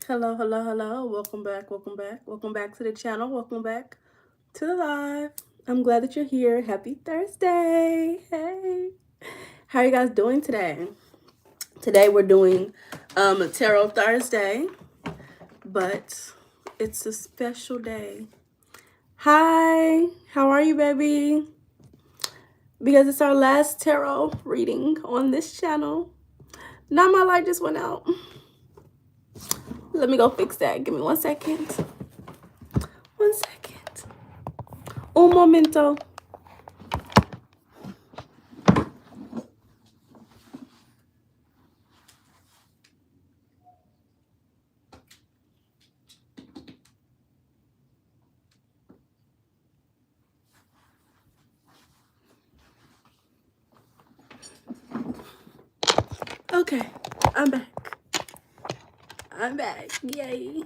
Hello, hello, hello. Welcome back, welcome back. Welcome back to the channel. Welcome back to the live. I'm glad that you're here. Happy Thursday. Hey. How are you guys doing today? Today we're doing Tarot Thursday, but it's a special day. Hi. How are you, baby? Because it's our last tarot reading on this channel. Now my light just went out. Let me go fix that. Give me 1 second. 1 second. Un momento. Okay, I'm back. I'm back. Yay.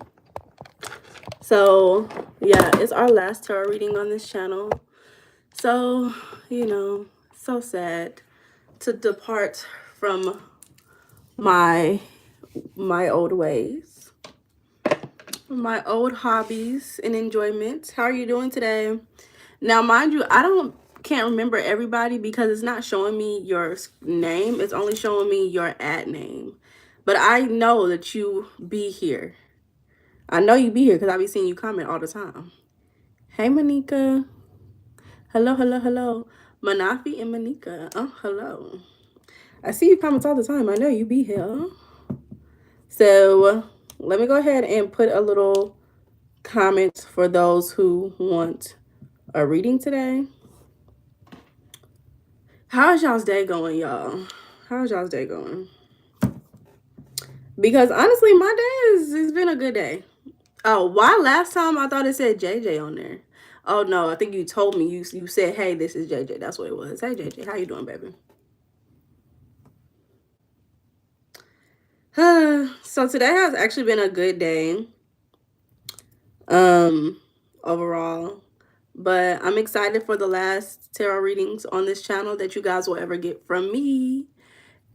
So, yeah, it's our last tarot reading on this channel. So, so sad to depart from my old ways, my old hobbies and enjoyments. How are you doing today? Now, mind you, can't remember everybody because it's not showing me your name. It's only showing me your ad name. But I know that you be here. I know you be here because I be seeing you comment all the time. Hey, Monica. Hello, hello, hello. Manafi and Monica. Oh, hello. I see you comments all the time. I know you be here. So let me go ahead and put a little comment for those who want a reading today. How's y'all's day going, y'all? How's y'all's day going? Because honestly, my day it's been a good day. Oh, why last time I thought it said JJ on there? Oh no, I think you told me you said, hey, this is JJ. That's what it was. Hey JJ, how you doing, baby? So today has actually been a good day. Overall. But I'm excited for the last tarot readings on this channel that you guys will ever get from me.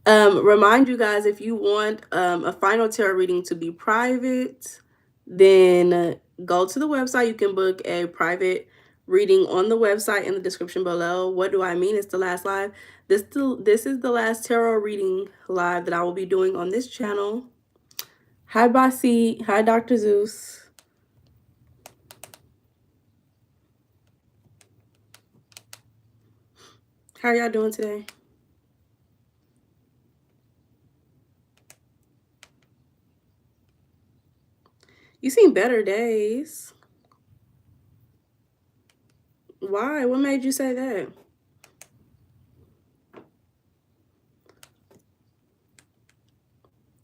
Remind you guys, if you want a final tarot reading to be private, then go to the website. You can book a private reading on the website in the description below. What do I mean? It's the last live. This is the last tarot reading live that I will be doing on this channel. Hi, Bossy. Hi, Dr. Zeus. How are y'all doing today? You seen better days. Why? What made you say that?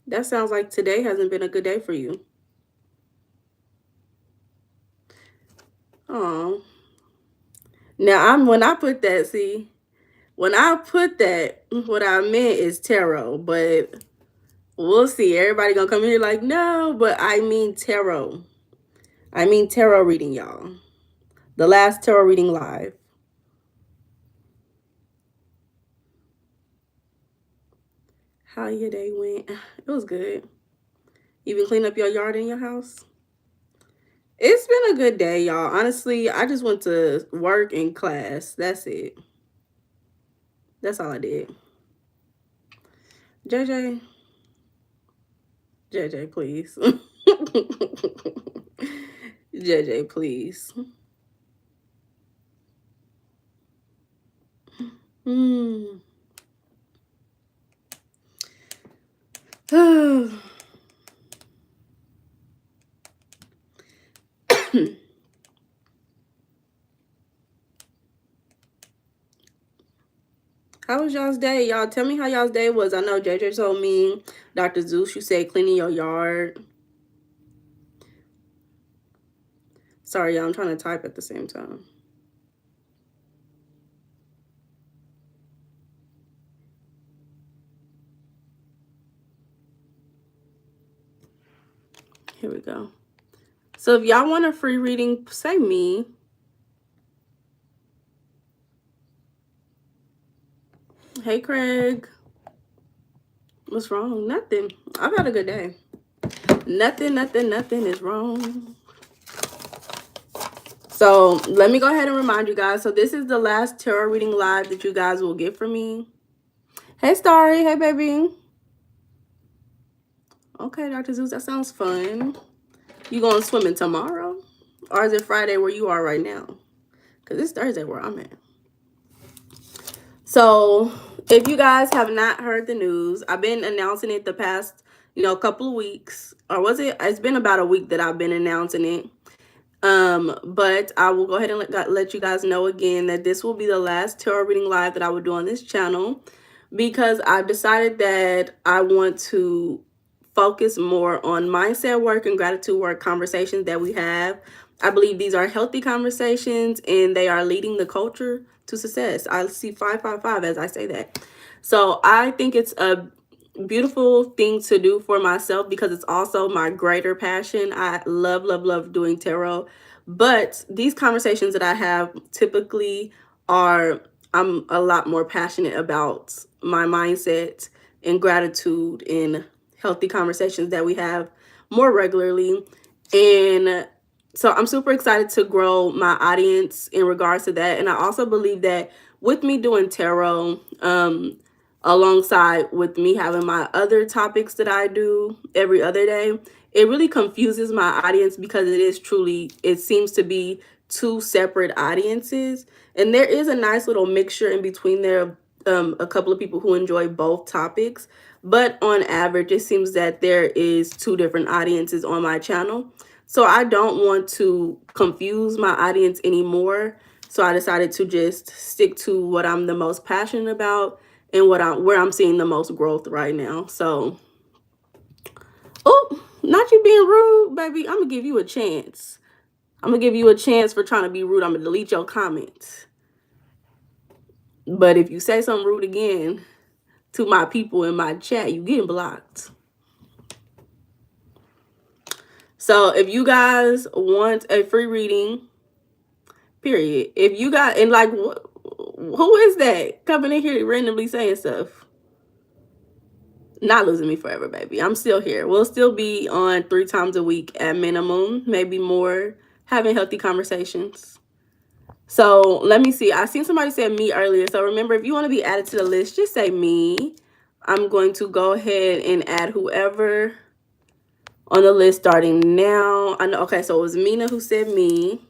That sounds like today hasn't been a good day for you. Oh. Now, when I put that, what I meant is tarot, but we'll see. Everybody gonna come in here like, no, but I mean tarot. I mean tarot reading, y'all. The last tarot reading live. How your day went? It was good. You been cleaning up your yard in your house? It's been a good day, y'all. Honestly, I just went to work and class. That's it. That's all I did. JJ, please. JJ, please. How was y'all's day? Y'all tell me how y'all's day was. I know JJ told me, Dr. Zeus, you said cleaning your yard. Sorry, y'all, I'm trying to type at the same time. Here we go. So if y'all want a free reading, say me. Hey, Craig. What's wrong? Nothing. I've had a good day. Nothing is wrong. So let me go ahead and remind you guys. So this is the last tarot reading live that you guys will get from me. Hey, Starry. Hey, baby. Okay, Dr. Zeus, that sounds fun. You going swimming tomorrow? Or is it Friday where you are right now? Because it's Thursday where I'm at. So if you guys have not heard the news, I've been announcing it the past, couple of weeks. Or was it? It's been about a week that I've been announcing it. But I will go ahead and let you guys know again that this will be the last tarot reading live that I will do on this channel, because I've decided that I want to focus more on mindset work and gratitude work conversations that we have. I believe these are healthy conversations and they are leading the culture to success. I see 555 as I say that. So I think it's a beautiful thing to do for myself because it's also my greater passion. I love doing tarot, but these conversations that I have typically are, I'm a lot more passionate about my mindset and gratitude and healthy conversations that we have more regularly. And so I'm super excited to grow my audience in regards to that. And I also believe that with me doing tarot, alongside with me having my other topics that I do every other day, it really confuses my audience because it seems to be two separate audiences. And there is a nice little mixture in between there, a couple of people who enjoy both topics. But on average, it seems that there is two different audiences on my channel. So I don't want to confuse my audience anymore. So I decided to just stick to what I'm the most passionate about and where I'm seeing the most growth right now. So, oh, not you being rude, baby. I'm gonna give you a chance. I'm gonna give you a chance for trying to be rude. I'm gonna delete your comments. But if you say something rude again to my people in my chat, you getting blocked. So if you guys want a free reading, period. If you got, and like, who is that coming in here randomly saying stuff? Not losing me forever, baby. I'm still here. We'll still be on 3 times a week at minimum, maybe more, having healthy conversations. So let me see. I seen somebody say me earlier. So remember, if you want to be added to the list, just say me. I'm going to go ahead and add whoever on the list starting now. I know. Okay, so it was Mina who said me.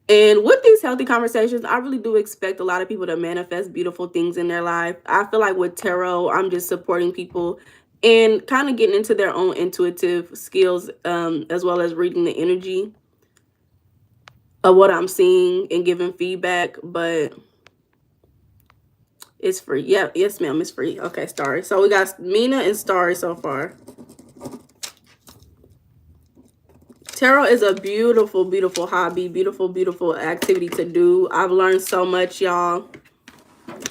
And with these healthy conversations, I really do expect a lot of people to manifest beautiful things in their life. I feel like with tarot, I'm just supporting people and kind of getting into their own intuitive skills, as well as reading the energy of what I'm seeing and giving feedback. But it's free. Yeah, yes, ma'am, it's free. Okay, Starry. So we got Mina and Starry so far. Tarot is a beautiful hobby, beautiful activity to do. I've learned so much, y'all.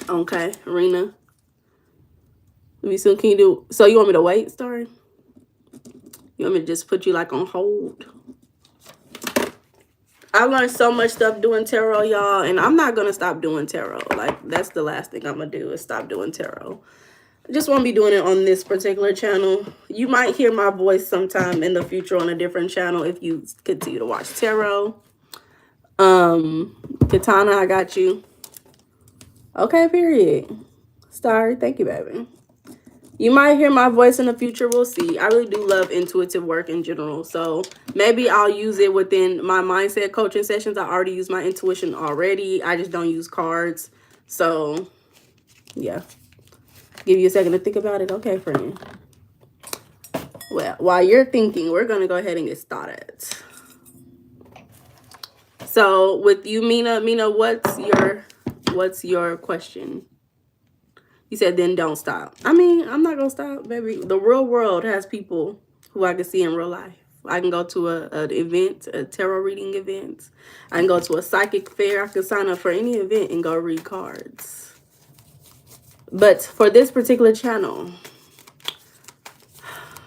Okay, Rena. Let me see, can you do, so you want me to wait, Starry? You want me to just put you like on hold? I learned so much stuff doing tarot, y'all, and I'm not going to stop doing tarot. Like, that's the last thing I'm going to do is stop doing tarot. I just won't be doing it on this particular channel. You might hear my voice sometime in the future on a different channel if you continue to watch tarot. Katana, I got you. Okay, period. Starry, thank you, baby. You might hear my voice in the future. We'll see. I really do love intuitive work in general. So maybe I'll use it within my mindset coaching sessions. I already use my intuition already. I just don't use cards. So, yeah. Give you a second to think about it. Okay, friend. Well, while you're thinking, we're going to go ahead and get started. So with you, Mina, what's your question? You said, then don't stop. I mean, I'm not going to stop, baby. The real world has people who I can see in real life. I can go to an event, a tarot reading event. I can go to a psychic fair. I can sign up for any event and go read cards. But for this particular channel,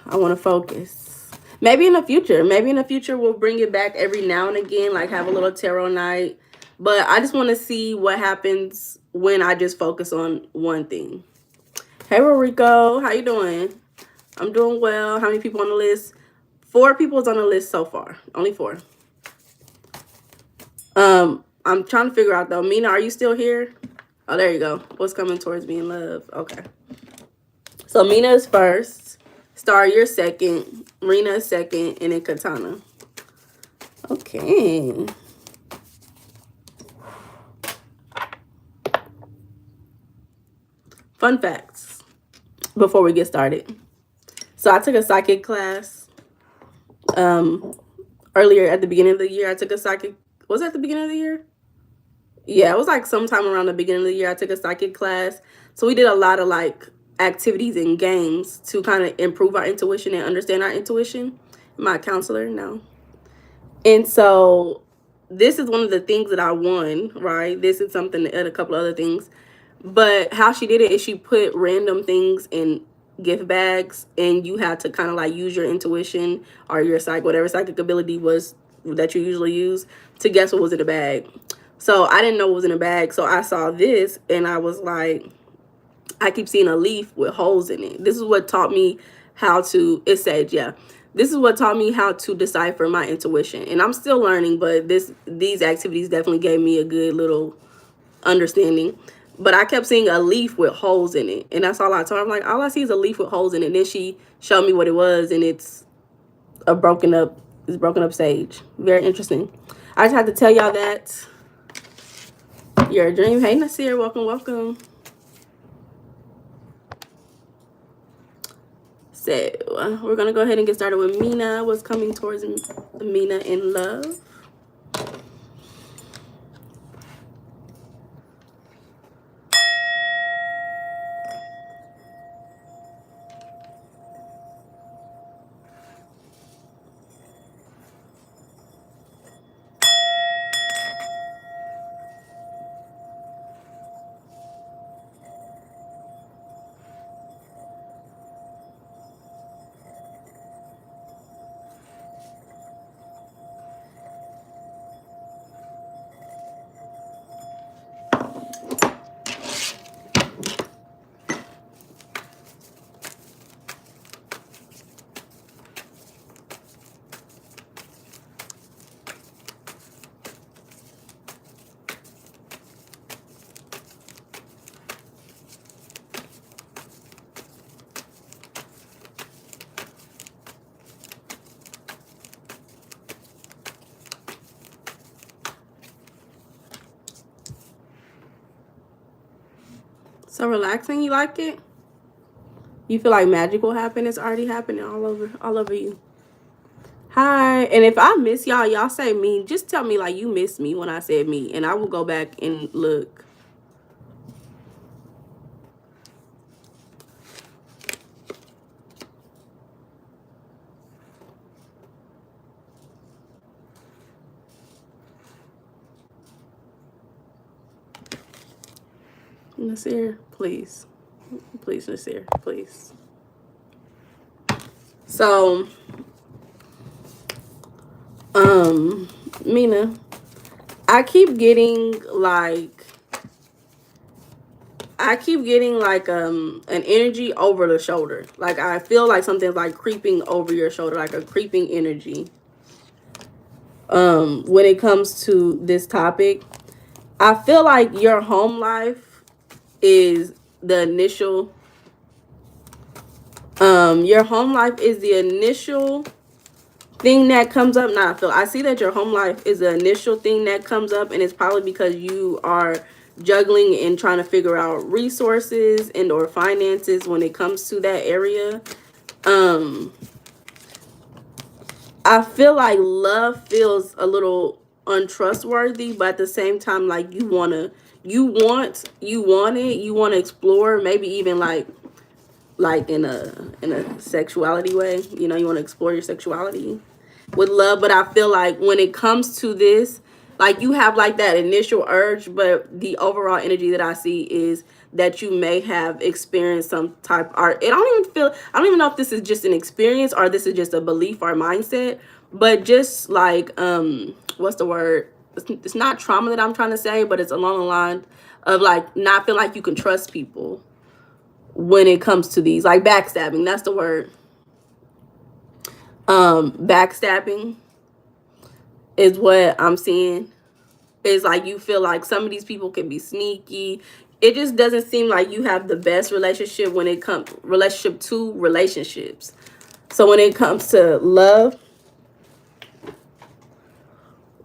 I want to focus. Maybe in the future we'll bring it back every now and again, like have a little tarot night. But I just want to see what happens when I just focus on one thing. Hey, Rico, how you doing? I'm doing well. How many people on the list? 4 people is on the list so far. Only 4. I'm trying to figure out though. Mina, are you still here? Oh, there you go. What's coming towards me in love? Okay. So Mina is first. Star, you're second. Rena is second. And then Katana. Okay. Fun facts before we get started. So I took a psychic class earlier at the beginning of the year. I took a psychic. Was it at the beginning of the year? Yeah, it was like sometime around the beginning of the year. I took a psychic class. So we did a lot of like activities and games to kind of improve our intuition and understand our intuition. My counselor now. And so this is one of the things that I won, right? This is something and a couple other things. But how she did it is she put random things in gift bags, and you had to kind of like use your intuition or your whatever psychic ability was that you usually use to guess what was in the bag. So I didn't know what was in the bag. So I saw this and I was like, I keep seeing a leaf with holes in it. This is what taught me how to, it said, yeah, this is what taught me how to decipher my intuition. And I'm still learning, but these activities definitely gave me a good little understanding. But I kept seeing a leaf with holes in it. And that's all I told her. I'm like, all I see is a leaf with holes in it. And then she showed me what it was, and it's a broken up sage. Very interesting. I just had to tell y'all that. Your dream. Hey, Nasir. Welcome, welcome. So we're going to go ahead and get started with Mina. What's coming towards Mina in love? So relaxing, you like it? You feel like magic will happen? It's already happening all over you. Hi. And if I miss y'all say me. Just tell me like you miss me when I said me, and I will go back and look. Nasir, please. Please, Nasir, please. So, Mina, I keep getting like an energy over the shoulder. Like I feel like something's like creeping over your shoulder, like a creeping energy. When it comes to this topic, I feel like your home life is the initial your home life is the initial thing that comes up. I see that your home life is the initial thing that comes up, and it's probably because you are juggling and trying to figure out resources and or finances when it comes to that area. I feel like love feels a little untrustworthy, but at the same time, like you want it, you want to explore, maybe even like in a sexuality way, you want to explore your sexuality with love. But I feel like when it comes to this, like you have like that initial urge, but the overall energy that I see is that you may have experienced some type art. I don't even know if this is just an experience or this is just a belief or mindset, but just like what's the word? It's not trauma that I'm trying to say, but it's along the line of like not feeling like you can trust people when it comes to these, like backstabbing. That's the word. Backstabbing is what I'm seeing. It's like you feel like some of these people can be sneaky. It just doesn't seem like you have the best relationship when it comes relationship to relationships. So when it comes to love,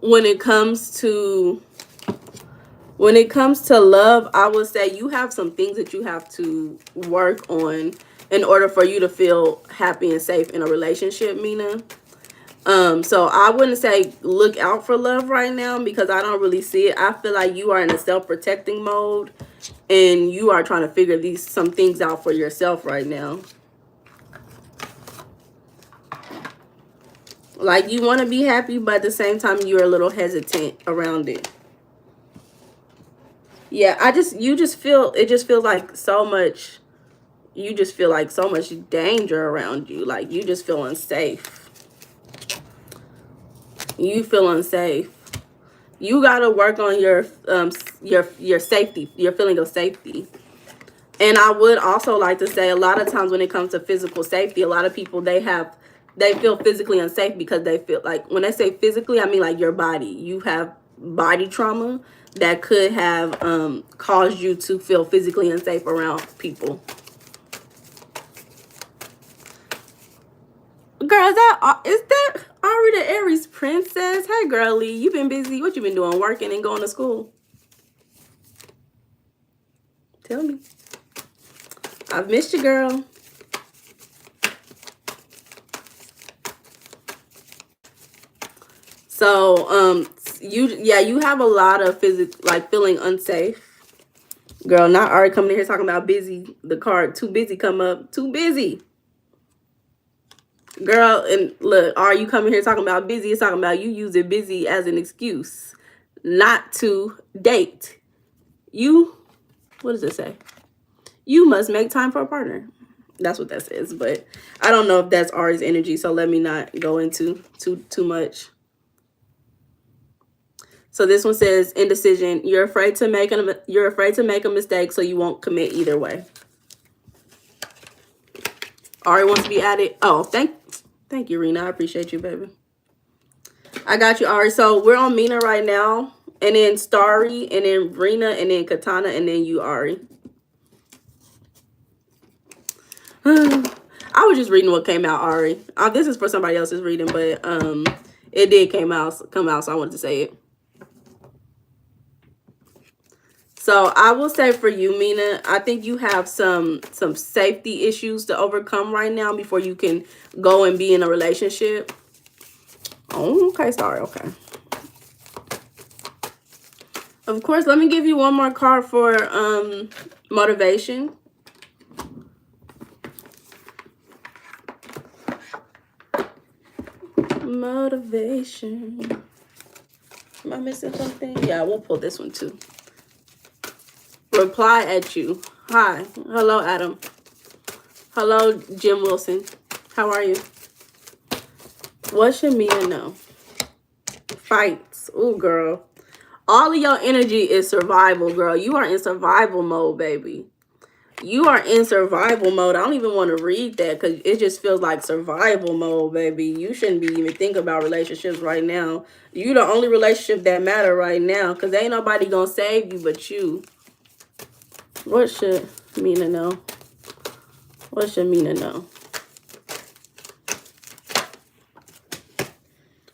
when it comes to love, I would say you have some things that you have to work on in order for you to feel happy and safe in a relationship, Mina. So I wouldn't say look out for love right now because I don't really see it. I feel like you are in a self-protecting mode and you are trying to figure some things out for yourself right now. Like you want to be happy, but at the same time you're a little hesitant around it. Yeah, you just feel, it just feels like so much, you just feel like so much danger around you. Like you just feel unsafe. You feel unsafe. You got to work on your safety, your feeling of safety. And I would also like to say a lot of times when it comes to physical safety, a lot of people, they feel physically unsafe because they feel like, when I say physically, I mean like your body. You have body trauma that could have caused you to feel physically unsafe around people. Girl, is that Ari the Aries princess? Hey girlie, you been busy? What you been doing? Working and going to school? Tell me. I've missed you, girl. So, you have a lot of feeling unsafe. Girl, not Ari coming in here talking about busy. The card, too busy, come up. Too busy. Girl, and look, are you coming here talking about busy? It's talking about you using busy as an excuse not to date. What does it say? You must make time for a partner. That's what that says, but I don't know if that's Ari's energy, so let me not go into too much. So this one says indecision. You're afraid to make a mistake, so you won't commit either way. Ari wants to be added. Oh, thank you, Rena. I appreciate you, baby. I got you, Ari. So we're on Mina right now, and then Starry, and then Rena, and then Katana, and then you, Ari. I was just reading what came out, Ari. This is for somebody else's reading, but it did come out, so I wanted to say it. So I will say for you, Mina, I think you have some safety issues to overcome right now before you can go and be in a relationship. Oh, okay, sorry, okay. Of course, let me give you one more card for motivation. Motivation. Am I missing something? Yeah, we'll pull this one too. Reply at you. Hi. Hello, Adam. Hello, Jim Wilson. How are you? What should Mia know? Fights. Ooh, girl. All of your energy is survival, girl. You are in survival mode, baby. You are in survival mode. I don't even want to read that because it just feels like survival mode, baby. You shouldn't be even thinking about relationships right now. You the only relationship that matter right now because ain't nobody gonna save you but you. What should Mina know? What should Mina know?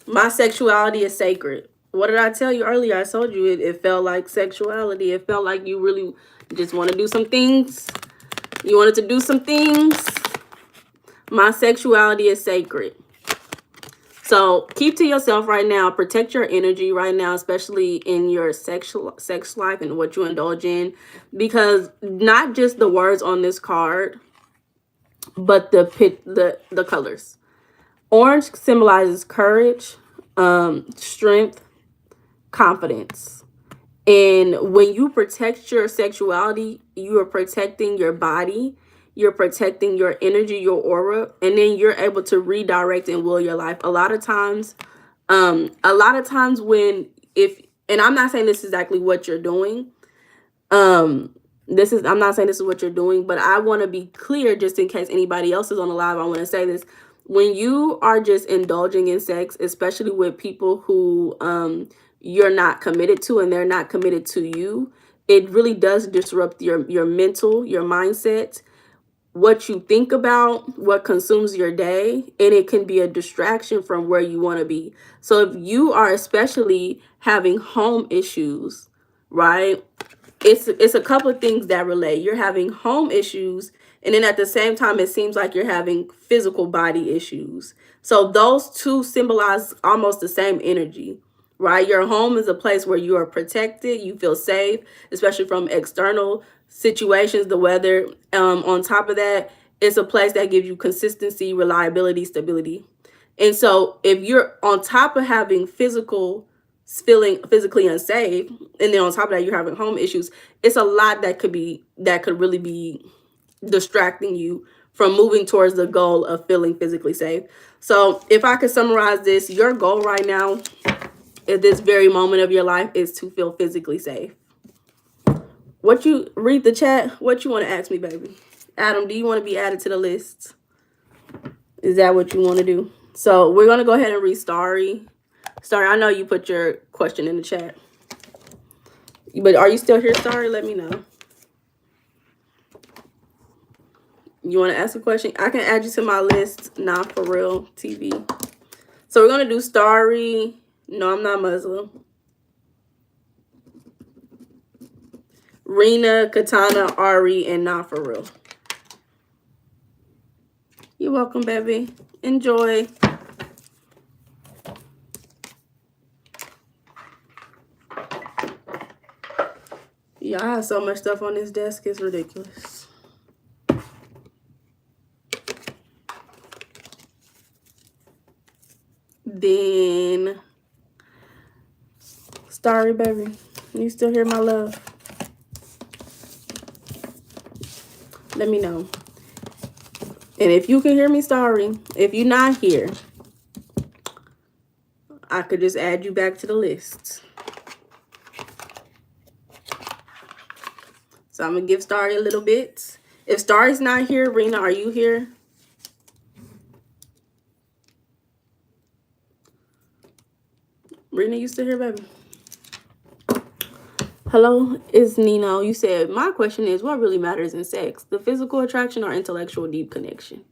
My sexuality is sacred. What did I tell you earlier? I told you it felt like sexuality. It felt like you really just want to do some things. You wanted to do some things. My sexuality is sacred. So keep to yourself right now. Protect your energy right now, especially in your sex life and what you indulge in. Because not just the words on this card, but the colors. Orange symbolizes courage, strength, confidence. And when you protect your sexuality, you are protecting your body, you're protecting your energy, your aura, and then you're able to redirect and will your life. A lot of times and I'm not saying this is exactly what you're doing. I'm not saying this is what you're doing, but I want to be clear just in case anybody else is on the live. I want to say this. when you are just indulging in sex, especially with people who you're not committed to and they're not committed to you, it really does disrupt your mental, your mindset, what you think about, what consumes your day, and it can be a distraction from where you want to be. So if you are especially having home issues, right? It's a couple of things that relate. You're having home issues, and then at the same time it seems like you're having physical body issues. So those two symbolize almost the same energy, right? Your home is a place where you are protected, you feel safe, especially from external situations, the weather. On top of that, it's a place that gives you consistency, reliability, stability. And so if you're on top of having feeling physically unsafe, and then on top of that you're having home issues, it's a lot that could really be distracting you from moving towards the goal of feeling physically safe. So if I could summarize this, your goal right now at this very moment of your life is to feel physically safe. What you read the chat? What you want to ask me, baby? Adam, do you want to be added to the list? Is that what you want to do? So we're going to go ahead and read Starry. Starry, I know you put your question in the chat. But are you still here, Starry? Let me know. You want to ask a question? I can add you to my list. Not for real TV. So we're going to do Starry. No, I'm not Muslim. Rena, Katana, Ari, and Not For Real. You're welcome, baby. Enjoy. Yeah, I have so much stuff on this desk. It's ridiculous. Then, Starry, baby. You still hear my love? Let me know. And if you can hear me, Starry, if you're not here, I could just add you back to the list. So I'm going to give Starry a little bit. If Starry's not here, Rena, are you here? Rena, you still here, baby? Hello, it's Nino. You said, my question is, what really matters in sex? The physical attraction or intellectual deep connection?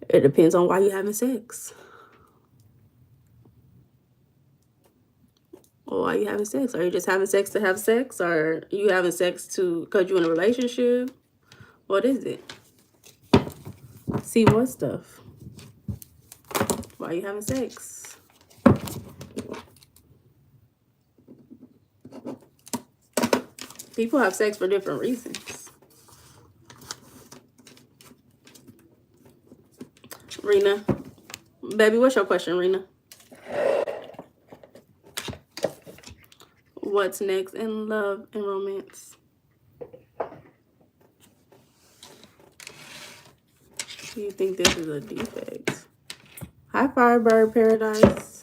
It depends on why you're having sex. Or why you having sex? Are you just having sex to have sex? Or are you having sex because you're in a relationship? What is it? See what stuff? Why you having sex? People have sex for different reasons. Rena. Baby, what's your question, Rena? What's next in love and romance? Do you think this is a defect? Hi, Firebird Paradise.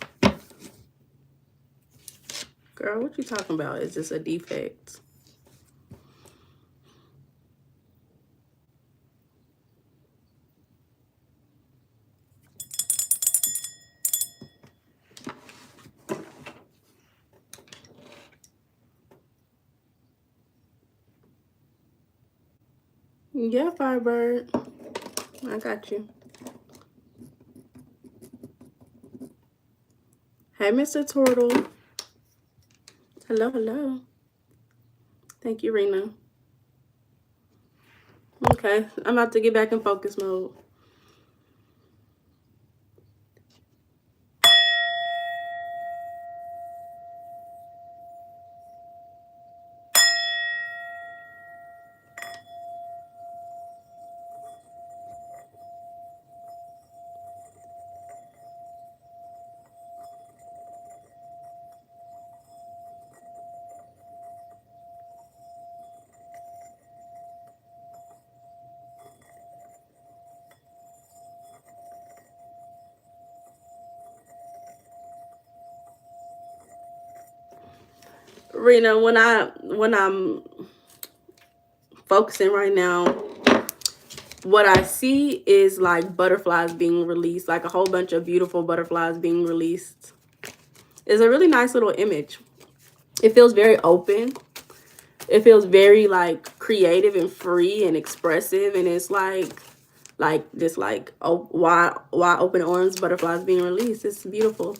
Girl, what you talking about? Is this a defect? Yeah, Firebird. I got you. Hey, Mr. Turtle. Hello, hello. Thank you, Rena. Okay, I'm about to get back in focus mode. Rena, when I'm focusing right now, what I see is like butterflies being released, like a whole bunch of beautiful butterflies being released. It's a really nice little image. It feels very open. It feels very like creative and free and expressive, and it's like this like wide open arms, butterflies being released. It's beautiful.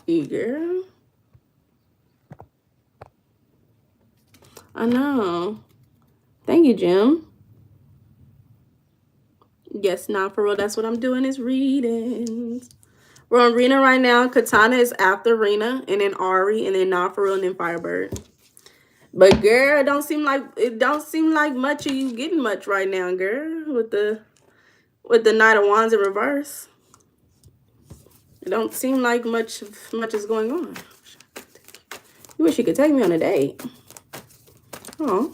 Eager. I know. Thank you, Jim. Yes, now for real, that's what I'm doing is readings. We're on Rena right now. Katana is after Rena, and then Ari, and then not for real, and then Firebird. But girl, it don't seem like much of you getting much right now, girl, with the Knight of Wands in reverse. It don't seem like much is going on. You wish you could take me on a date. Oh.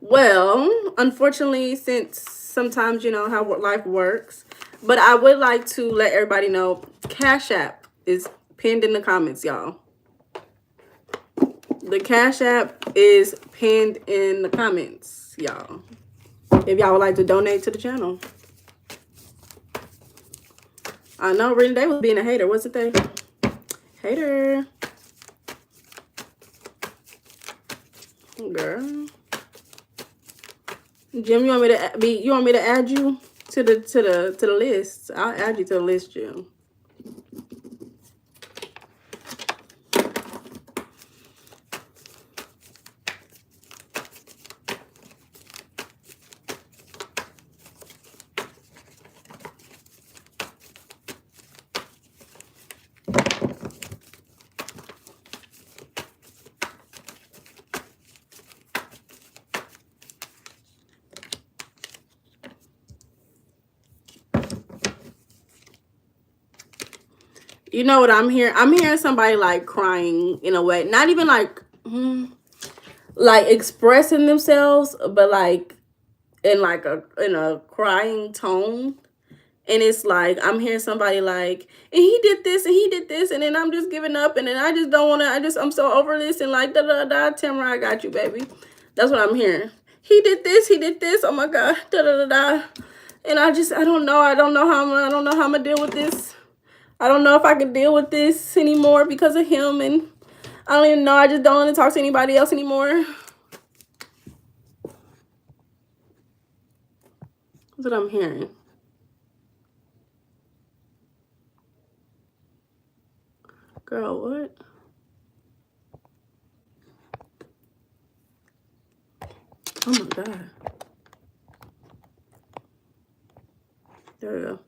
Well, unfortunately, since sometimes you know how life works, but I would like to let everybody know Cash App is pinned in the comments, y'all. The Cash App is pinned in the comments, y'all. If y'all would like to donate to the channel. I know Rena Day was being a hater, wasn't they? Hater. Girl. Jim, you want me to add you to the list? I'll add you to the list, Jim. You know what I'm hearing? I'm hearing somebody like crying in a way. Not even like expressing themselves, but like in a crying tone. And it's like I'm hearing somebody like, and he did this and he did this, and then I'm just giving up, and then I just don't want to. I'm so over this, and like da da da. Tamara, I got you, baby. That's what I'm hearing. He did this. He did this. Oh my God, da da da da. And I don't know. I don't know how I'm gonna deal with this. I don't know if I can deal with this anymore because of him, and I don't even know. I just don't want to talk to anybody else anymore. That's what I'm hearing. Girl, what? Oh my God. There we go.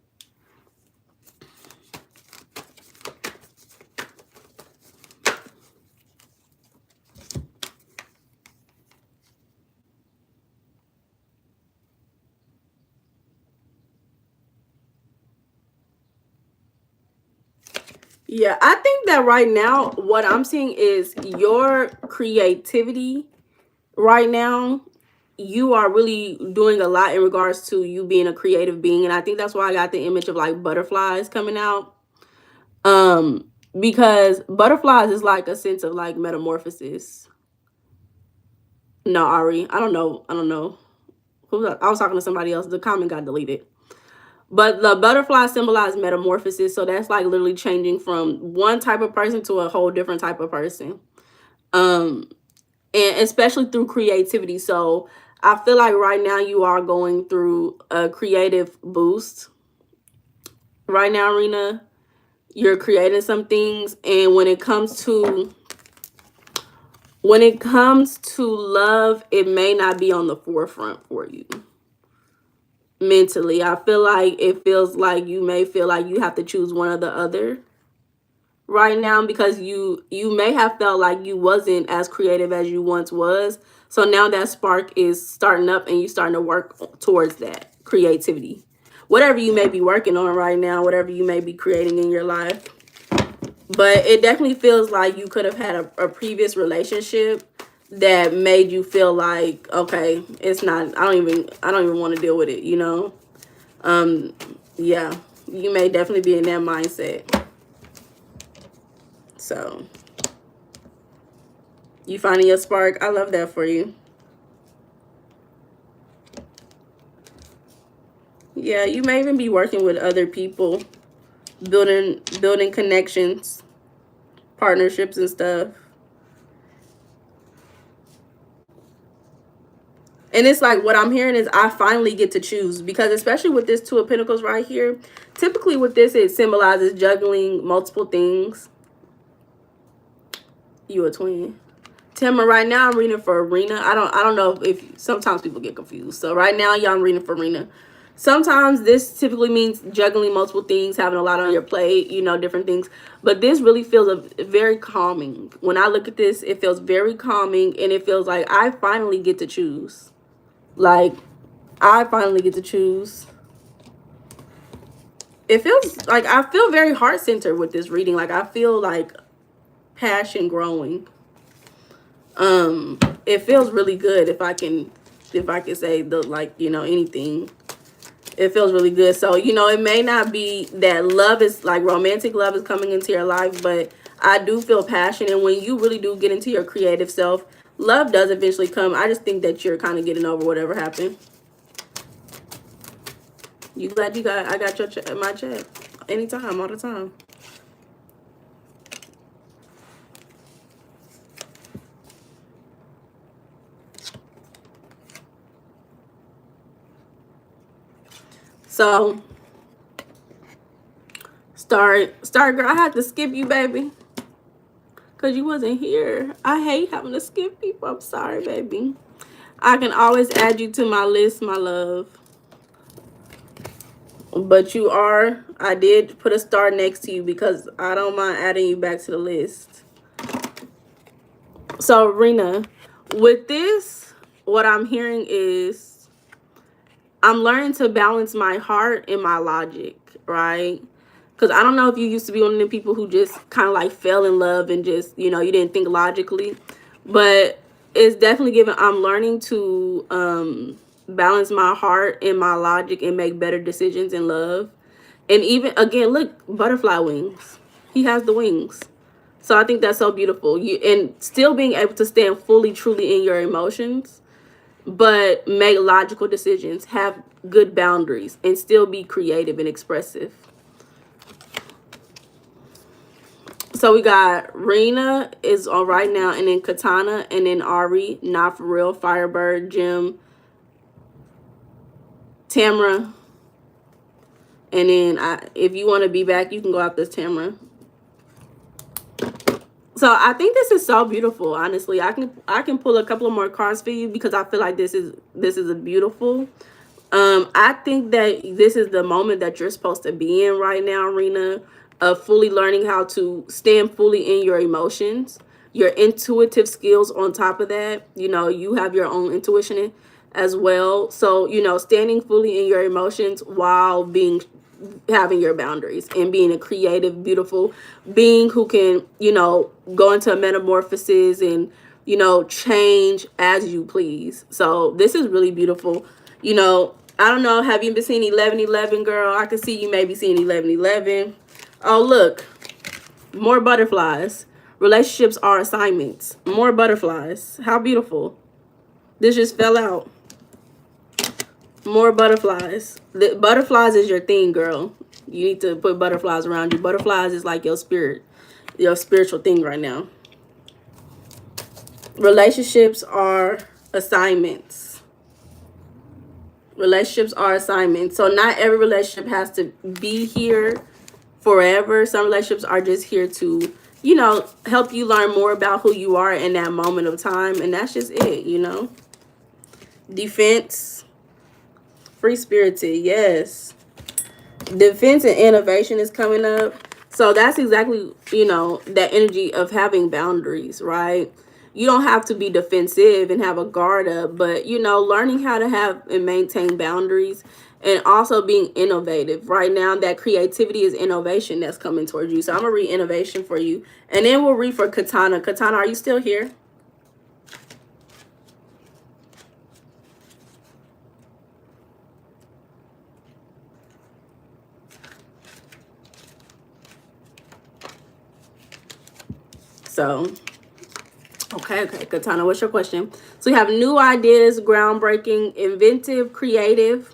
Yeah, I think that right now, what I'm seeing is your creativity right now. You are really doing a lot in regards to you being a creative being. And I think that's why I got the image of like butterflies coming out. Because butterflies is like a sense of like metamorphosis. No, Ari, I don't know. I was talking to somebody else. The comment got deleted. But the butterfly symbolize metamorphosis. So that's like literally changing from one type of person to a whole different type of person. And especially through creativity. So I feel like right now you are going through a creative boost. Right now, Rena, you're creating some things. And when it comes to love, it may not be on the forefront for you. Mentally, I feel like it feels like you may feel like you have to choose one or the other right now, because you may have felt like you wasn't as creative as you once was. So now that spark is starting up and you starting to work towards that creativity. Whatever you may be working on right now, whatever you may be creating in your life. But it definitely feels like you could have had a previous relationship that made you feel like, okay, it's not, I don't even want to deal with it, you know? Yeah, you may definitely be in that mindset. So, you finding your spark. I love that for you. Yeah, you may even be working with other people, building connections, partnerships and stuff. And it's like what I'm hearing is I finally get to choose, because especially with this Two of Pentacles right here, typically with this, it symbolizes juggling multiple things. You a twin. Tamara, right now I'm reading for Arena. I don't know if sometimes people get confused. So right now, y'all, I'm reading for Arena. Sometimes this typically means juggling multiple things, having a lot on your plate, you know, different things. But this really feels very calming. When I look at this, it feels very calming, and it feels like I finally get to choose. Like, I finally get to choose. It feels like I feel very heart-centered with this reading. Like, I feel like passion growing. It feels really good if I can say the, like, you know, anything. It feels really good. So, you know, it may not be that love is like romantic love is coming into your life, but I do feel passion. And when you really do get into your creative self, love does eventually come. I just think that you're kind of getting over whatever happened. You glad you got, I got your my check anytime, all the time. So, Star girl, I had to skip you, baby, because you wasn't here. I hate having to skip people. I'm sorry, baby. I can always add you to my list, my love. But you are, I did put a star next to you because I don't mind adding you back to the list. So, Rena, with this, what I'm hearing is I'm learning to balance my heart and my logic, right? Because I don't know if you used to be one of the people who just kind of like fell in love and just, you know, you didn't think logically. But it's definitely given, I'm learning to balance my heart and my logic and make better decisions in love. And even, again, look, butterfly wings. He has the wings. So I think that's so beautiful. And still being able to stand fully, truly in your emotions, but make logical decisions, have good boundaries, and still be creative and expressive. So we got Rena is on right now, and then Katana, and then Ari, Not For Real, Firebird, Jim, Tamara. And then if you want to be back, you can go out this Tamara. So I think this is so beautiful. Honestly, I can pull a couple of more cards for you because I feel like this is a beautiful. I think that this is the moment that you're supposed to be in right now, Rena, of fully learning how to stand fully in your emotions, your intuitive skills. On top of that, you know, you have your own intuition as well. So, you know, standing fully in your emotions while having your boundaries and being a creative, beautiful being who can, you know, go into a metamorphosis and, you know, change as you please. So this is really beautiful. You know, I don't know, have you been seeing 1111, girl? I can see you maybe seeing 1111. Oh, look, more butterflies. Relationships are assignments. More butterflies. How beautiful. This just fell out. More butterflies. The butterflies is your thing, girl. You need to put butterflies around you. Butterflies is like your spirit, your spiritual thing right now. Relationships are assignments. Relationships are assignments. So not every relationship has to be here forever. Some relationships are just here to, you know, help you learn more about who you are in that moment of time. And that's just it, you know. Defense. Free-spirited, yes. Defense and innovation is coming up. So that's exactly, you know, that energy of having boundaries, right? you don't have to be defensive and have a guard up, but you know, learning how to have and maintain boundaries, and also being innovative. Right now, that creativity is innovation that's coming towards you. So I'm gonna read innovation for you, and then we'll read for Katana. Katana, are you still here? So, okay, Katana, what's your question? So we have new ideas, groundbreaking, inventive, creative,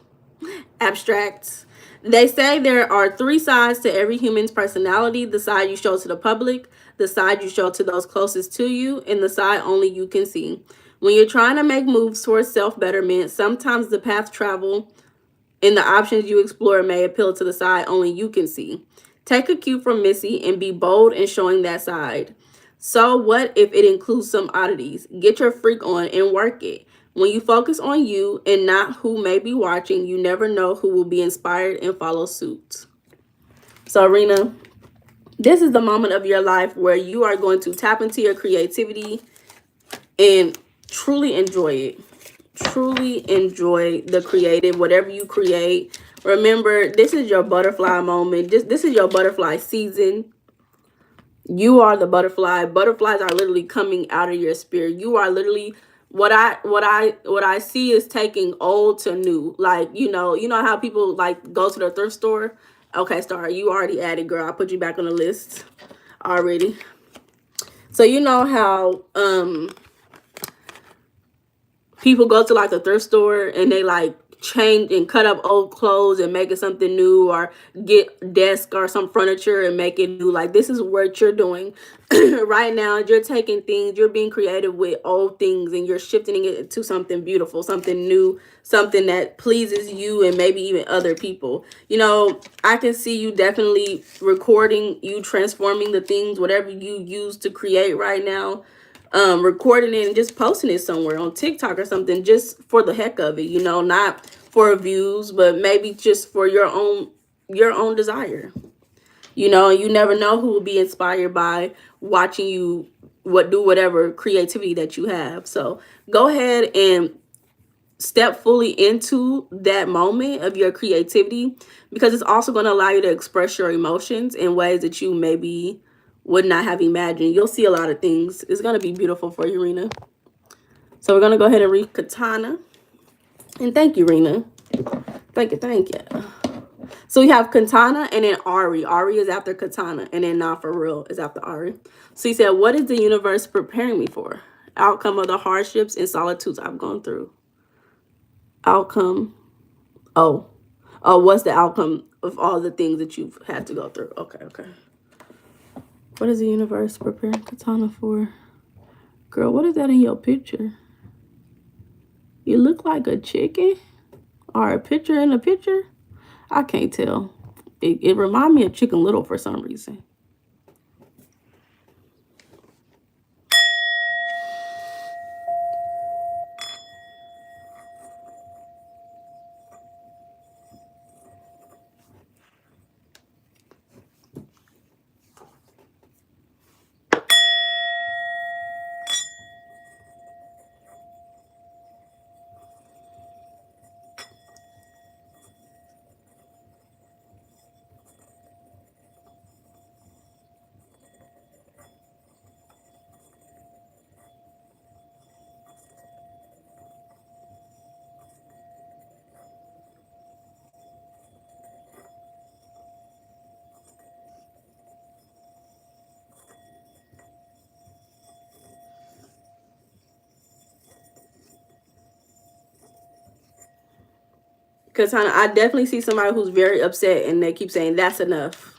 abstract. They say there are 3 sides to every human's personality: the side you show to the public, the side you show to those closest to you, and the side only you can see. When you're trying to make moves towards self-betterment, sometimes the path travel and the options you explore may appeal to the side only you can see. Take a cue from Missy and be bold in showing that side. So what if it includes some oddities? Get your freak on and work it. When you focus on you and not who may be watching, you never know who will be inspired and follow suit. So, Rena, this is the moment of your life where you are going to tap into your creativity and truly enjoy it. Truly enjoy the creative, whatever you create. Remember, this is your butterfly moment. This is your butterfly season. You are the butterfly. Butterflies are literally coming out of your spirit. You are literally what I see is taking old to new. Like, you know how people like go to the thrift store? Okay, Star, you already added, girl. I put you back on the list already. So you know how people go to like the thrift store and they like change and cut up old clothes and make it something new, or get desk or some furniture and make it new. Like, this is what you're doing right now. You're taking things, you're being creative with old things, and you're shifting it to something beautiful, something new, something that pleases you and maybe even other people. You know, I can see you definitely recording, you transforming the things, whatever you use to create right now, recording it and just posting it somewhere on TikTok or something, just for the heck of it, you know, not for views, but maybe just for your own desire. You know, you never know who will be inspired by watching you do whatever creativity that you have. So go ahead and step fully into that moment of your creativity, because it's also going to allow you to express your emotions in ways that you maybe would not have imagined. You'll see a lot of things. It's going to be beautiful for you, Rena. So we're going to go ahead and read Katana. And thank you, Rena. Thank you. So we have Katana and then Ari. Ari is after Katana, and then Not For Real is after Ari. So he said, what is the universe preparing me for? Outcome of the hardships and solitudes I've gone through. Outcome. What's the outcome of all the things that you've had to go through? Okay. What is the universe preparing Katana for? Girl, what is that in your picture? You look like a chicken? Or a picture in a picture? I can't tell. It reminds me of Chicken Little for some reason. Katana, I definitely see somebody who's very upset and they keep saying, that's enough.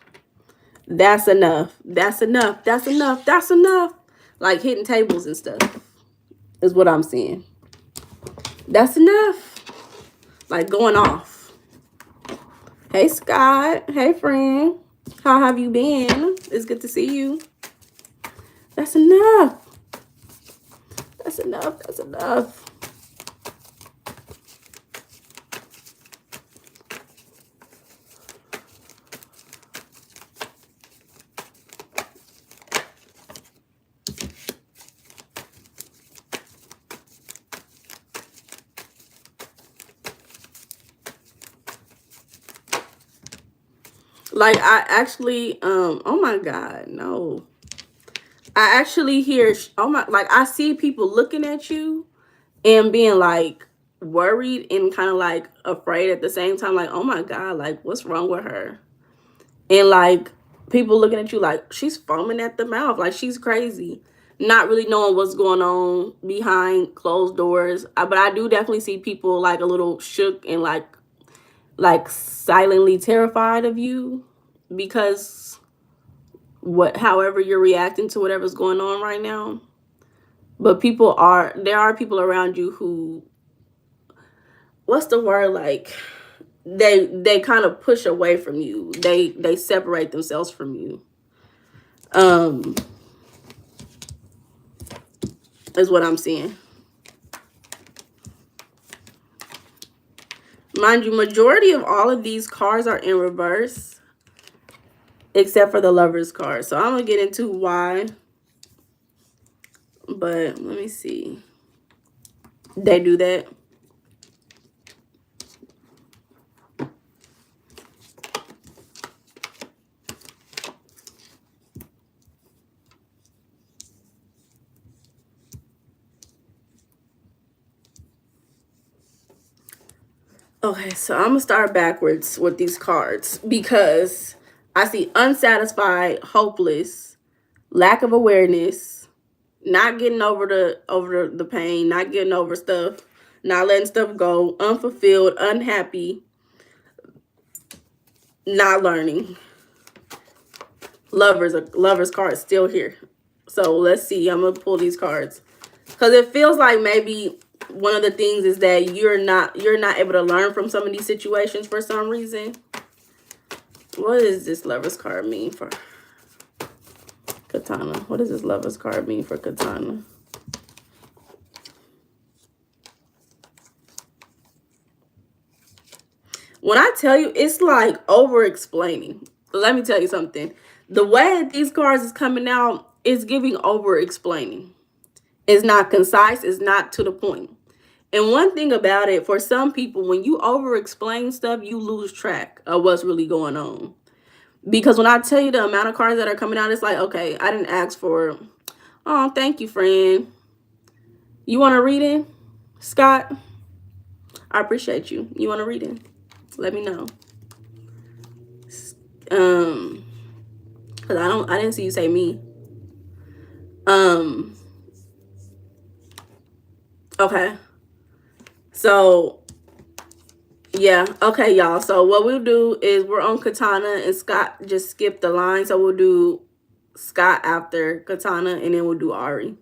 That's enough. That's enough. That's enough. That's enough. Like hitting tables and stuff is what I'm seeing. That's enough. Like going off. Hey, Scott. Hey, friend. How have you been? It's good to see you. That's enough. That's enough. That's enough. Like I actually, oh my God, no. I actually hear, oh my, like I see people looking at you and being like worried and kind of like afraid at the same time. Like, oh my God, like what's wrong with her? And like people looking at you like she's foaming at the mouth, like she's crazy, not really knowing what's going on behind closed doors. But I do definitely see people like a little shook and like silently terrified of you because what however you're reacting to whatever's going on right now. But there are people around you who, what's the word, like they kind of push away from you. They separate themselves from you. Um is what I'm seeing. Mind you, majority of all of these cards are in reverse except for the Lovers card. So I'm gonna get into why, but let me see. They do that. Okay, so I'm gonna start backwards with these cards because I see unsatisfied, hopeless, lack of awareness, not getting over the pain, not getting over stuff, not letting stuff go, unfulfilled, unhappy, not learning. Lovers card still here. So let's see. I'm gonna pull these cards because it feels like maybe one of the things is that you're not able to learn from some of these situations for some reason. What does this Lovers card mean for Katana? What does this Lovers card mean for Katana? When I tell you, it's like over explaining. Let me tell you something. The way that these cards is coming out is giving over explaining. It's not concise. It's not to the point. And one thing about it, for some people, when you over explain stuff, you lose track of what's really going on. Because when I tell you the amount of cards that are coming out, it's like, okay, I didn't ask for, oh, thank you, friend. You want to read it, Scott? I appreciate you. You want to read it? Let me know. Because I didn't see you say me. Okay. So yeah, okay, y'all. So what we'll do is we're on Katana and Scott just skipped the line. So we'll do Scott after Katana and then we'll do Ari.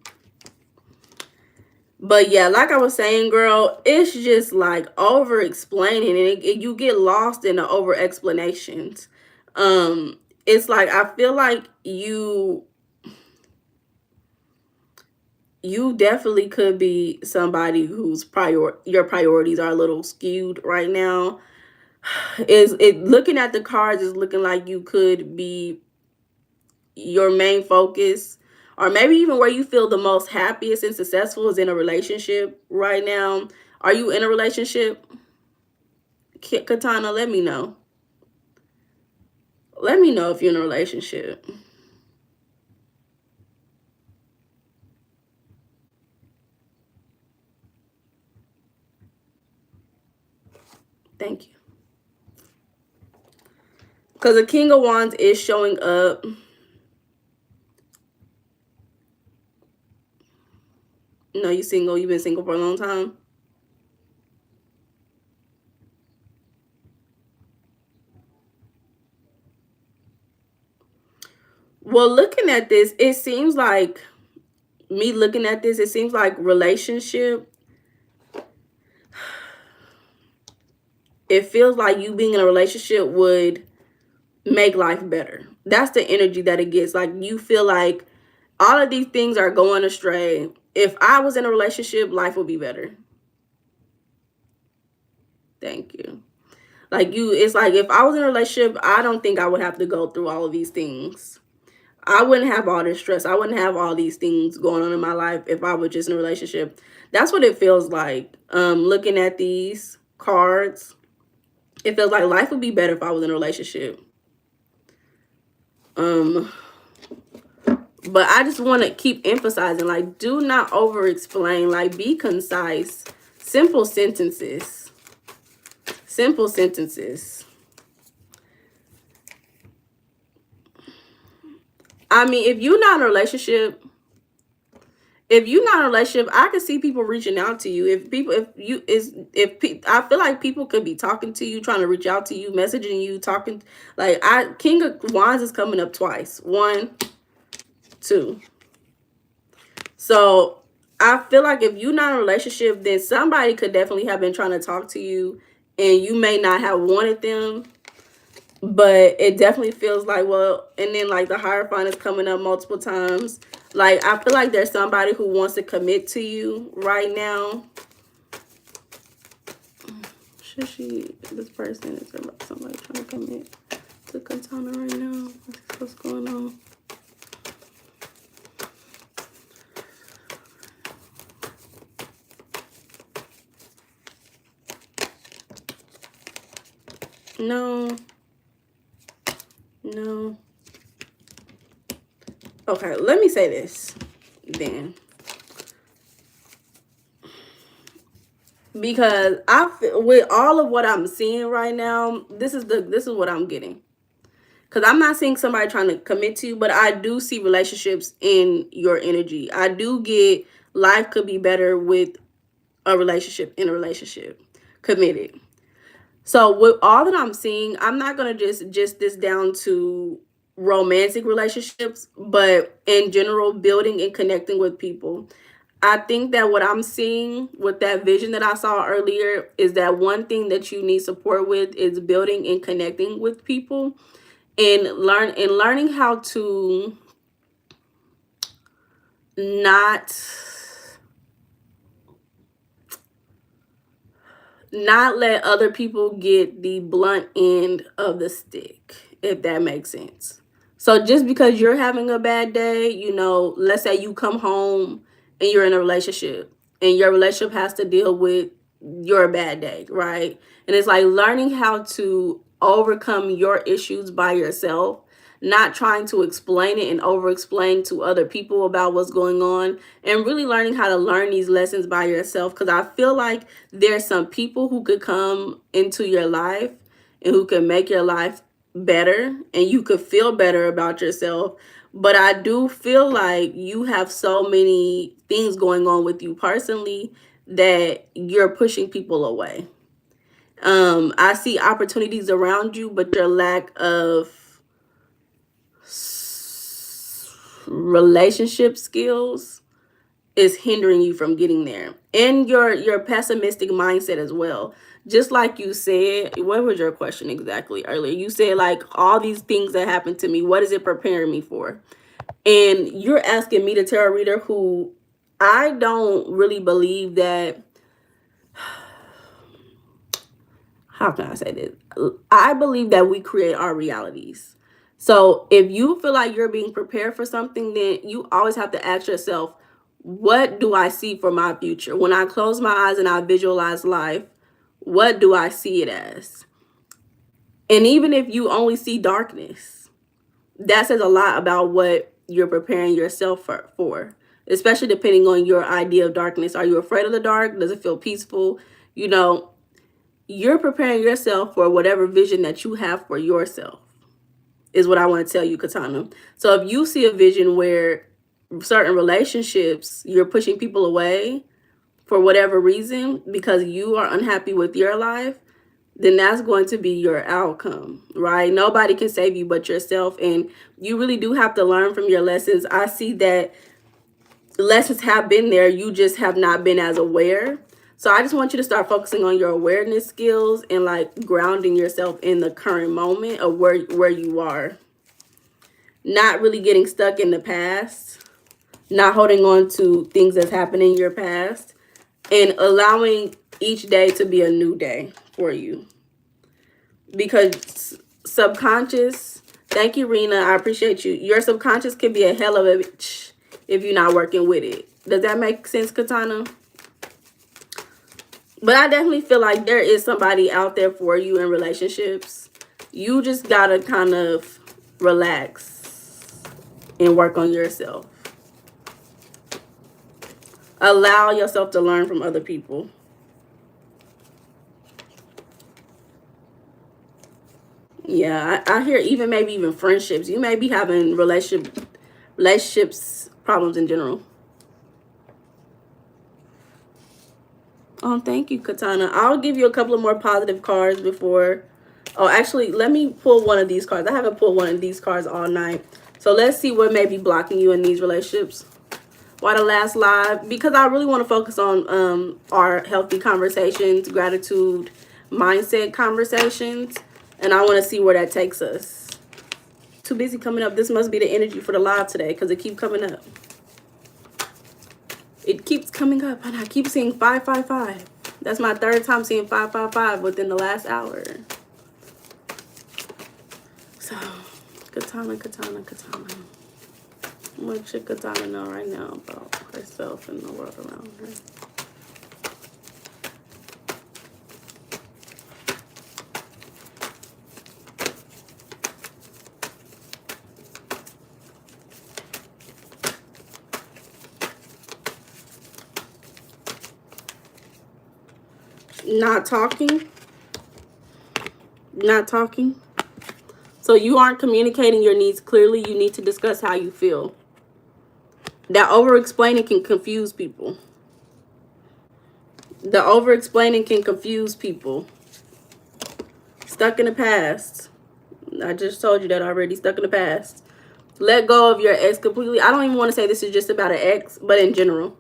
But yeah, like I was saying, girl, it's just like over explaining and you get lost in the over explanations. It's like I feel like you definitely could be somebody whose your priorities are a little skewed right now. Is it looking at the cards is looking like you could be your main focus, or maybe even where you feel the most happiest and successful is in a relationship right now. Are you in a relationship, Katana? Let me know. Let me know if you're in a relationship. Thank you. Because the King of Wands is showing up. No, you single. You've been single for a long time. Well, looking at this, it seems like it seems like relationship. It feels like you being in a relationship would make life better. That's the energy that it gets. Like you feel like all of these things are going astray. If I was in a relationship, life would be better. Thank you. Like it's like if I was in a relationship, I don't think I would have to go through all of these things. I wouldn't have all this stress. I wouldn't have all these things going on in my life if I was just in a relationship. That's what it feels like. Looking at these cards, it feels like life would be better if I was in a relationship. But I just want to keep emphasizing, like, do not over explain, like, be concise. Simple sentences. Simple sentences. I mean, if you're not in a relationship, I can see people reaching out to you. I feel like people could be talking to you, trying to reach out to you, messaging you, talking. Like, King of Wands is coming up twice. 1, 2. So I feel like if you're not in a relationship, then somebody could definitely have been trying to talk to you, and you may not have wanted them. But it definitely feels like, well, and then like the Hierophant is coming up multiple times. Like, I feel like there's somebody who wants to commit to you right now. This person is somebody trying to commit to Katana right now. What's going on? No. Okay, let me say this then. Because I feel, with all of what I'm seeing right now, this is what I'm getting. Because I'm not seeing somebody trying to commit to you, but I do see relationships in your energy. I do get life could be better with a relationship, in a relationship, committed. So with all that I'm seeing, I'm not going to just this down to romantic relationships, but in general, building and connecting with people. I think that what I'm seeing with that vision that I saw earlier is that one thing that you need support with is building and connecting with people, and learning how to not let other people get the blunt end of the stick, if that makes sense. So just because you're having a bad day, let's say you come home and you're in a relationship, and your relationship has to deal with your bad day, right? And it's like learning how to overcome your issues by yourself, not trying to explain it and over explain to other people about what's going on, and really learning how to learn these lessons by yourself. Because I feel like there's some people who could come into your life and who can make your life better, and you could feel better about yourself. But I do feel like you have so many things going on with you personally that you're pushing people away. I see opportunities around you, but your lack of relationship skills is hindering you from getting there, and your pessimistic mindset as well. Just like you said, what was your question exactly earlier? You said, like, all these things that happened to me, what is it preparing me for? And you're asking me, the tarot reader, who I don't really believe that, how can I say this? I believe that we create our realities. So if you feel like you're being prepared for something, then you always have to ask yourself, what do I see for my future? When I close my eyes and I visualize life, what do I see it as? And even if you only see darkness, that says a lot about what you're preparing yourself for, especially depending on your idea of darkness. Are you afraid of the dark? Does it feel peaceful? You're preparing yourself for whatever vision that you have for yourself, is what I want to tell you, Katana. So if you see a vision where certain relationships, you're pushing people away for whatever reason because you are unhappy with your life, then that's going to be your outcome, right? Nobody can save you but yourself, and you really do have to learn from your lessons. I see that lessons have been there, you just have not been as aware. So I just want you to start focusing on your awareness skills and like grounding yourself in the current moment of where you are. Not really getting stuck in the past, not holding on to things that's happened in your past, and allowing each day to be a new day for you. Because subconscious, thank you, Rena, I appreciate you. Your subconscious can be a hell of a bitch if you're not working with it. Does that make sense, Katana? But I definitely feel like there is somebody out there for you in relationships. You just gotta kind of relax. and work on yourself. Allow yourself to learn from other people. Yeah, I hear maybe even friendships. You may be having relationships problems in general. Oh, thank you, Katana. I'll give you a couple of more positive cards before. Oh, actually, let me pull one of these cards. I haven't pulled one of these cards all night. So let's see what may be blocking you in these relationships. Why the last live? Because I really want to focus on our healthy conversations, gratitude, mindset conversations. And I want to see where that takes us. Too busy coming up. This must be the energy for the live today because it keeps coming up. It keeps coming up and I keep seeing 555. That's my third time seeing 555 within the last hour. So, Katana. What should Katana know right now about herself and the world around her? Not talking. So you aren't communicating your needs clearly. You need to discuss how you feel. That over-explaining can confuse people. Stuck in the past. I just told you that already. Stuck in the past. Let go of your ex completely. I don't even want to say this is just about an ex, but in general.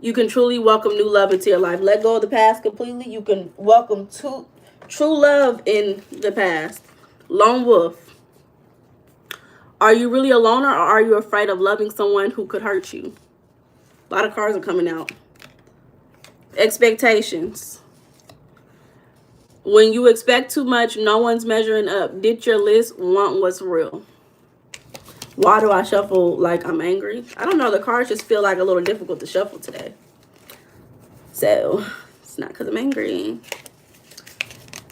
You can truly welcome new love into your life. Let go of the past completely. You can welcome true love in the past. Lone wolf. Are you really a loner or are you afraid of loving someone who could hurt you? A lot of cards are coming out. Expectations. When you expect too much, no one's measuring up. Did your list want what's real? Why do I shuffle like I'm angry? I don't know. The cards just feel like a little difficult to shuffle today. So, it's not because I'm angry.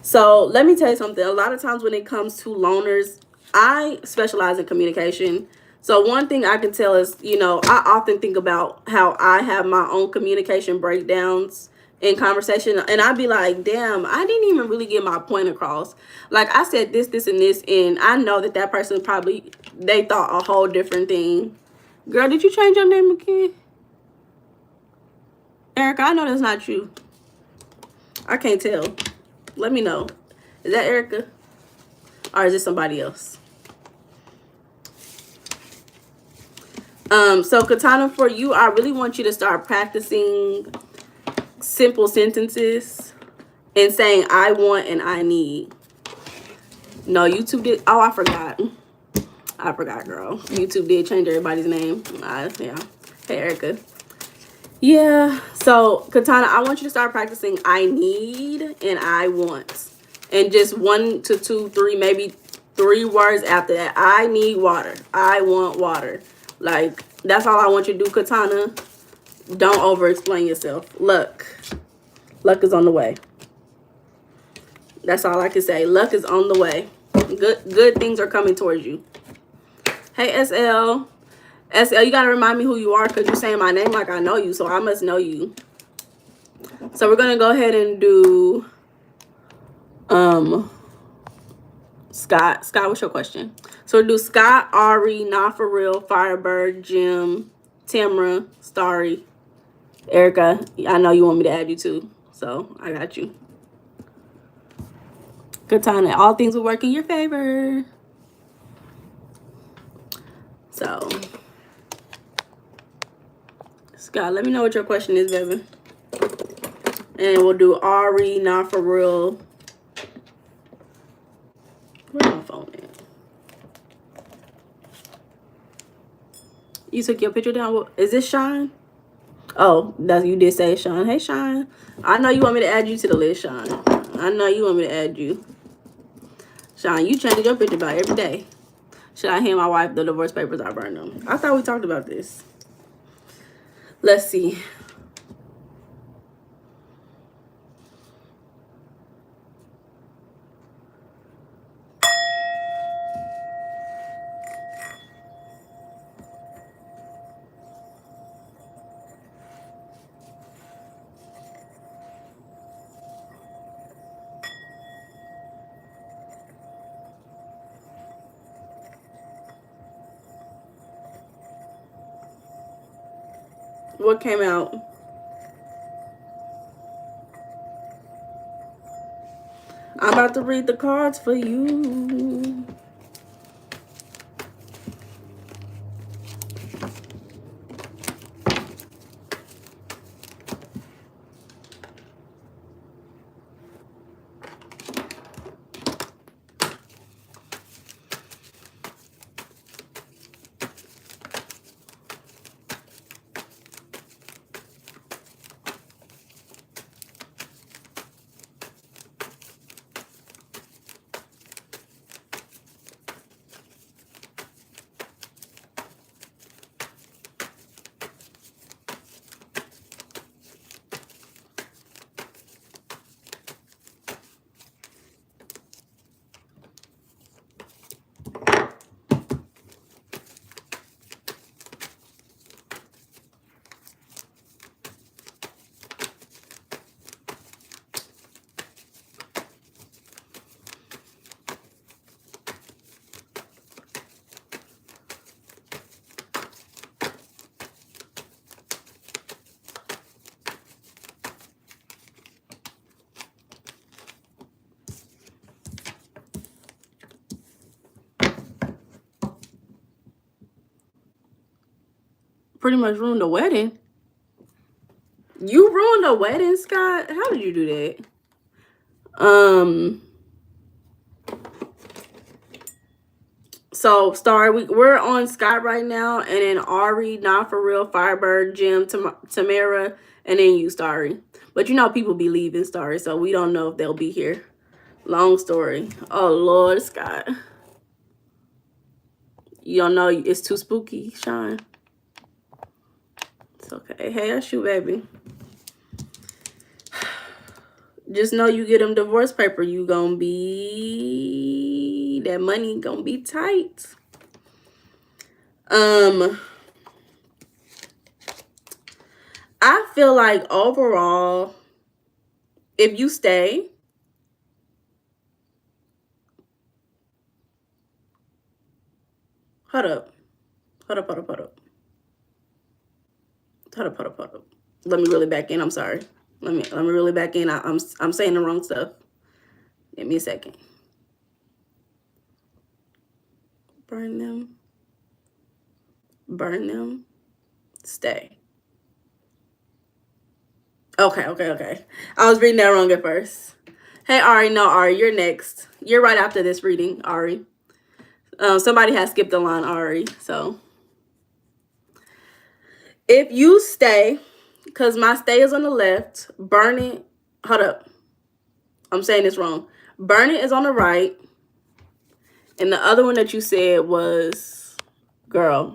So, let me tell you something. A lot of times when it comes to loners, I specialize in communication. So, one thing I can tell is, I often think about how I have my own communication breakdowns in conversation. And I'd be like, damn, I didn't even really get my point across. Like, I said this, and this. And I know that person probably, they thought a whole different thing. Girl, did you change your name again? Erica, I know that's not you. I can't tell. Let me know. Is that Erica? Or is it somebody else? So Katana, for you, I really want you to start practicing simple sentences and saying I want and I need. No, YouTube did. Oh, I forgot. Girl. YouTube did change everybody's name. Yeah. Hey, Erica. Yeah. So Katana, I want you to start practicing I need and I want. And just 1 to 2, 3, maybe 3 words after that. I need water. I want water. Like, that's all I want you to do, Katana. Don't over-explain yourself. Luck is on the way. That's all I can say. Luck is on the way. Good things are coming towards you. Hey, SL. SL, you got to remind me who you are because you're saying my name like I know you, so I must know you. So we're going to go ahead and do Scott, what's your question? So we'll do Scott, Ari, Not For Real, Firebird, Jim, Tamra, Starry, Erica. I know you want me to add you too, so I got you. Katana, all things will work in your favor. So, Scott, let me know what your question is, baby. And we'll do Ari, Not For Real. Where's my phone at? You took your picture down. Is this Shine? Oh, you did say Shine. Hey, Shine. I know you want me to add you to the list, Shine. I know you want me to add you. Shine, you change your picture about every day. Should I hand my wife the divorce papers? I burned them. I thought we talked about this. Let's see. What came out? I'm about to read the cards for you. Pretty much ruined the wedding. You ruined the wedding, Scott? How did you do that? So, Star, we're on Scott right now, and then Ari, Not For Real, Firebird, Jim, Tamara, and then you, Starry. But you know people be leaving, Starry, so we don't know if they'll be here. Long story. Oh, Lord, Scott. You don't know, it's too spooky, Sean. It's okay. Hey, that's you, baby. Just know you get them divorce paper, you gonna be, that money gonna be tight. I feel like overall, if you stay, hold up. Let me really back in. I'm sorry. Let me really back in. I'm saying the wrong stuff. Give me a second. Burn them. Burn them. Stay. Okay. I was reading that wrong at first. Hey, Ari. No, Ari, you're next. You're right after this reading, Ari. Somebody has skipped the line, Ari. So, if you stay, because my stay is on the left, burn it. Hold up. I'm saying this wrong. Burn it is on the right. And the other one that you said was, girl,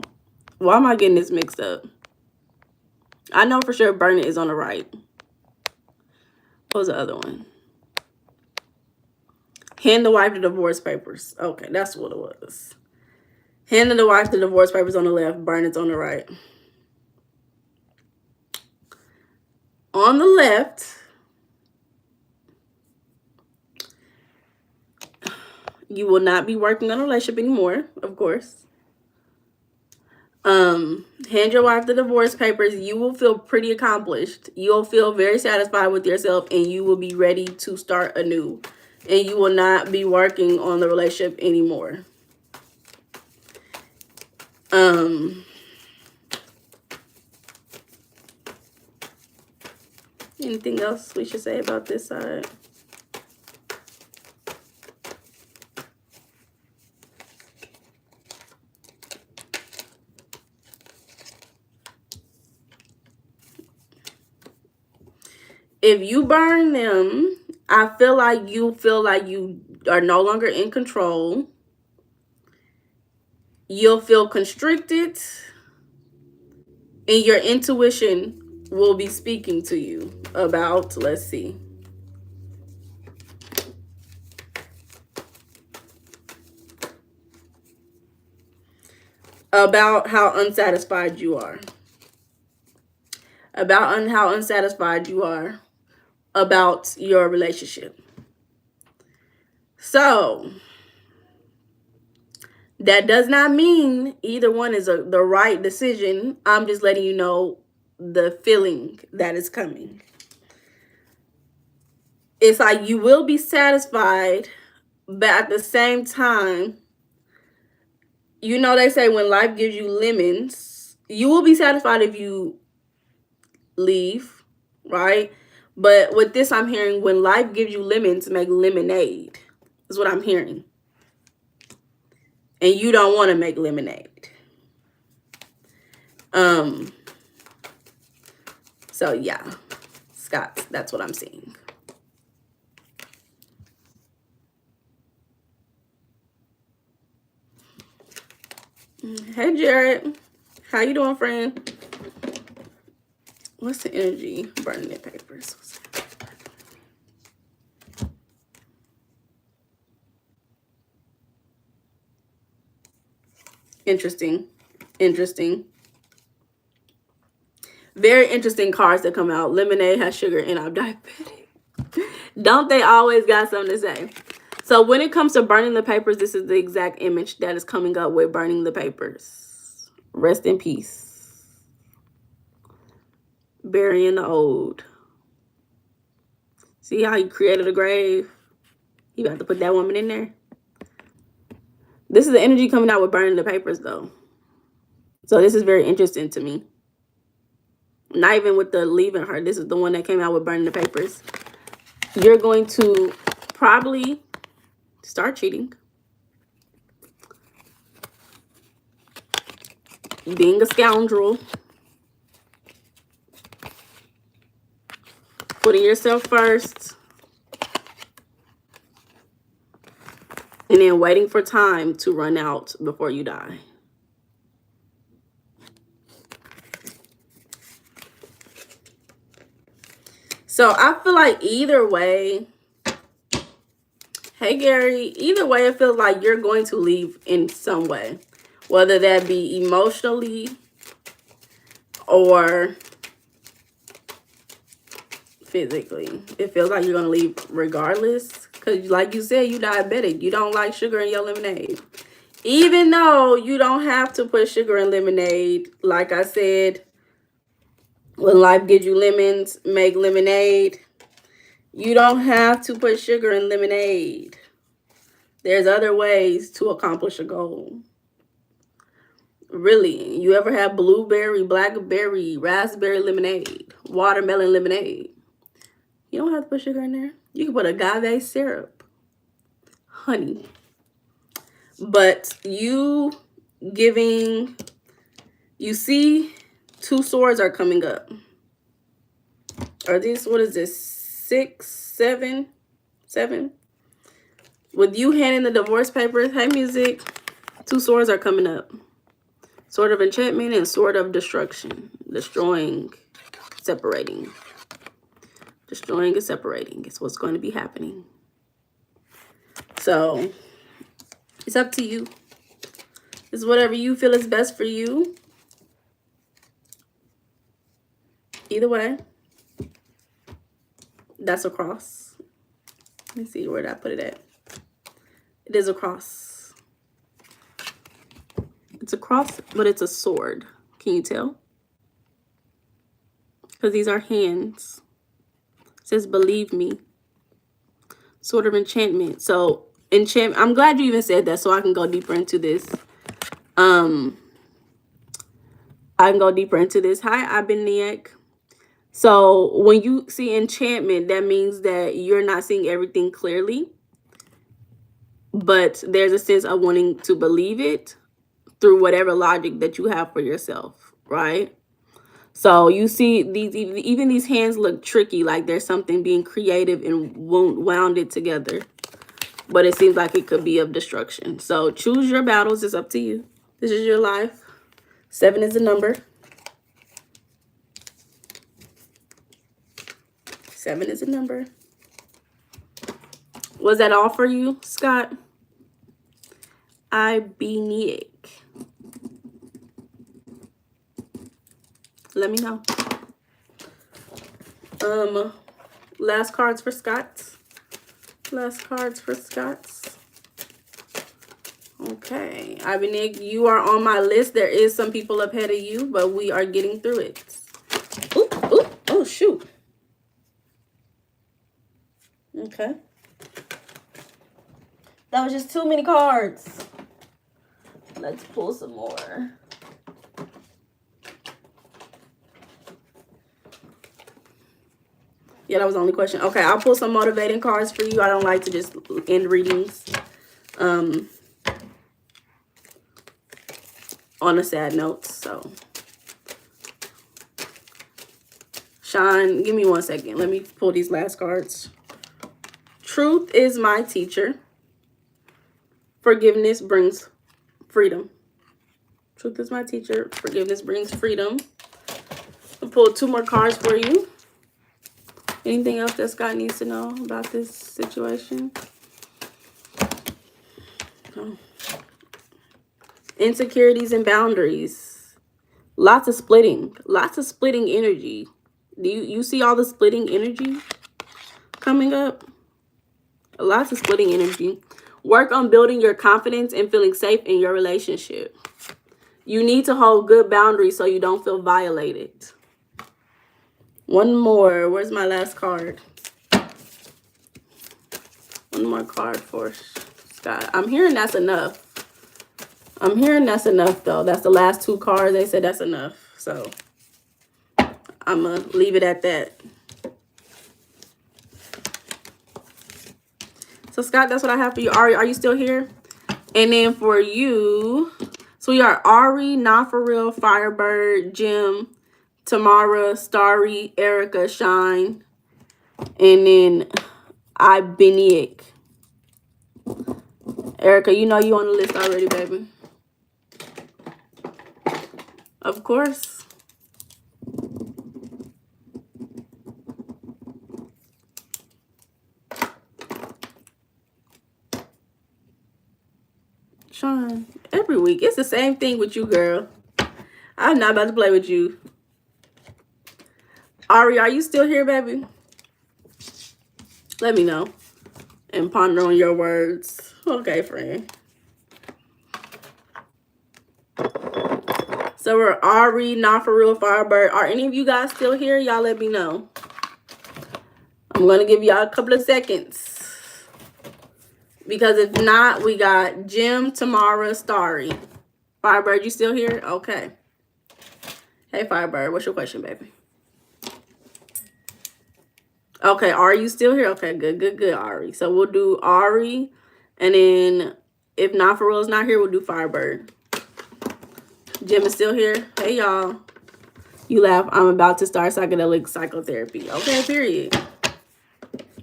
why am I getting this mixed up? I know for sure burn it is on the right. What was the other one? Hand the wife the divorce papers. Okay, that's what it was. Hand the wife the divorce papers on the left, burn it's on the right. On the left, you will not be working on a relationship anymore, of course. Hand your wife the divorce papers. You will feel pretty accomplished. You'll feel very satisfied with yourself, and you will be ready to start anew. And you will not be working on the relationship anymore. Anything else we should say about this side? If you burn them, I feel like you are no longer in control. You'll feel constricted, and your intuition will be speaking to you about, let's see. About how unsatisfied you are. About how unsatisfied you are about your relationship. So, that does not mean either one is the right decision. I'm just letting you know the feeling that is coming. It's like you will be satisfied, but at the same time, you know, they say when life gives you lemons, you will be satisfied if you leave, right? But with this, I'm hearing when life gives you lemons, make lemonade. Is what I'm hearing. And you don't want to make lemonade. So yeah, Scott, that's what I'm seeing. Hey Jared, how you doing, friend? What's the energy? Burning the papers. Interesting. Interesting. Very interesting cards that come out. Lemonade has sugar and I'm diabetic. Don't they always got something to say? So when it comes to burning the papers, this is the exact image that is coming up with burning the papers. Rest in peace. Burying the old. See how he created a grave? You have to put that woman in there. This is the energy coming out with burning the papers, though. So this is very interesting to me. Not even with the leaving her. This is the one that came out with burning the papers. You're going to probably start cheating. Being a scoundrel. Putting yourself first. And then waiting for time to run out before you die. So I feel like either way, hey Gary, either way it feels like you're going to leave in some way. Whether that be emotionally or physically. It feels like you're going to leave regardless. Because like you said, you diabetic. You don't like sugar in your lemonade. Even though you don't have to put sugar in lemonade. Like I said, when life gives you lemons, make lemonade. You don't have to put sugar in lemonade. There's other ways to accomplish a goal. Really, you ever have blueberry, blackberry, raspberry lemonade, watermelon lemonade? You don't have to put sugar in there. You can put agave syrup, honey. But you giving, you see, 2 swords are coming up. Are these, what is this, 6, 7, 7? With you handing the divorce papers, hey music, 2 swords are coming up. Sword of enchantment and sword of destruction. Destroying, separating. Destroying and separating is what's going to be happening. So, it's up to you. It's whatever you feel is best for you. Either way. That's a cross. Let me see where did I put it at. It is a cross. It's a cross, but it's a sword. Can you tell? Because these are hands. It says, believe me. Sword of enchantment. So, enchantment. I'm glad you even said that so I can go deeper into this. I can go deeper into this. Hi, Abiniak. So, when you see enchantment, that means that you're not seeing everything clearly. But there's a sense of wanting to believe it through whatever logic that you have for yourself, right? So you see these, even these hands look tricky, like there's something being creative and wound it together. But it seems like it could be of destruction. So choose your battles. It's up to you. This is your life. 7 is the number. 7 is a number. Was that all for you, Scott? Ibeniek. Let me know. Last cards for Scott's. Last cards for Scott's. Okay. Ibeniek, you are on my list. There is some people up ahead of you, but we are getting through it. shoot. Okay. That was just too many cards. Let's pull some more. Yeah, that was the only question. Okay, I'll pull some motivating cards for you. I don't like to just end readings on a sad note. So, Sean, give me 1 second. Let me pull these last cards. Truth is my teacher. Forgiveness brings freedom. Truth is my teacher. Forgiveness brings freedom. I'll pull 2 more cards for you. Anything else that Scott needs to know about this situation? Oh. Insecurities and boundaries. Lots of splitting. Lots of splitting energy. Do you see all the splitting energy coming up? Lots of splitting energy. Work on building your confidence and feeling safe in your relationship. You need to hold good boundaries so you don't feel violated. One more. Where's my last card? One more card for Scott. I'm hearing that's enough. I'm hearing that's enough, though. That's the last 2 cards. They said that's enough. So, I'm going to leave it at that. So, Scott, that's what I have for you. Ari, are you still here? And then for you, so we are Ari, Not For Real, Firebird, Jim, Tamara, Starry, Erica, Shine, and then Ibeniak. Erica, you know you on the list already, baby. Of course. Sean, every week. It's the same thing with you, girl. I'm not about to play with you. Ari, are you still here, baby? Let me know. And ponder on your words. Okay, friend. So we're Ari, Not For Real, Firebird. Are any of you guys still here? Y'all let me know. I'm going to give y'all a couple of seconds. Because if not, we got Jim, Tamara, Starry. Firebird, you still here? Okay. Hey, Firebird, what's your question, baby? Okay, are you still here? Okay, good, Ari. So we'll do Ari. And then if Not For Real is not here, we'll do Firebird. Jim is still here. Hey, y'all. You laugh. I'm about to start psychedelic psychotherapy. Okay, period.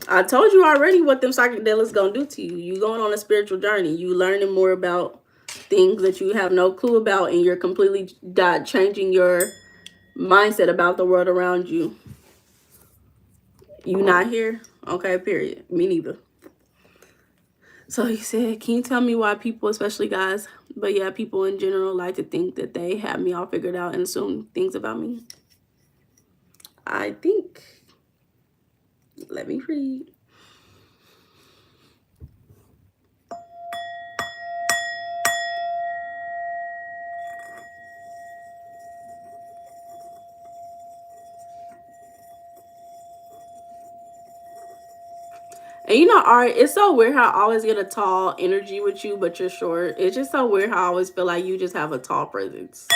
I told you already what them psychedelics gonna do to you. You going on a spiritual journey. You learning more about things that you have no clue about, and you're completely changing your mindset about the world around you. You not here? Okay, period. Me neither. So he said, can you tell me why people, especially guys, but yeah, people in general like to think that they have me all figured out and assume things about me? I think, let me read. And you know, Art, it's so weird how I always get a tall energy with you, but you're short. It's just so weird how I always feel like you just have a tall presence.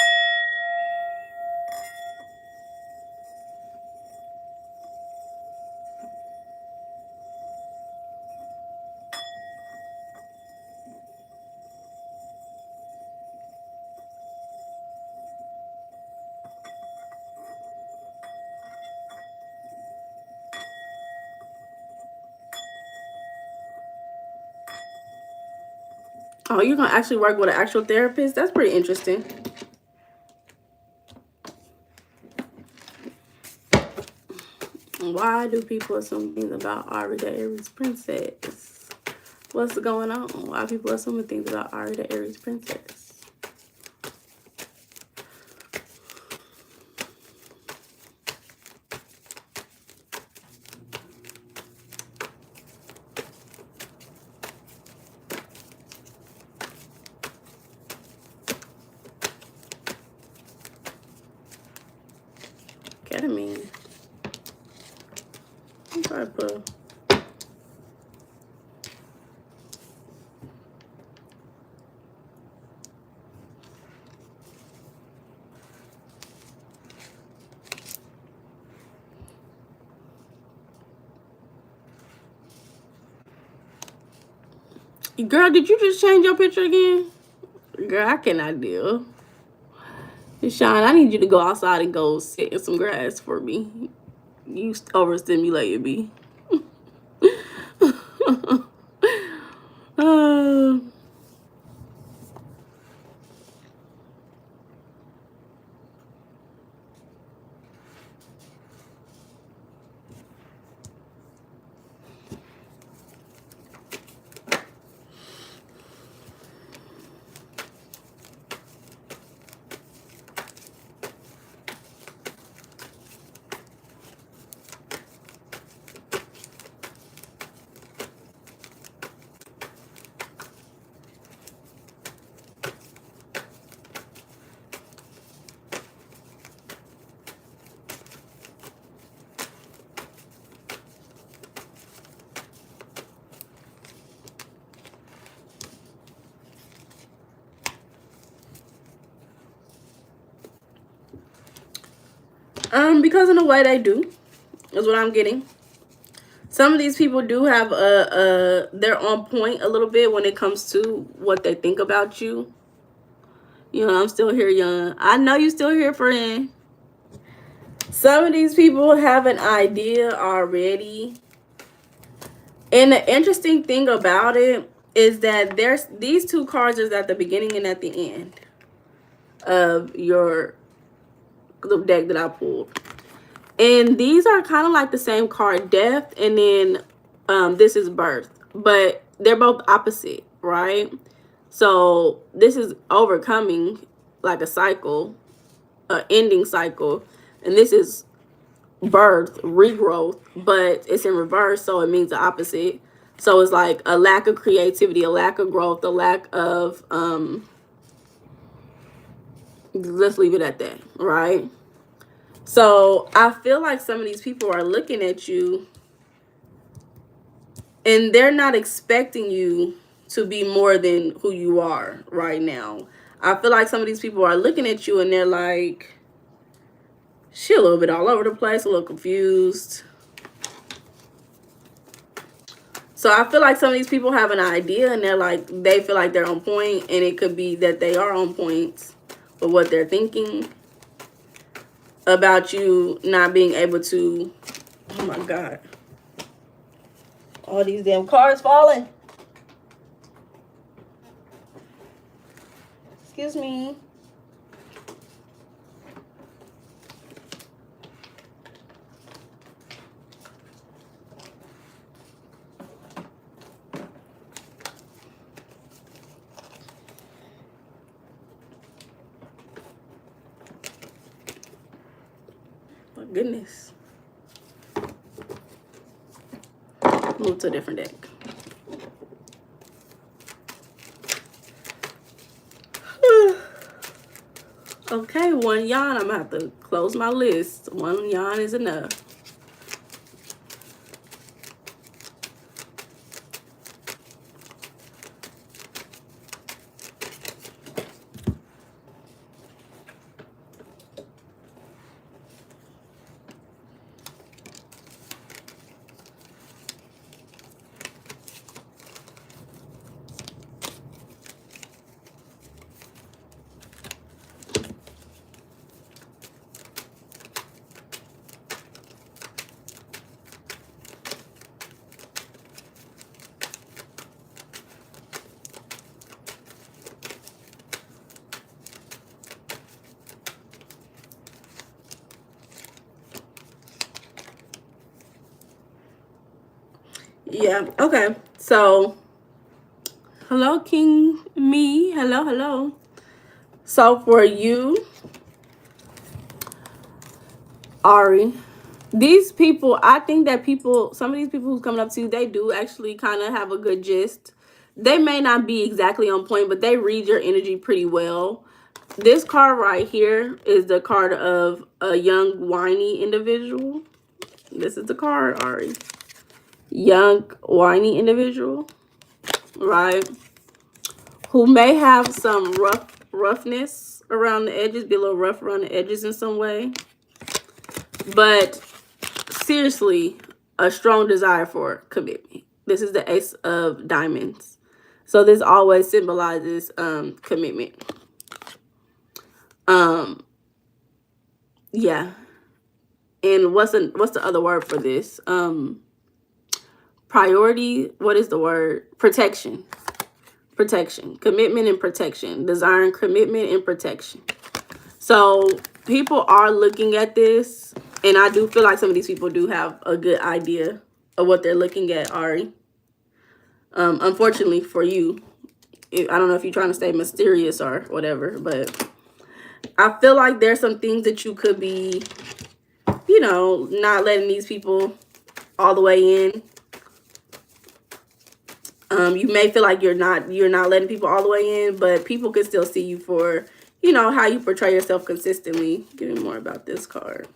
Oh, you're going to actually work with an actual therapist? That's pretty interesting. Why do people assume things about Ari the Aries princess? What's going on? Why are people assuming things about Ari the Aries princess? Ketamine. of Girl, did you just change your picture again? Girl, I cannot deal. Sean, I need you to go outside and go sit in some grass for me. You overstimulated me. uh, because in a way they do, is what I'm getting. Some of these people do have they're on point a little bit when it comes to what they think about you. You know, I'm still here, young. I know you still here, friend. Some of these people have an idea already. And the interesting thing about it is that there's these two cards is at the beginning and at the end of the deck that I pulled. And these are kind of like the same card, death, and then this is birth. But they're both opposite, right? So this is overcoming like a cycle, an ending cycle. And this is birth, regrowth, but it's in reverse, so it means the opposite. So it's like a lack of creativity, a lack of growth, a lack of let's leave it at that, right? So I feel like some of these people are looking at you and they're not expecting you to be more than who you are right now. I feel like some of these people are looking at you and they're like, she a little bit all over the place, a little confused. So I feel like some of these people have an idea and they're like, they feel like they're on point, and it could be that they are on point with what they're thinking about you not being able to, oh my God. All these damn cards falling. Excuse me. My goodness. Move to a different deck. Okay, one yawn. I'm gonna have to close my list. One yawn is enough. Yeah, okay. So, hello, King Me. Hello, hello. So, for you, Ari, these people, I think that some of these people who's coming up to you, they do actually kind of have a good gist. They may not be exactly on point, but they read your energy pretty well. This card right here is the card of a young, whiny individual. This is the card, Ari. young, whiny individual, right? Who may have some roughness around the edges, be a little rough around the edges in some way. But seriously, a strong desire for commitment. This is the Ace of Diamonds. So this always symbolizes commitment. Yeah. And what's the other word for this? Priority, what is the word? Protection. Protection. Commitment and protection. Desiring commitment and protection. So people are looking at this, and I do feel like some of these people do have a good idea of what they're looking at, Ari. Unfortunately for you, I don't know if you're trying to stay mysterious or whatever, but I feel like there's some things that you could be, you know, not letting these people all the way in. You may feel like you're not letting people all the way in, but people can still see you for, you know, how you portray yourself consistently. Give me more about this card.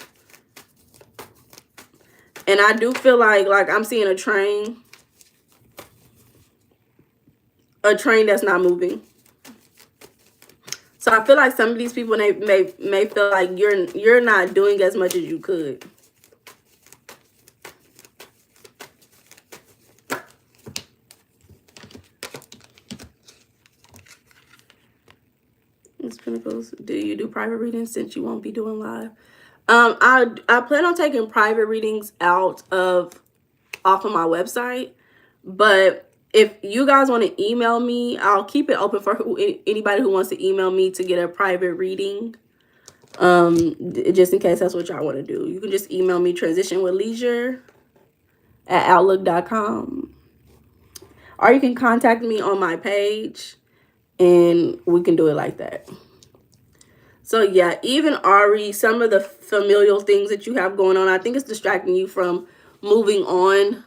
And I do feel like I'm seeing a train that's not moving. So I feel like some of these people may feel like you're not doing as much as you could. Do you do private readings since you won't be doing live? I plan on taking private readings off of my website, but if you guys want to email me, I'll keep it open for anybody who wants to email me to get a private reading. Just in case that's what y'all want to do. You can just email me transitionwithleisure@outlook.com. Or you can contact me on my page and we can do it like that. So yeah, even Ari, some of the familial things that you have going on, I think it's distracting you from moving on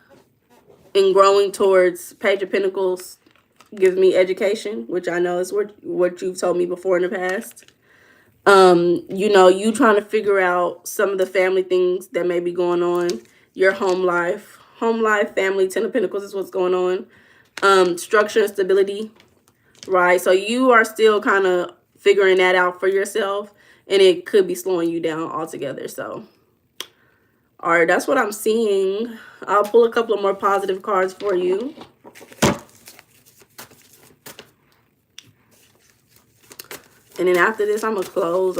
and growing towards Page of Pentacles. Gives me education, which I know is what you've told me before in the past. You know, you trying to figure out some of the family things that may be going on. Your home life, family, Ten of Pentacles is what's going on. Structure and stability, right? So you are still kind of figuring that out for yourself, and it could be slowing you down altogether. So, all right, that's what I'm seeing. I'll pull a couple of more positive cards for you. And then after this, I'm going to close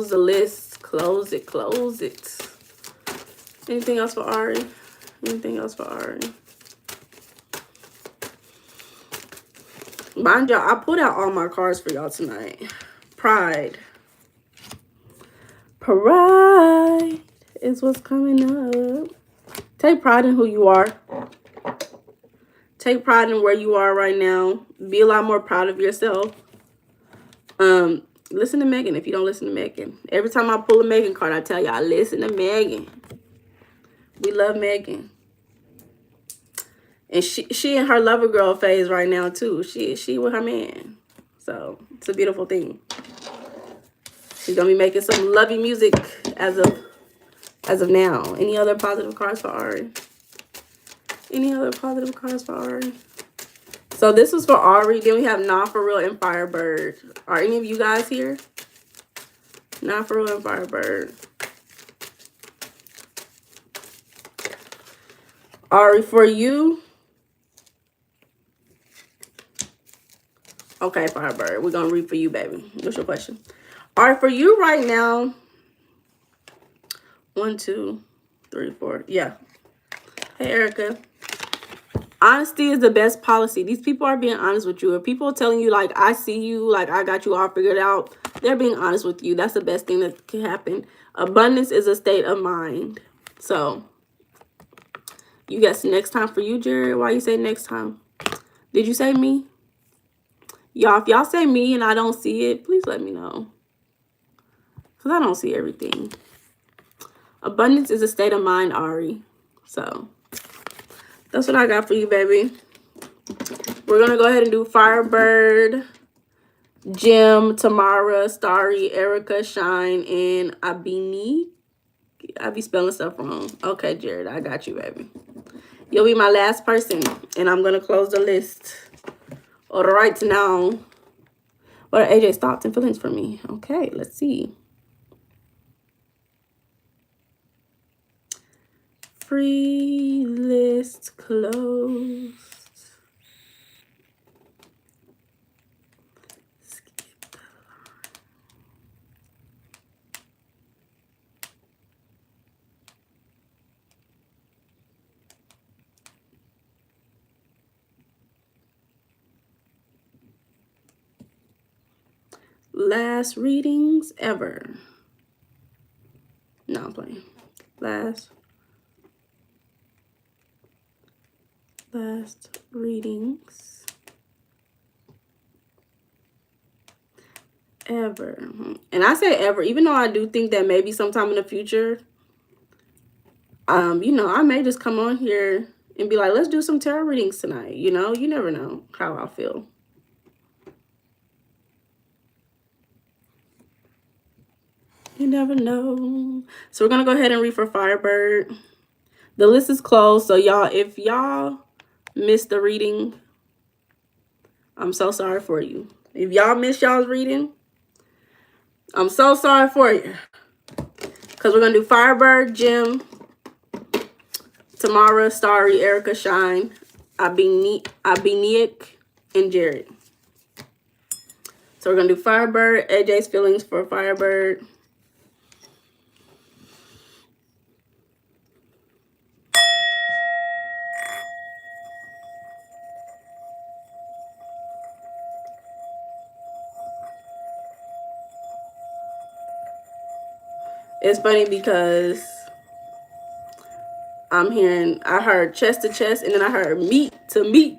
the list. Close it. Anything else for Ari? Anything else for Ari? Mind y'all, I pulled out all my cards for y'all tonight. Pride is what's coming up. Take pride in who you are. Take pride in where you are right now. Be a lot more proud of yourself. Listen to Megan if you don't listen to Megan. Every time I pull a Megan card, I tell y'all, listen to Megan. We love Megan. And she in her lover girl phase right now too. She with her man. So it's a beautiful thing. She's gonna be making some lovey music as of now. Any other positive cards for Ari? Any other positive cards for Ari? So this was for Ari. Then we have Not For Real and Firebird. Are any of you guys here? Not For Real and Firebird. Ari, for you. Okay, Firebird. We're going to read for you, baby. What's your question? Ari, for you right now. 1, 2, 3, 4. Yeah. Hey, Erica. Honesty is the best policy. These people are being honest with you. If people are telling you, like, I see you, like, I got you all figured out, they're being honest with you. That's the best thing that can happen. Abundance is a state of mind. So, you guess next time for you, Jared. Why you say next time? Did you say me? Y'all, if y'all say me and I don't see it, please let me know. Because I don't see everything. Abundance is a state of mind, Ari. So, that's what I got for you, baby. We're going to go ahead and do Firebird, Jim, Tamara, Starry, Erica, Shine, and Abini. I be spelling stuff wrong. Okay, Jared, I got you, baby. You'll be my last person, and I'm going to close the list right now. What are AJ's thoughts and feelings for me? Okay, let's see. Free list closed. Last readings ever. No, I'm playing. Last readings ever. And I say ever, even though I do think that maybe sometime in the future, you know, I may just come on here and be like, let's do some tarot readings tonight. You know, you never know how I feel. You never know. So we're going to go ahead and read for Firebird. The list is closed. So y'all, if y'all missed the reading, I'm so sorry for you. If y'all missed y'all's reading, I'm so sorry for you. Because we're going to do Firebird, Jim, Tamara, Starry, Erica, Shine, Abiniak, and Jared. So we're going to do Firebird, AJ's feelings for Firebird. It's funny because I heard chest to chest, and then I heard meat to meat.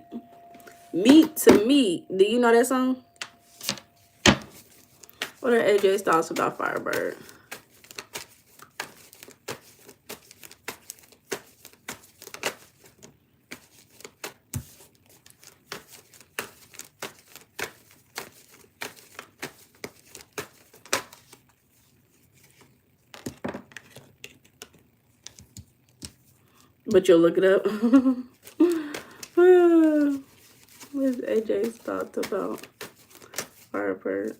Meat to meat. Do you know that song? What are AJ's thoughts about Firebird? But you'll look it up. What's AJ's thoughts about Firebird?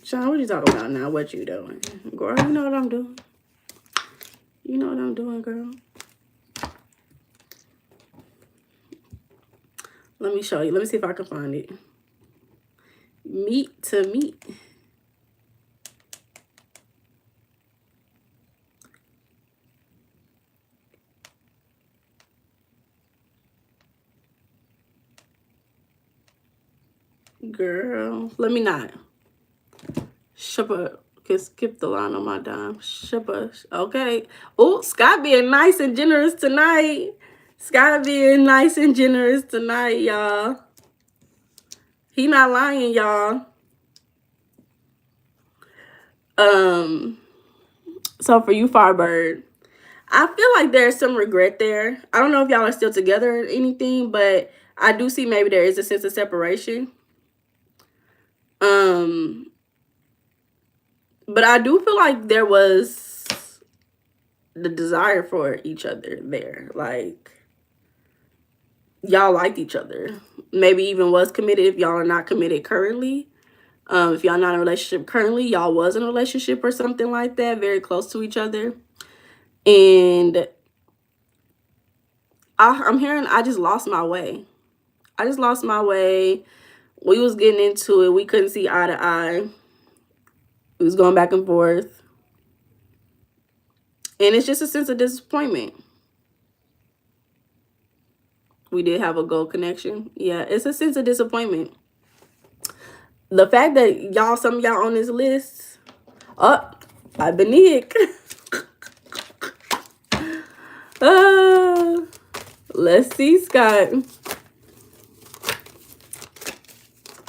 Sean, what you talking about now? What you doing? Girl, you know what I'm doing. You know what I'm doing, girl. Let me show you. Let me see if I can find it. Meat to meat. Girl, let me not. Shabba, can skip the line on my dime. Shabba, okay. Oh, Scott being nice and generous tonight. Scott being nice and generous tonight, y'all. He not lying, y'all. So for you, Firebird, I feel like there's some regret there. I don't know if y'all are still together or anything, but I do see maybe there is a sense of separation. But I do feel like there was the desire for each other there. Like, y'all liked each other. Maybe even was committed if y'all are not committed currently. If y'all not in a relationship currently, y'all was in a relationship or something like that, very close to each other. And I'm hearing I just lost my way. I just lost my way. We was getting into it. We couldn't see eye to eye. We was going back and forth. And it's just a sense of disappointment. We did have a goal connection. Yeah, it's a sense of disappointment. The fact that y'all, some of y'all on this list, I've been Nick. Let's see, Scott.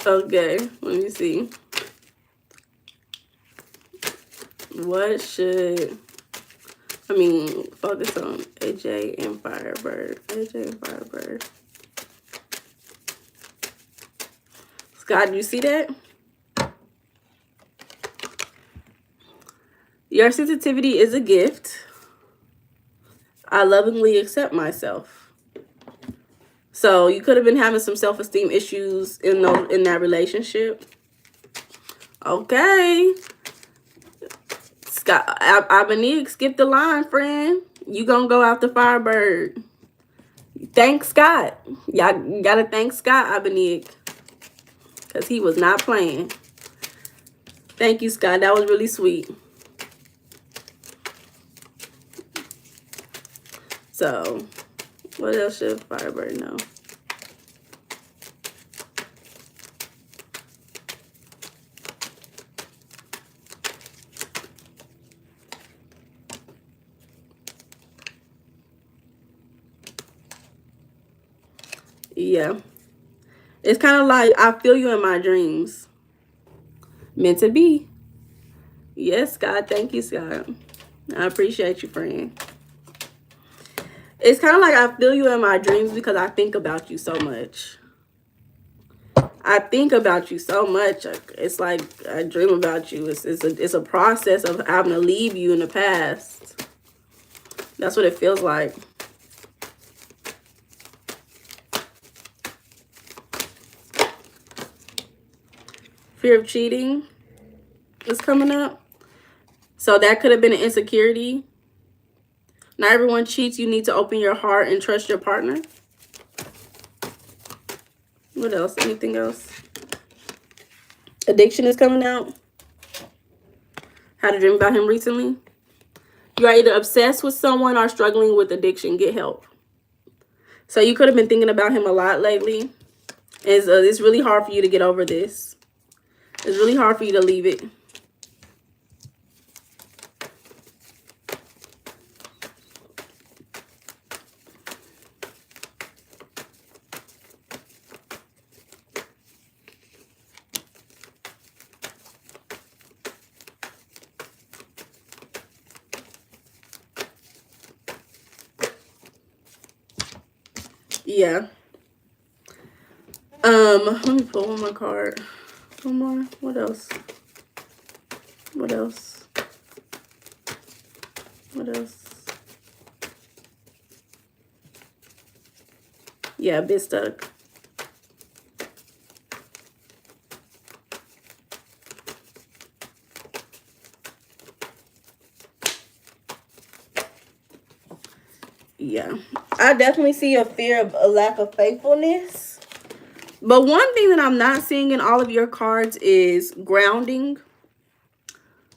Okay, let me see. What should focus on AJ and Firebird. AJ and Firebird. Scott, do you see that? Your sensitivity is a gift. I lovingly accept myself. So you could have been having some self-esteem issues in that relationship. Okay. Scott, Abanique, skip the line, friend. You gonna go after Firebird. Thank Scott. Y'all gotta thank Scott, Abanique. Because he was not playing. Thank you, Scott. That was really sweet. So, what else should Firebird know? Yeah. It's kind of like, I feel you in my dreams. Meant to be. Yes, Scott. Thank you, Scott. I appreciate you, friend. It's kind of like I feel you in my dreams because I think about you so much. I think about you so much. It's like I dream about you. It's a process of having to leave you in the past. That's what it feels like. Fear of cheating is coming up. So that could have been an insecurity. Not everyone cheats. You need to open your heart and trust your partner. What else? Anything else? Addiction is coming out. Had a dream about him recently. You are either obsessed with someone or struggling with addiction. Get help. So you could have been thinking about him a lot lately. It's really hard for you to get over this. It's really hard for you to leave it. Yeah. Let me pull one more card. One more. What else? What else? What else? Yeah, a bit stuck. Yeah. I definitely see a fear of a lack of faithfulness. But one thing that I'm not seeing in all of your cards is grounding.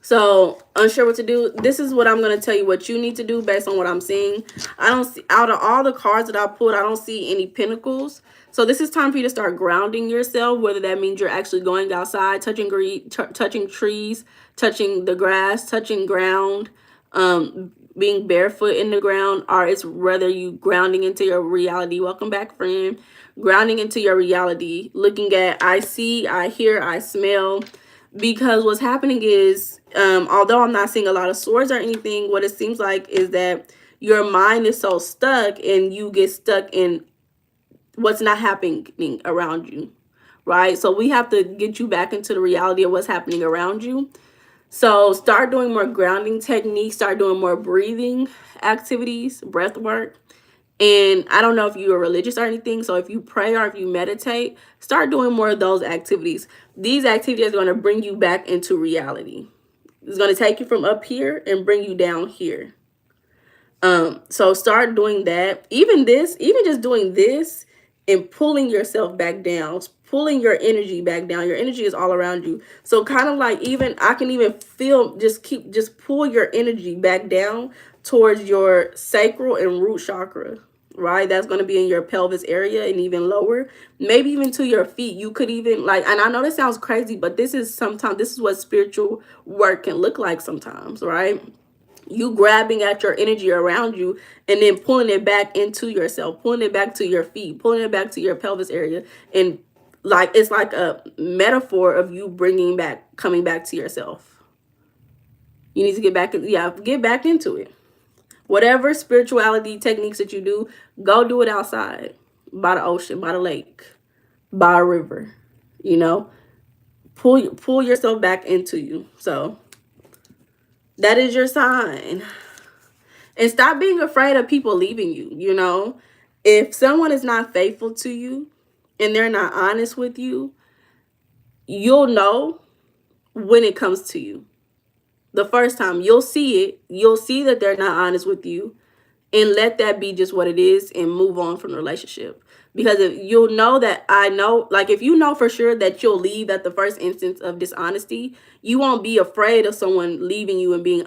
So, unsure what to do. This is what I'm going to tell you what you need to do based on what I'm seeing. I don't see, out of all the cards that I pulled, I don't see any pentacles. So, this is time for you to start grounding yourself, whether that means you're actually going outside, touching trees, touching the grass, touching ground, being barefoot in the ground, or it's whether you grounding into your reality. Welcome back, friend. Grounding into your reality, looking at I see, I hear, I smell. Because what's happening is, although I'm not seeing a lot of swords or anything, what it seems like is that your mind is so stuck and you get stuck in what's not happening around you, right? So we have to get you back into the reality of what's happening around you. So start doing more grounding techniques, start doing more breathing activities, breath work. And I don't know if you are religious or anything. So if you pray or if you meditate, start doing more of those activities. These activities are going to bring you back into reality. It's going to take you from up here and bring you down here. So start doing that. Even just doing this and pulling yourself back down, pulling your energy back down. Your energy is all around you. So kind of like I can even feel, just pull your energy back down towards your sacral and root chakra. Right, that's going to be in your pelvis area and even lower, maybe even to your feet. You could even and I know this sounds crazy, but this is what spiritual work can look like sometimes, right? You grabbing at your energy around you and then pulling it back into yourself, pulling it back to your feet, pulling it back to your pelvis area. And it's like a metaphor of you coming back to yourself. You need to get back into it. Whatever spirituality techniques that you do, go do it outside, by the ocean, by the lake, by a river. Pull yourself back into you. So That is your sign. And stop being afraid of people leaving you, you know? If someone is not faithful to you and they're not honest with you, you'll know when it comes to you. The first time you'll see it, you'll see that they're not honest with you, and let that be just what it is and move on from the relationship. Because if you'll know that, I know, like if you know for sure that you'll leave at the first instance of dishonesty, you won't be afraid of someone leaving you and being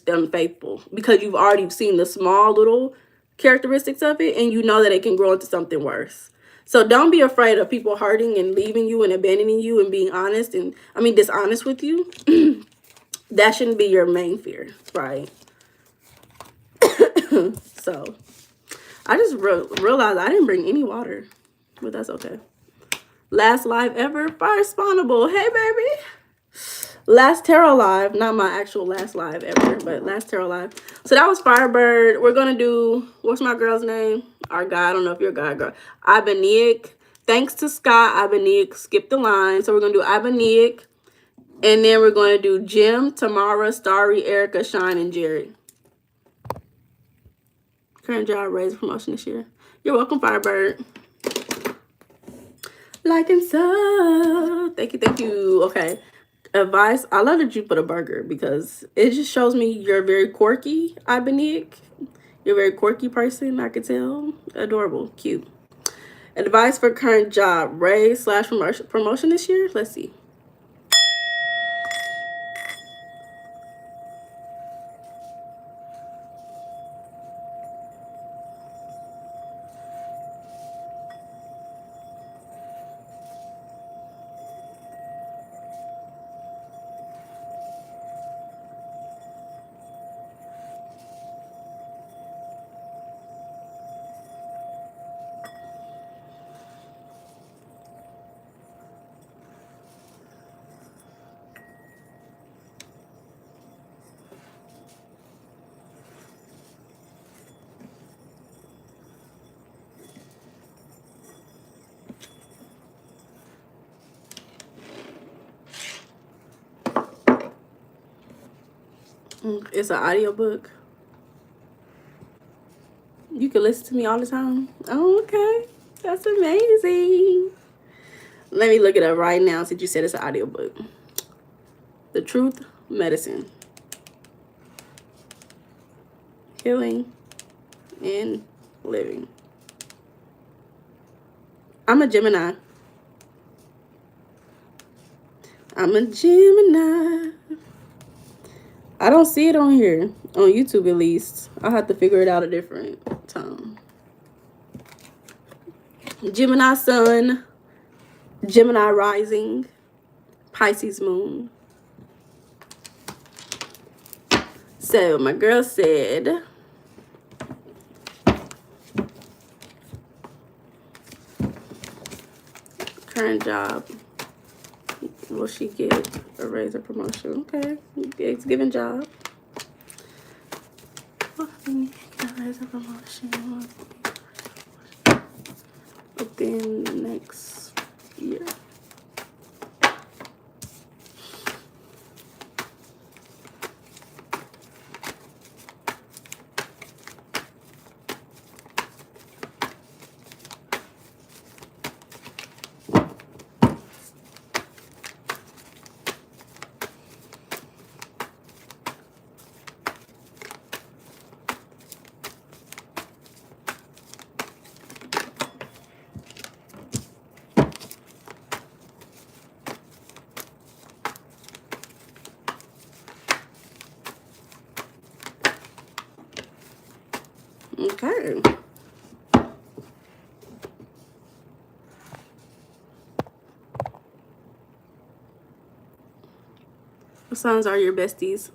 unfaithful, because you've already seen the small little characteristics of it and you know that it can grow into something worse. So don't be afraid of people hurting and leaving you and abandoning you and being honest and, I mean, dishonest with you. That shouldn't be your main fear, right? So I just realized I didn't bring any water, but that's okay. Last live ever, fire spawnable. Hey, baby. Last tarot live, not my actual last live ever, but last tarot live. So that was Firebird. We're gonna do, what's my girl's name? Our guy, I don't know if you're a guy, girl. Ibanic. Thanks to Scott, Ibanic skipped the line. So we're gonna do Ibanic, and then we're gonna do Jim, Tamara, Starry, Erica, Shine, and Jerry. Current job, raise promotion this year. You're welcome, Firebird. Like and sub. Thank you, thank you. Okay. Advice. I love that you put a burger because it just shows me you're very quirky, Ibanic. You're a very quirky person, I could tell. Adorable. Cute. Advice for current job. Raise / promotion this year? Let's see. It's an audiobook. You can listen to me all the time. Oh, okay. That's amazing. Let me look it up right now since you said it's an audiobook. The Truth Medicine. Healing and Living. I'm a Gemini. I'm a Gemini. I don't see it on here. On YouTube, at least. I'll have to figure it out a different time. Gemini Sun. Gemini Rising. Pisces Moon. So, my girl said... Current job. Will she get a raise or promotion? Okay. It's given job. Raise or promotion within the next year. Okay. What signs are your besties?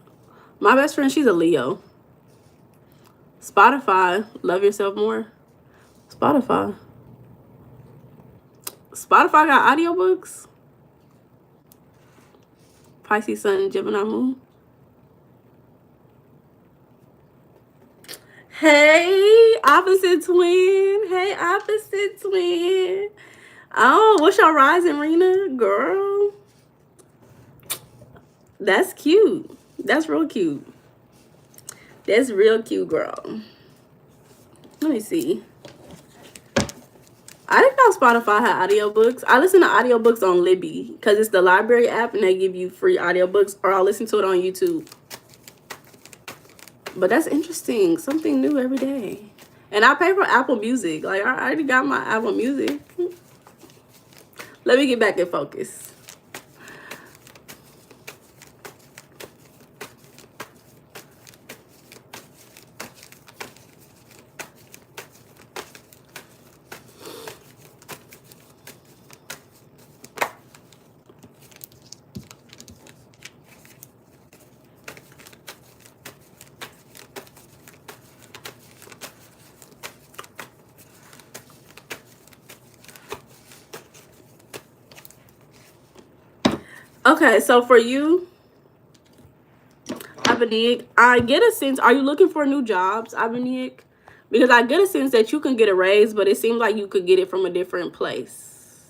My best friend, she's a Leo. Spotify, Love Yourself More. Spotify got audiobooks. Pisces Sun, Gemini Moon. Hey, opposite twin. Hey, opposite twin. Oh, what's your rising, Rena? Girl. That's cute. That's real cute. That's real cute, girl. Let me see. I didn't know Spotify had audiobooks. I listen to audiobooks on Libby because it's the library app and they give you free audiobooks, or I'll listen to it on YouTube. But that's interesting. Something new every day. And I pay for Apple Music. Like, I already got my Apple Music. Let me get back in focus. Okay, so for you, Abanique, I get a sense, are you looking for new jobs, Abanique? Because I get a sense that you can get a raise, but it seems like you could get it from a different place.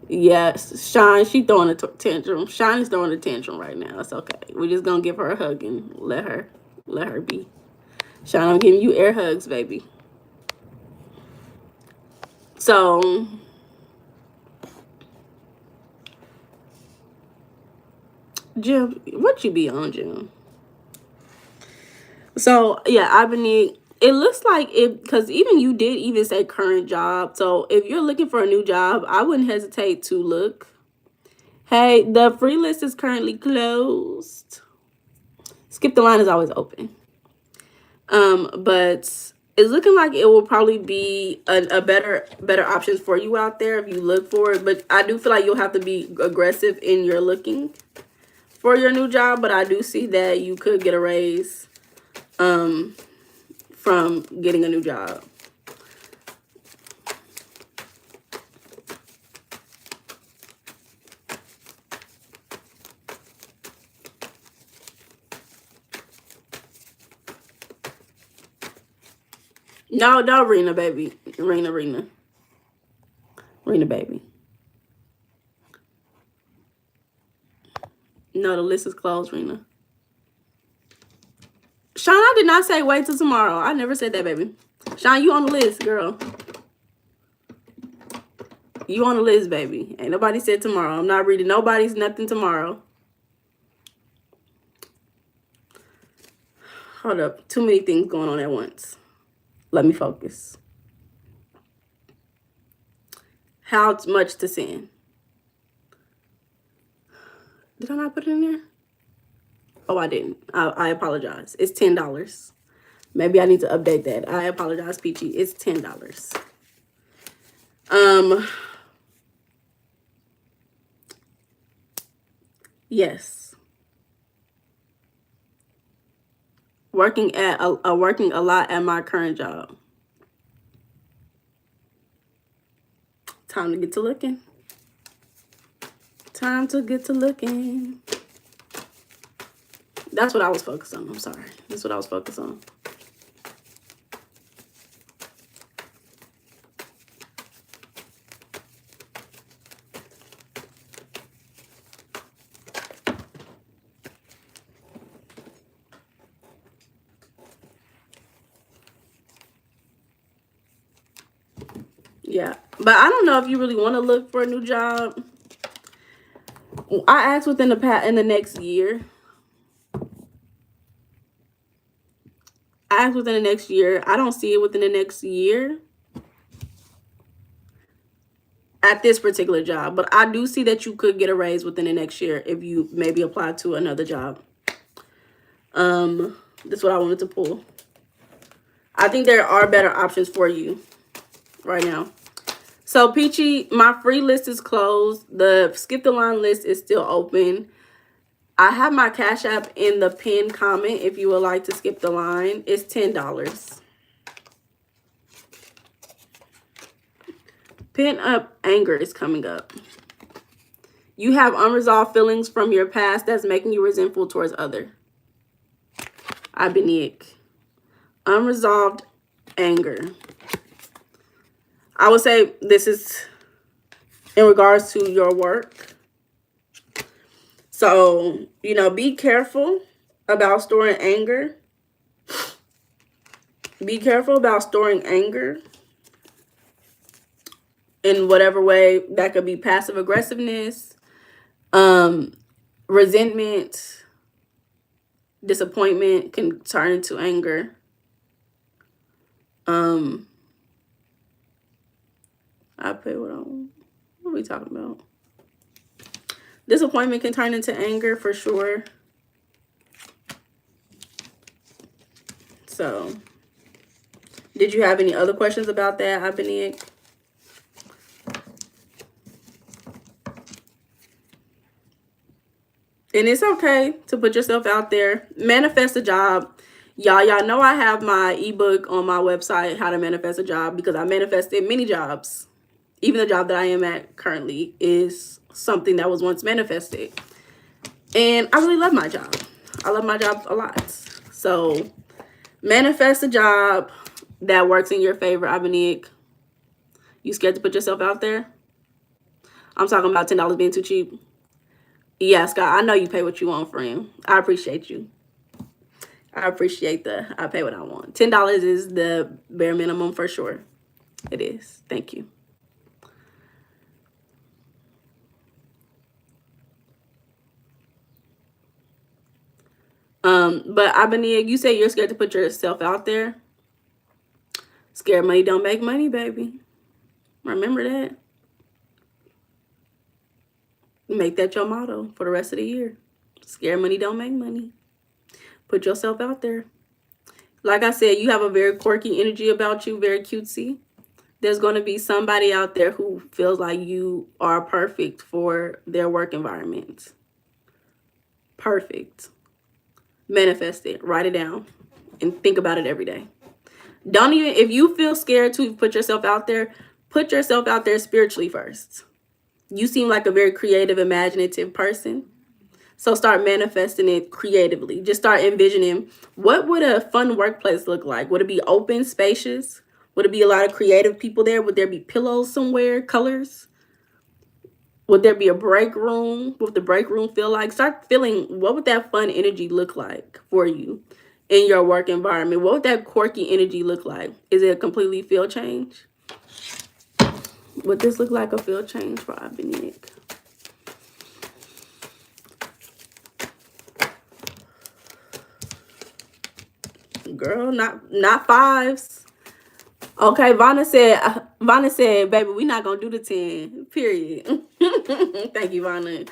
Yes, Shine, she throwing a tantrum. Shine is throwing a tantrum right now. It's okay. We're just gonna give her a hug and let her be. Shine, I'm giving you air hugs, baby. So Jim, what you be on, Jim? So yeah, Abanique, it looks like it, because even you did even say current job. So if you're looking for a new job, I wouldn't hesitate to look. Hey, the free list is currently closed. Skip the line is always open. But it's looking like it will probably be a better options for you out there if you look for it. But I do feel like you'll have to be aggressive in your looking for your new job. But I do see that you could get a raise from getting a new job. No, Rena, baby. Rena, baby. No, the list is closed, Rena. Sean, I did not say wait till tomorrow. I never said that, baby. Sean, you on the list, girl. You on the list, baby. Ain't nobody said tomorrow. I'm not reading nobody's nothing tomorrow. Hold up. Too many things going on at once. Let me focus. How much to send? Did I not put it in there? Oh, I didn't. I apologize. It's $10. Maybe I need to update that. I apologize, Peachy. It's $10. Yes. Working a lot at my current job. Time to get to looking. Time to get to looking. That's what I was focused on. I'm sorry. That's what I was focused on. Yeah, but I don't know if you really want to look for a new job. I asked within the next year. I asked within the next year. I don't see it within the next year at this particular job, but I do see that you could get a raise within the next year if you maybe apply to another job. That's what I wanted to pull. I think there are better options for you right now. So Peachy, my free list is closed. The skip the line list is still open. I have my Cash App in the pinned comment if you would like to skip the line. It's $10. Pin up anger is coming up. You have unresolved feelings from your past that's making you resentful towards others. Abanique. Unresolved anger. I would say this is in regards to your work. So, be careful about storing anger. Be careful about storing anger in whatever way. That could be passive aggressiveness, resentment, disappointment can turn into anger. I pay what I want. What are we talking about? Disappointment can turn into anger for sure. So, did you have any other questions about that, Abeniak? And it's okay to put yourself out there. Manifest a job. Y'all know I have my ebook on my website, How to Manifest a Job, because I manifested many jobs. Even the job that I am at currently is something that was once manifested. And I really love my job. I love my job a lot. So manifest a job that works in your favor, Abeniak. You scared to put yourself out there? I'm talking about $10 being too cheap. Yeah, Scott, I know you pay what you want, friend. I appreciate you. I appreciate I pay what I want. $10 is the bare minimum for sure. It is. Thank you. But Abeniak, you say you're scared to put yourself out there. Scared money don't make money, baby. Remember that. Make that your motto for the rest of the year. Scared money don't make money. Put yourself out there. Like I said, you have a very quirky energy about you, very cutesy. There's going to be somebody out there who feels like you are perfect for their work environment. Perfect. Manifest it. Write it down. And think about it every day. Don't even, if you feel scared to put yourself out there spiritually first. You seem like a very creative, imaginative person. So start manifesting it creatively. Just start envisioning, what would a fun workplace look like? Would it be open, spacious? Would it be a lot of creative people there? Would there be pillows somewhere, colors? Would there be a break room? What would the break room feel like? Start feeling, what would that fun energy look like for you in your work environment? What would that quirky energy look like? Is it a completely field change? Would this look like a field change for Abeniak? Girl, not fives. Okay, Vanna said, baby, we're not gonna do the 10. Period. Thank you, Vanna.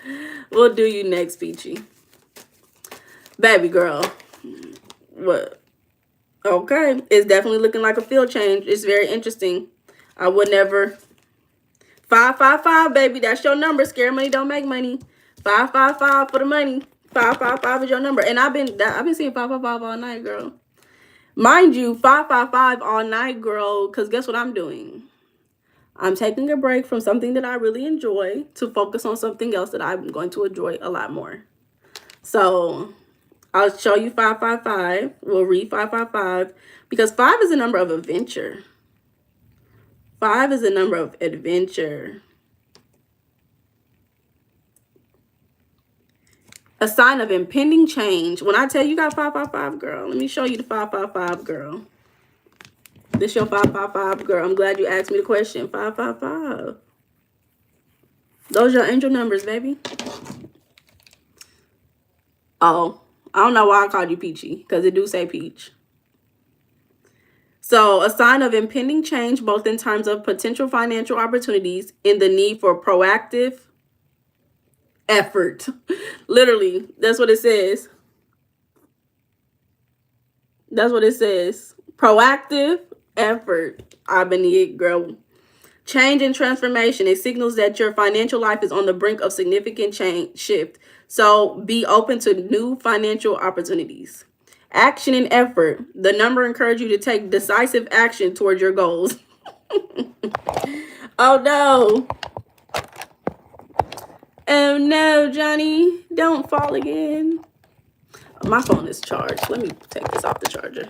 We'll do you next, Peachy. Baby girl. What? Okay. It's definitely looking like a field change. It's very interesting. I would never. 555, baby. That's your number. Scare money don't make money. 555 for the money. 555 is your number. And I've been seeing 555 all night, girl. Mind you, 555 all night, girl, because guess what I'm doing? I'm taking a break from something that I really enjoy to focus on something else that I'm going to enjoy a lot more. So I'll show you 555. We'll read 555 because 5 is a number of adventure. 5 is a number of adventure. A sign of impending change. When I tell you got 555, girl, let me show you the 555, girl. This your 555, girl. I'm glad you asked me the question. 555. Those are your angel numbers, baby. Oh, I don't know why I called you Peachy, because it do say peach. So a sign of impending change, both in terms of potential financial opportunities and the need for proactive effort. Literally, that's what it says. That's what it says. Proactive effort. I've been it, girl. Change and transformation. It signals that your financial life is on the brink of significant shift. So be open to new financial opportunities. Action and effort. The number encourages you to take decisive action towards your goals. Oh no. Oh no, Johnny. Don't fall again. My phone is charged. Let me take this off the charger.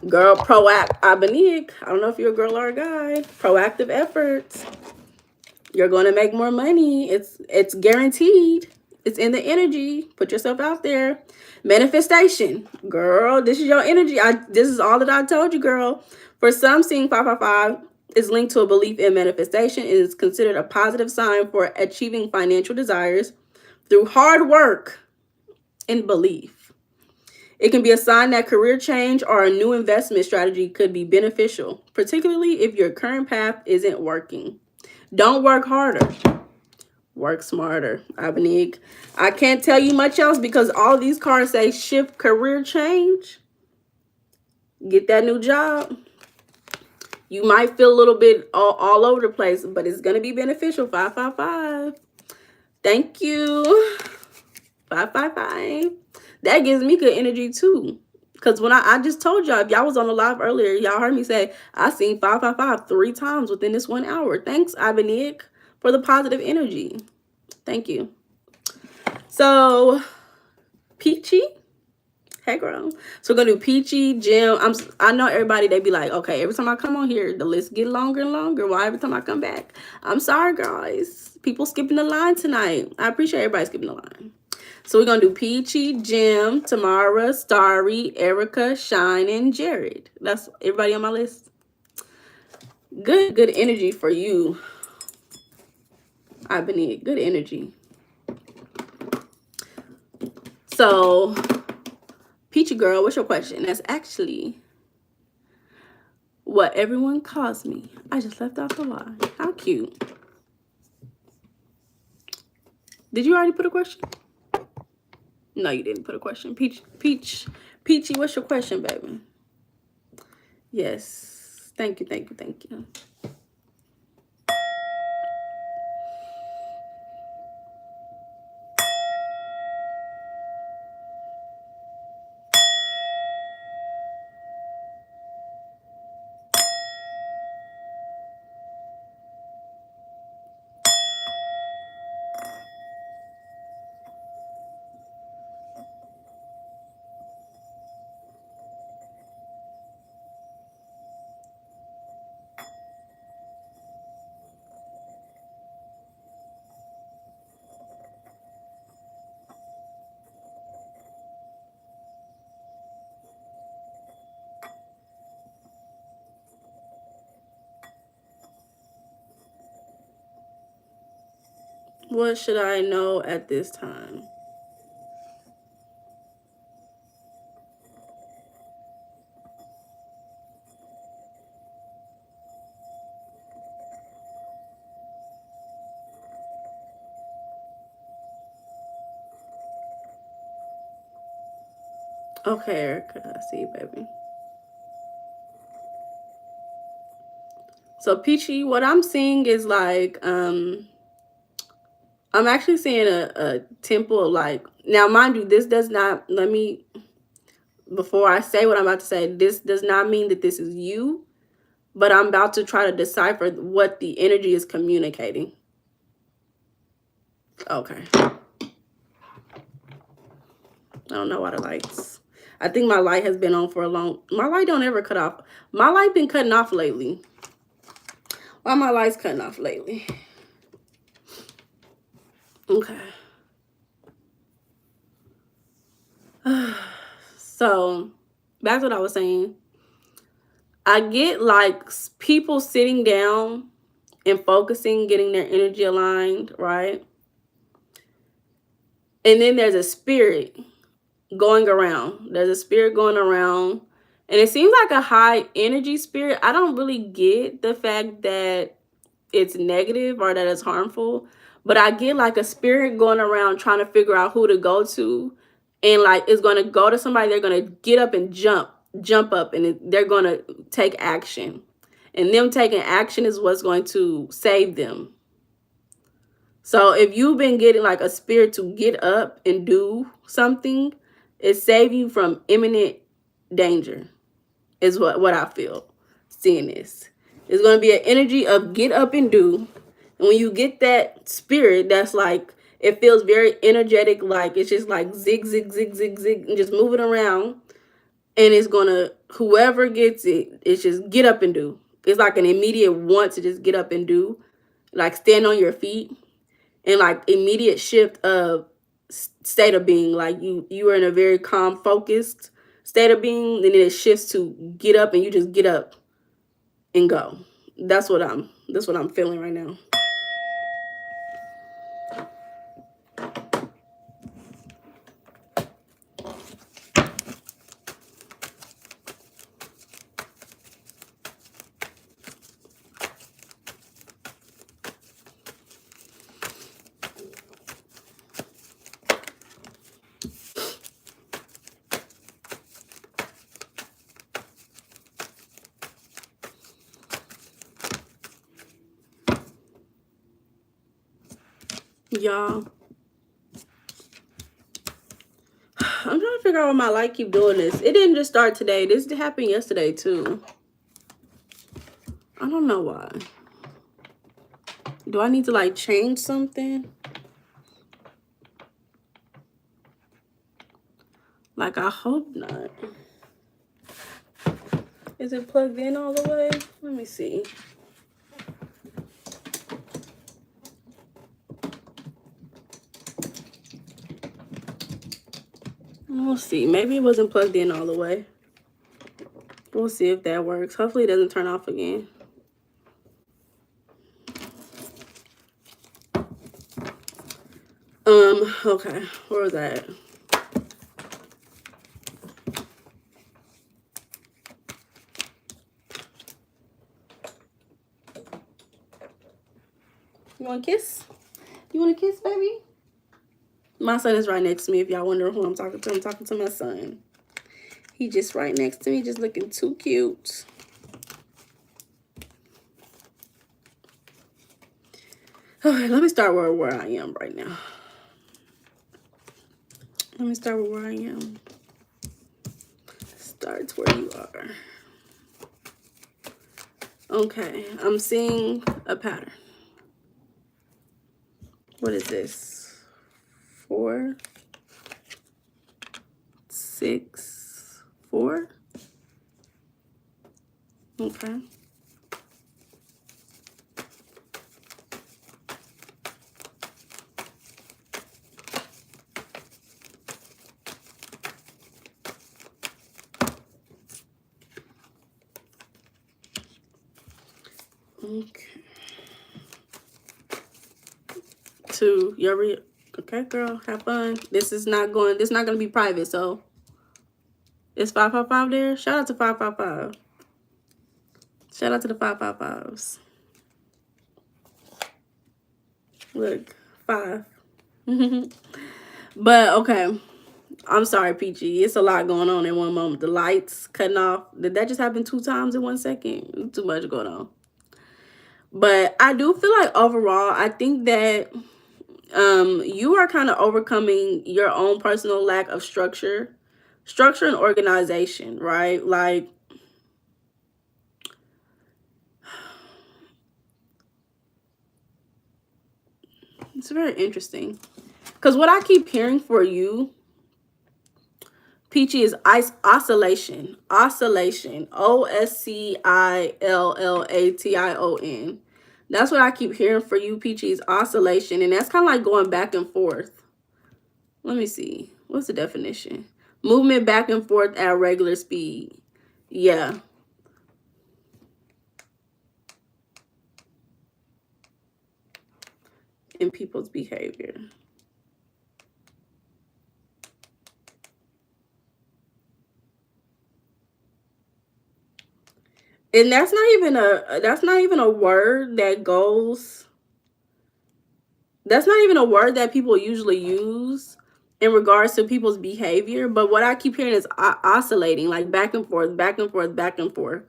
Girl, Abeniak. I don't know if you're a girl or a guy. Proactive efforts. You're going to make more money. It's guaranteed. It's in the energy. Put yourself out there. Manifestation. Girl, this is your energy. This is all that I told you, girl. For some, seeing 555 is linked to a belief in manifestation. It is considered a positive sign for achieving financial desires through hard work and belief. It can be a sign that career change or a new investment strategy could be beneficial, particularly if your current path isn't working. Don't work harder. Work smarter, Abanig. I can't tell you much else because all of these cards say shift, career change. Get that new job. You might feel a little bit all over the place, but it's going to be beneficial. 555. Thank you. 555. That gives me good energy too. Because when I just told y'all, if y'all was on the live earlier, y'all heard me say, I seen 555 3 times within this 1 hour. Thanks, Abanig, for the positive energy. Thank you. So, Peachy. Hey, girl. So, we're going to do Peachy, Jim. I know everybody, they be like, okay, every time I come on here, the list get longer and longer. Why every time I come back? I'm sorry, guys. People skipping the line tonight. I appreciate everybody skipping the line. So, we're going to do Peachy, Jim, Tamara, Starry, Erica, Shine, and Jared. That's everybody on my list. Good energy for you. I've been in good energy. So, Peachy girl, what's your question? That's actually what everyone calls me. I just left off the line. How cute. Did you already put a question? No, you didn't put a question. Peachy, what's your question, baby? Yes. Thank you. What should I know at this time? Okay, Erica, I see you, baby. So, Peachy, what I'm seeing is like, I'm actually seeing a temple of like, now mind you, this does not, before I say what I'm about to say, this does not mean that this is you, but I'm about to try to decipher what the energy is communicating. Okay. I don't know why the lights. I think my light has been on for a long, my light don't ever cut off. My light been cutting off lately. Why my light's cutting off lately? Okay. So, back to what I was saying. I get like people sitting down and focusing, getting their energy aligned, right? And then there's a spirit going around. There's a spirit going around. And it seems like a high energy spirit. I don't really get the fact that it's negative or that it's harmful. But I get like a spirit going around trying to figure out who to go to. And like it's going to go to somebody. They're going to get up and jump up. And they're going to take action. And them taking action is what's going to save them. So if you've been getting like a spirit to get up and do something, it saves you from imminent danger is what I feel seeing this. It's going to be an energy of get up and do. And when you get that spirit, that's like, it feels very energetic. Like it's just like zig, zig, zig, zig, zig, and just moving around. And it's going to, whoever gets it, it's just get up and do. It's like an immediate want to just get up and do. Like stand on your feet. And like immediate shift of state of being. Like you are in a very calm, focused state of being, then it shifts to get up and you just get up and go. That's what I'm feeling right now. Y'all, I'm trying to figure out why my light keep doing this. It didn't just start today. This happened yesterday too. I don't know why. Do I need to like change something? Like, I hope not. Is it plugged in all the way? Let me see. We'll see. Maybe it wasn't plugged in all the way. We'll see if that works. Hopefully it doesn't turn off again. Okay. Where was that? You want a kiss? You want a kiss, baby? My son is right next to me. If y'all wonder who I'm talking to, I'm talking to my son. He just right next to me, just looking too cute. Okay, let me start where I am right now. Let me start with where I am. Starts where you are. Okay, I'm seeing a pattern. What is this? 4, 6, 4. Okay. Okay. 2. Okay, girl, have fun. This is not gonna be private, so it's 555 there. Shout out to 555. Shout out to the 555s. Look, 5. But okay. I'm sorry, Peachy. It's a lot going on in one moment. The lights cutting off. Did that just happen 2 times in 1 second? Too much going on. But I do feel like overall, I think that you are kind of overcoming your own personal lack of structure and organization, right? Like, it's very interesting because what I keep hearing for you, Peachy, is oscillation. Oscillation. OSCILLATION. That's what I keep hearing for you, Peachy, is oscillation. And that's kind of like going back and forth. Let me see. What's the definition? Movement back and forth at regular speed. Yeah. In people's behavior. And that's not even a word that goes. That's not even a word that people usually use in regards to people's behavior. But what I keep hearing is oscillating, like back and forth, back and forth, back and forth.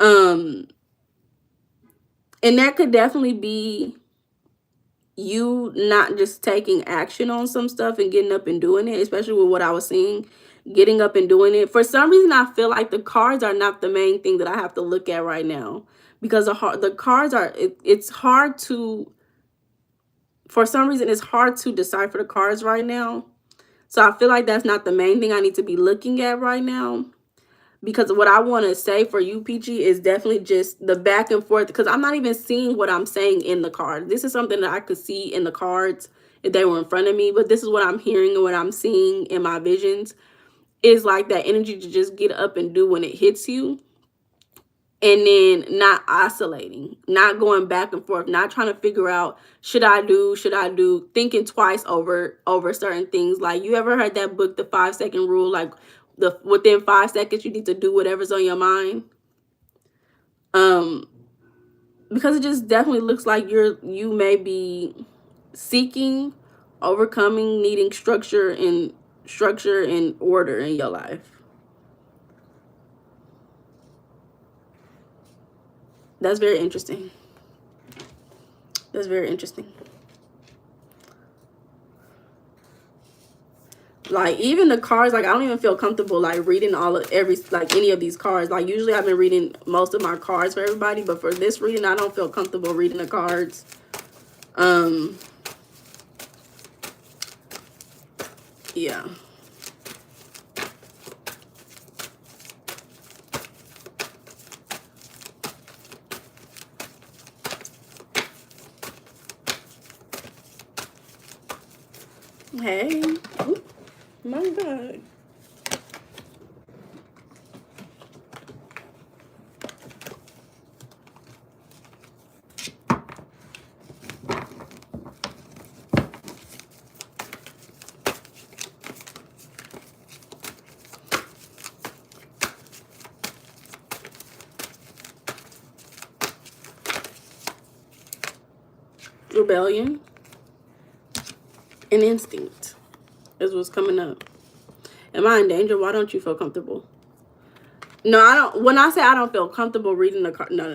And that could definitely be you not just taking action on some stuff and getting up and doing it, especially with what I was seeing, getting up and doing it. For some reason, I feel like the cards are not the main thing that I have to look at right now, because the cards are, it's hard to, for some reason, it's hard to decipher the cards right now. So I feel like that's not the main thing I need to be looking at right now. Because what I want to say for you, Peachy, is definitely just the back and forth. Because I'm not even seeing what I'm saying in the card. This is something that I could see in the cards if they were in front of me, but this is what I'm hearing and what I'm seeing in my visions, is like that energy to just get up and do when it hits you. And then not oscillating, not going back and forth, not trying to figure out, should I do, thinking twice over certain things. Like, you ever heard that book, The 5-Second Rule? Like, within 5 seconds you need to do whatever's on your mind. Because it just definitely looks like you may be seeking, overcoming, needing structure and order in your life. That's very interesting. That's very interesting. Like, even the cards, like, I don't even feel comfortable like reading any of these cards. Like, usually I've been reading most of my cards for everybody, but for this reading I don't feel comfortable reading the cards. Yeah. Hey. Ooh, my God. Rebellion and instinct is what's coming up. Am I in danger? Why don't you feel comfortable? No, I don't. When I say I don't feel comfortable reading the card, no.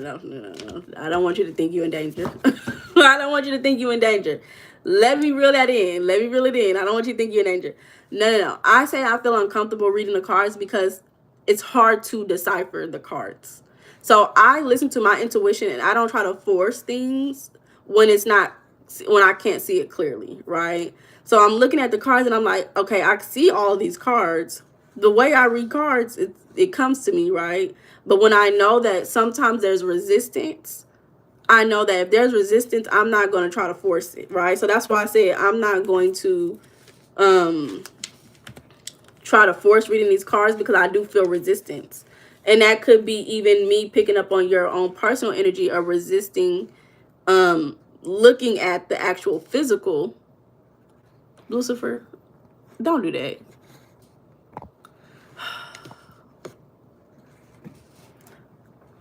I don't want you to think you're in danger. I don't want you to think you're in danger. Let me reel that in. Let me reel it in. I don't want you to think you're in danger. No. I say I feel uncomfortable reading the cards because it's hard to decipher the cards. So I listen to my intuition and I don't try to force things when I can't see it clearly, right? So I'm looking at the cards and I'm like, okay, I see all of these cards. The way I read cards, it comes to me, right? But when I know that sometimes there's resistance, I know that if there's resistance, I'm not going to try to force it, right? So that's why I say I'm not going to try to force reading these cards, because I do feel resistance. And that could be even me picking up on your own personal energy of resisting looking at the actual physical. Lucifer, don't do that.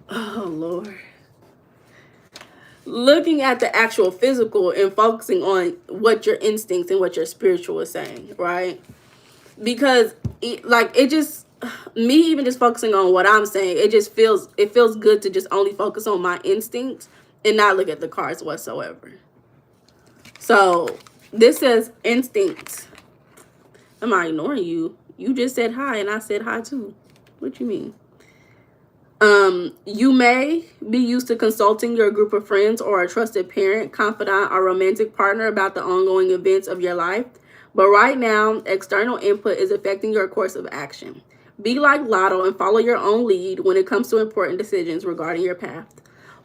Oh, Lord. Looking at the actual physical and focusing on what your instincts and what your spiritual is saying, right? Because me even just focusing on what I'm saying, it feels good to just only focus on my instincts and not look at the cards whatsoever. So this says instinct. Am I ignoring you? You just said hi and I said hi too. What you mean? You may be used to consulting your group of friends or a trusted parent, confidant, or romantic partner about the ongoing events of your life. But right now, external input is affecting your course of action. Be like Lotto and follow your own lead when it comes to important decisions regarding your path.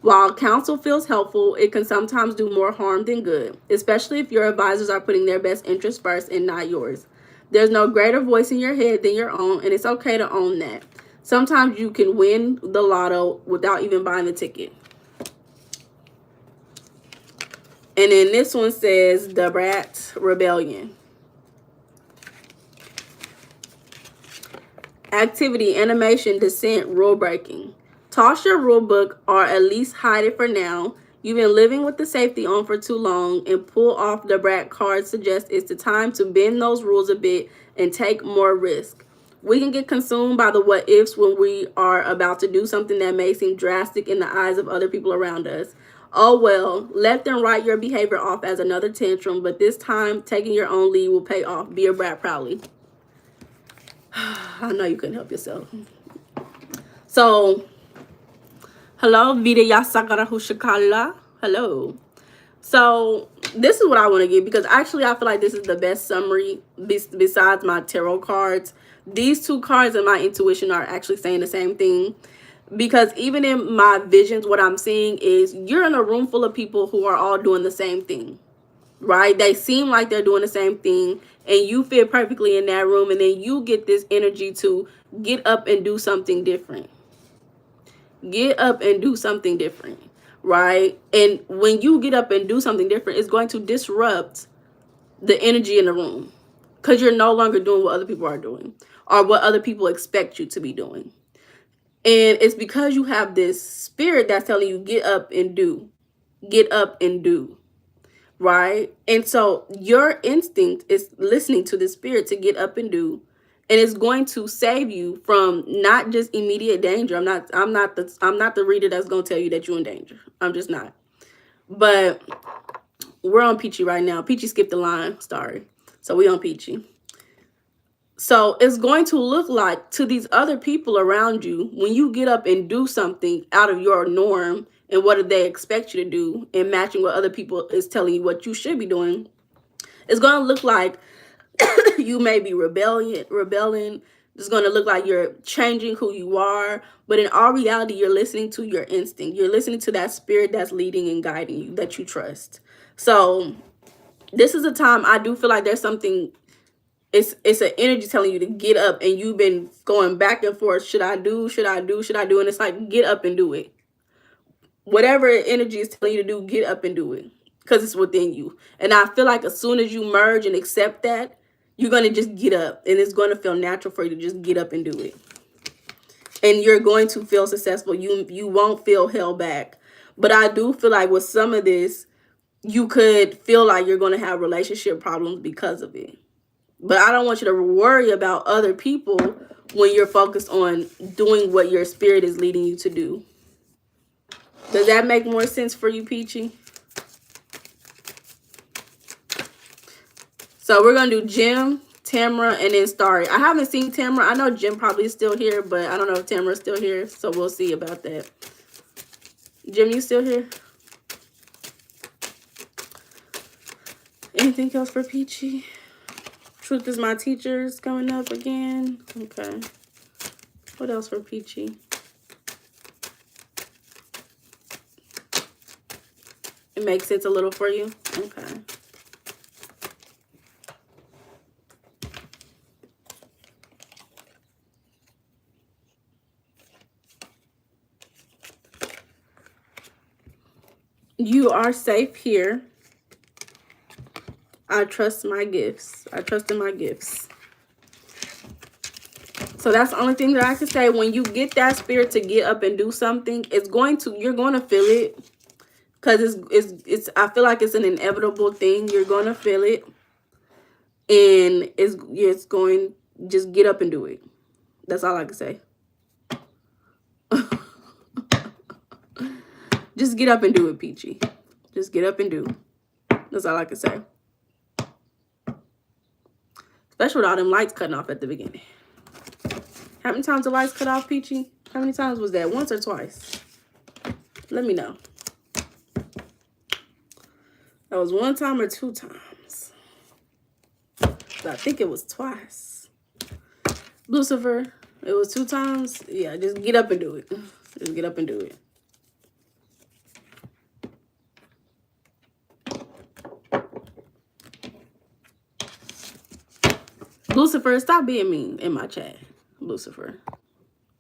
While counsel feels helpful, it can sometimes do more harm than good, especially if your advisors are putting their best interests first and not yours. There's no greater voice in your head than your own, and it's okay to own that. Sometimes you can win the lotto without even buying the ticket. And then this one says the Brat Rebellion. Activity, animation, dissent, rule breaking. Toss your rule book or at least hide it for now. You've been living with the safety on for too long, and pull off the Brat card suggests it's the time to bend those rules a bit and take more risk. We can get consumed by the what ifs when we are about to do something that may seem drastic in the eyes of other people around us. Oh well, let them write your behavior off as another tantrum, but this time taking your own lead will pay off. Be a brat proudly. I know you couldn't help yourself. So, hello, Vida Yasakara Hushakala. Hello. So, this is what I want to give, because actually I feel like this is the best summary besides my tarot cards. These two cards and my intuition are actually saying the same thing, because even in my visions, what I'm seeing is you're in a room full of people who are all doing the same thing. right? They seem like they're doing the same thing, and you fit perfectly in that room, and then you get this energy to get up and do something different. Get up and do something different, right? And when you get up and do something different, it's going to disrupt the energy in the room, because you're no longer doing what other people are doing or what other people expect you to be doing. And it's because you have this spirit that's telling you, get up and do, get up and do, right? And so your instinct is listening to the spirit to get up and do, and it's going to save you from not just immediate danger. I'm not the reader that's going to tell you that you're in danger. I'm just not. But we're on Peachy right now. Peachy skipped the line, sorry. So we on Peachy. So it's going to look like to these other people around you, when you get up and do something out of your norm and what do they expect you to do, and matching what other people is telling you what you should be doing, it's going to look like you may be rebelling. It's going to look like you're changing who you are. But in all reality, you're listening to your instinct. You're listening to that spirit that's leading and guiding you, that you trust. So this is a time I do feel like there's something, it's an energy telling you to get up, and you've been going back and forth. Should I do? Should I do? Should I do? And it's like, get up and do it. Whatever energy is telling you to do, get up and do it, because it's within you. And I feel like as soon as you merge and accept that, you're going to just get up, and it's going to feel natural for you to just get up and do it. And you're going to feel successful. You won't feel held back. But I do feel like with some of this, you could feel like you're going to have relationship problems because of it. But I don't want you to worry about other people when you're focused on doing what your spirit is leading you to do. Does that make more sense for you, Peachy? So we're going to do Jim, Tamara, and then Starry. I haven't seen Tamara. I know Jim probably is still here, but I don't know if Tamara's still here. So we'll see about that. Jim, you still here? Anything else for Peachy? Truth is my teacher is coming up again. Okay. What else for Peachy? It makes sense a little for you? Okay. You are safe here. I trust my gifts. I trust in my gifts. So that's the only thing that I can say. When you get that spirit to get up and do something, you're going to feel it. Because I feel like it's an inevitable thing. You're going to feel it. And it's going, just get up and do it. That's all I can say. Just get up and do it, Peachy. Just get up and do. That's all I can say. Especially with all them lights cutting off at the beginning. How many times the lights cut off, Peachy? How many times was that? Once or twice? Let me know. That was one time or two times. I think it was twice. Lucifer, it was 2 times. Yeah, just get up and do it. Just get up and do it. Lucifer, stop being mean in my chat. Lucifer.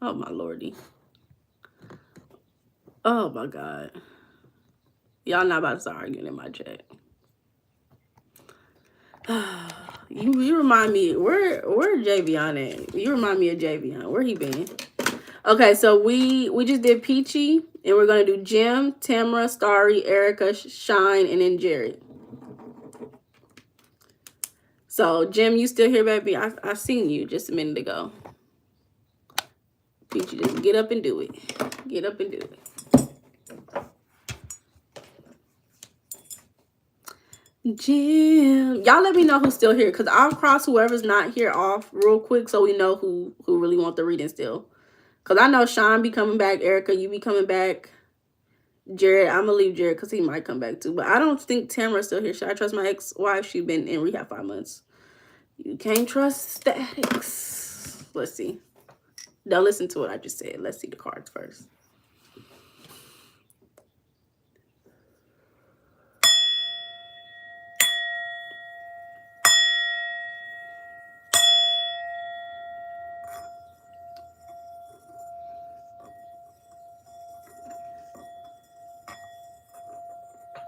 Oh, my lordy. Oh, my God. Y'all not about to start arguing in my chat. You remind me, where Javion at? You remind me of Javion. Where he been? Okay, so we just did Peachy, and we're going to do Jim, Tamara, Starry, Erica, Shine, and then Jared. So, Jim, you still here, baby? I seen you just a minute ago. Peachy, just get up and do it. Get up and do it. Jim, y'all let me know who's still here, because I'll cross whoever's not here off real quick so we know who really want the reading still. Because I know Sean be coming back. Erica, you be coming back. Jared, I'm going to leave Jared because he might come back too. But I don't think Tamara's still here. Should I trust my ex-wife? She's been in rehab 5 months. You can't trust statics. Let's see. Don't listen to what I just said. Let's see the cards first.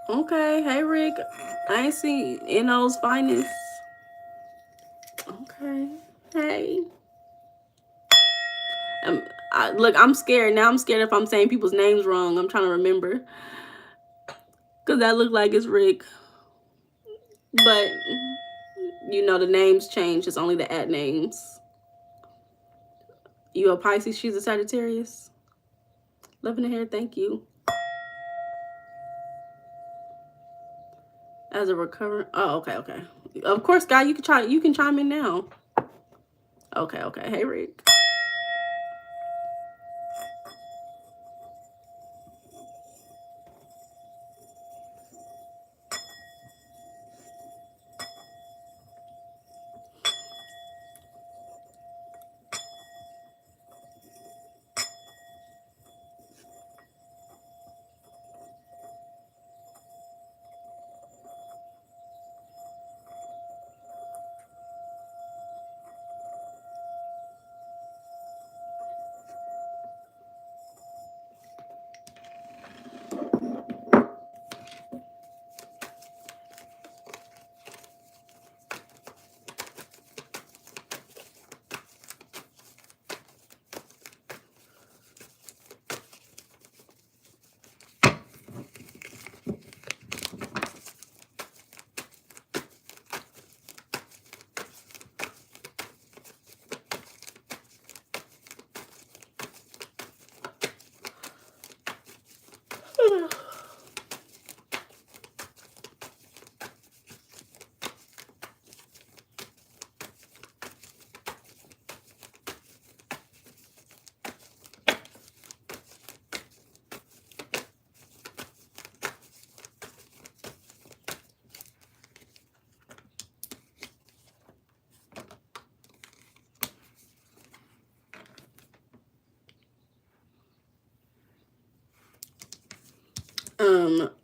Okay, hey Rick. I ain't seen NO's finest. Okay, hey. Look, I'm scared. Now I'm scared if I'm saying people's names wrong. I'm trying to remember. Because that looked like it's Rick. But, you know, the names change. It's only the at names. You a Pisces, she's a Sagittarius. Loving the hair, thank you. As a recurrent. Oh, okay, okay. Of course, Guy, you can chime in now. Okay, okay. Hey, Rick.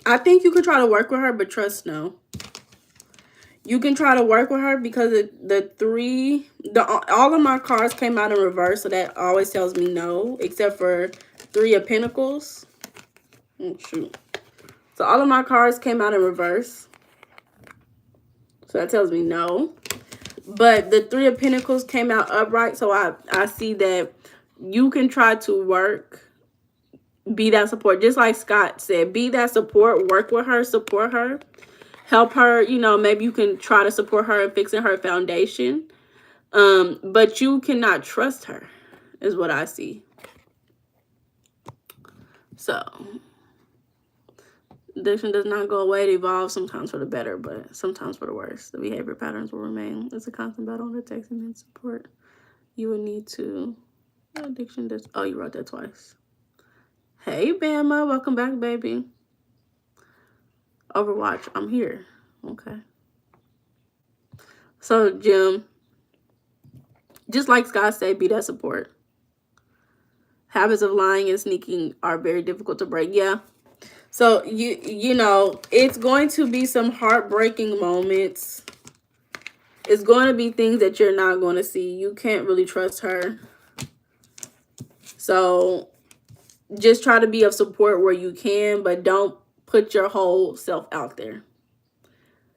I think you could try to work with her, but trust no. You can try to work with her because all of my cards came out in reverse, so that always tells me no, except for 3 of Pentacles. Oh, shoot. So all of my cards came out in reverse, so that tells me no. But the 3 of Pentacles came out upright, so I see that you can try to work, be that support. Just like Scott said, be that support, work with her, support her. Help her, you know, maybe you can try to support her in fixing her foundation. But you cannot trust her, is what I see. So, addiction does not go away. It evolves, sometimes for the better, but sometimes for the worse. The behavior patterns will remain. It's a constant battle on the text and support. You will need to... Addiction does... Oh, you wrote that twice. Hey, Bama. Welcome back, baby. Overwatch. I'm here. Okay. So, Jim, just like Scott said, be that support. Habits of lying and sneaking are very difficult to break. Yeah. So, you know, it's going to be some heartbreaking moments. It's going to be things that you're not going to see. You can't really trust her. So, just try to be of support where you can, but don't put your whole self out there.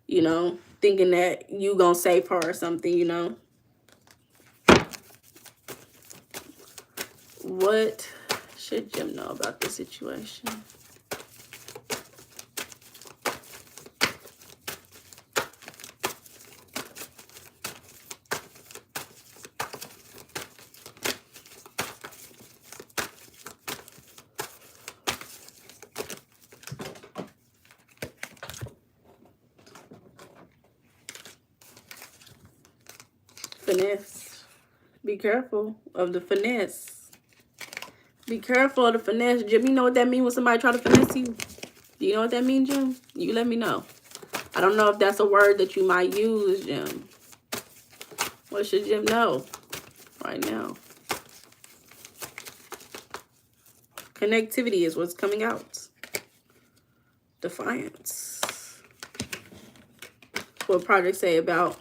You know, thinking that you gonna save her or something, you know. What should Jim know about this situation? Finesse. Be careful of the finesse. Be careful of the finesse. Jim, you know what that means when somebody try to finesse you? Do you know what that means, Jim? You let me know. I don't know if that's a word that you might use, Jim. What should Jim know right now? Connectivity is what's coming out. Defiance. What Project say about...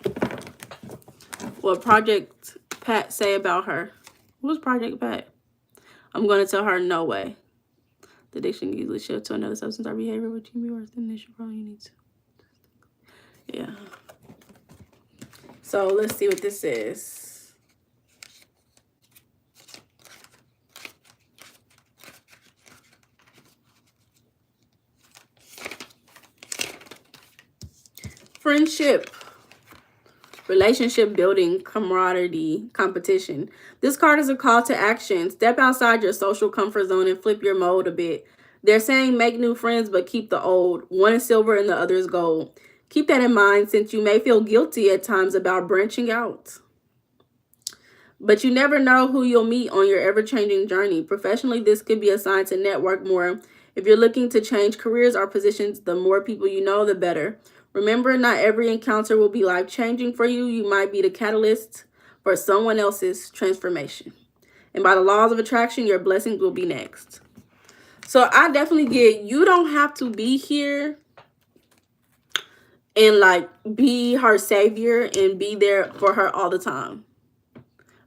What Project Pat say about her? Who's Project Pat? I'm going to tell her no way. The addiction can easily shift to another substance or behavior, which can be worse than initial problem. You need to. Yeah. So let's see what this is. Friendship, relationship building, camaraderie, competition. This card is a call to action. Step outside your social comfort zone and flip your mode a bit. They're saying make new friends, but keep the old. One is silver and the other is gold. Keep that in mind, since you may feel guilty at times about branching out. But you never know who you'll meet on your ever-changing journey. Professionally, this could be a sign to network more. If you're looking to change careers or positions, the more people you know, the better. Remember, not every encounter will be life-changing for you. You might be the catalyst for someone else's transformation. And by the laws of attraction, your blessings will be next. So I definitely get, you don't have to be here and like be her savior and be there for her all the time.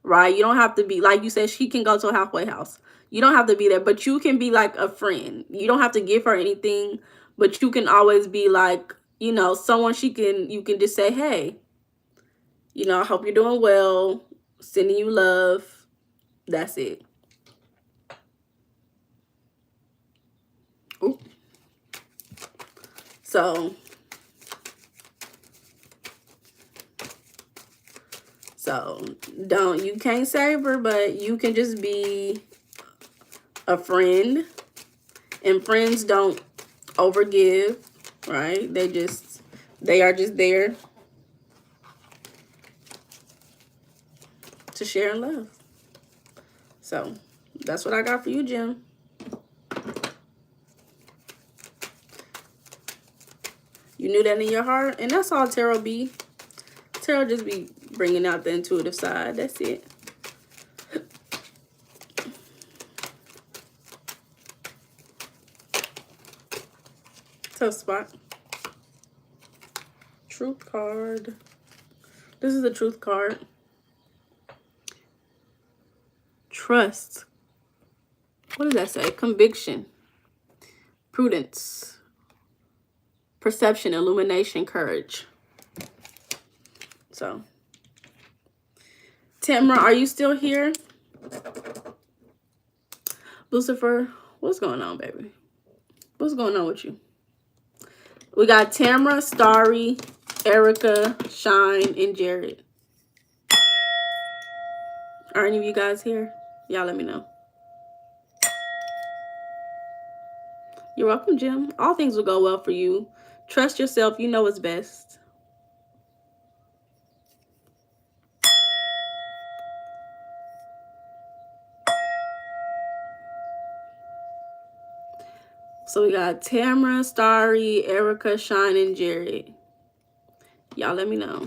Right? You don't have to be, like you said, she can go to a halfway house. You don't have to be there, but you can be like a friend. You don't have to give her anything, but you can always be like, you know, someone you can just say, hey, you know, I hope you're doing well, sending you love. That's it. Ooh. So you can't save her, but you can just be a friend. And friends don't overgive, right? They are just there to share and love. So that's what I got for you, Jim. You knew that in your heart, and that's all tarot be. Tarot just be bringing out the intuitive side. That's it. Tough spot. Truth card. This is the truth card. Trust. What does that say? Conviction. Prudence. Perception, illumination, courage. So, Tamara, are you still here? Lucifer, what's going on, baby? What's going on with you? We got Tamara, Starry, Erica, Shine, and Jared. Are any of you guys here? Y'all let me know. You're welcome, Jim. All things will go well for you. Trust yourself. You know what's best. So we got Tamara, Starry, Erica, Shine, and Jared. Y'all let me know.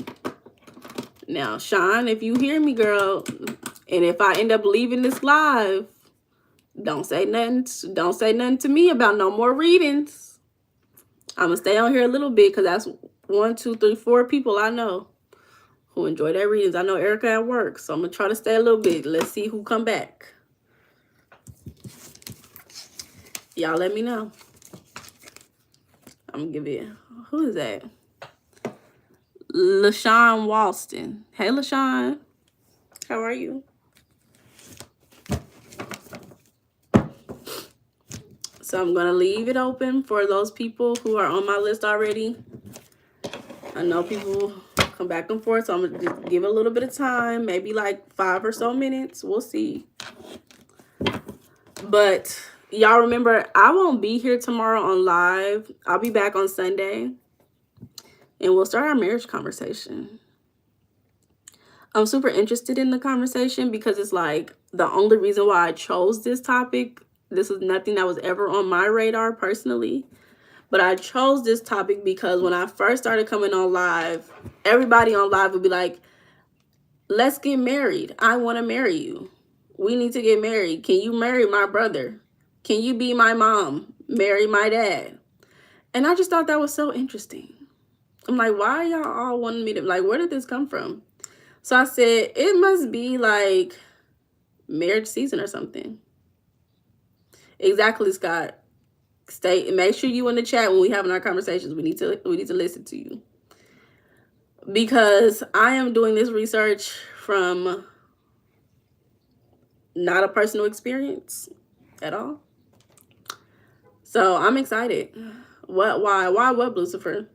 Now, Shine, if you hear me, girl, and if I end up leaving this live, don't say nothing to me about no more readings. I'm gonna stay on here a little bit because that's 1, 2, 3, 4 people I know who enjoy their readings. I know Erica at work, so I'm gonna try to stay a little bit. Let's see who come back. Y'all let me know. I'm gonna give it. Who is that? LaShawn Walston. Hey, LaShawn. How are you? So I'm gonna leave it open for those people who are on my list already. I know people come back and forth, so I'm gonna just give it a little bit of time, maybe like 5 or so minutes. We'll see. But y'all remember, I won't be here tomorrow on live. I'll be back on Sunday, and we'll start our marriage conversation. I'm super interested in the conversation because it's like the only reason why I chose this topic. This was nothing that was ever on my radar personally. But I chose this topic because when I first started coming on live, everybody on live would be like, let's get married. I want to marry you. We need to get married. Can you marry my brother? Can you be my mom? Marry my dad? And I just thought that was so interesting. I'm like, why y'all all wanting me to, like, where did this come from? So I said, it must be like marriage season or something. Exactly, Scott. Make sure you in the chat when we having our conversations. We need to listen to you, because I am doing this research from not a personal experience at all. So I'm excited. Why what, Lucifer?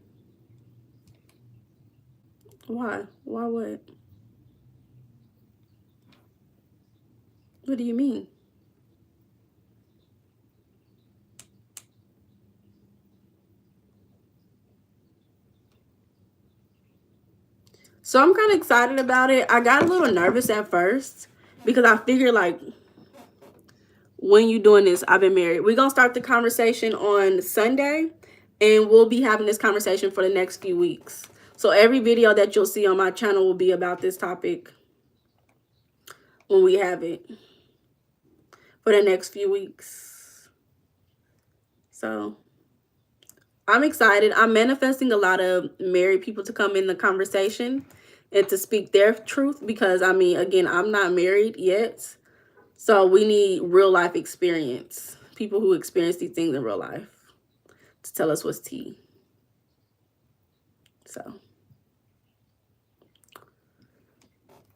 Why what? What do you mean? So I'm kind of excited about it. I got a little nervous at first because I figured, like, when you doing this, I've been married. We're going to start the conversation on Sunday, and we'll be having this conversation for the next few weeks. So every video that you'll see on my channel will be about this topic when we have it for the next few weeks. So I'm excited. I'm manifesting a lot of married people to come in the conversation and to speak their truth, because, I mean, again, I'm not married yet. So we need real life experience. People who experience these things in real life to tell us what's tea. So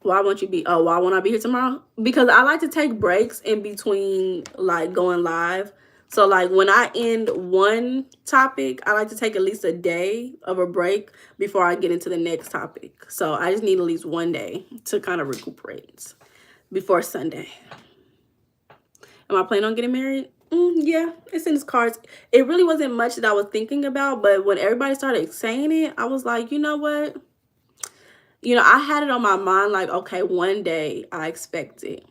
why won't you be, why won't I be here tomorrow? Because I like to take breaks in between, like, going live. So, like, when I end one topic, I like to take at least a day of a break before I get into the next topic. So I just need at least one day to kind of recuperate before Sunday. Am I planning on getting married? Yeah, it's in his cards. It really wasn't much that I was thinking about, but when everybody started saying it, I was like, you know what? You know, I had it on my mind, like, okay, one day I expect it.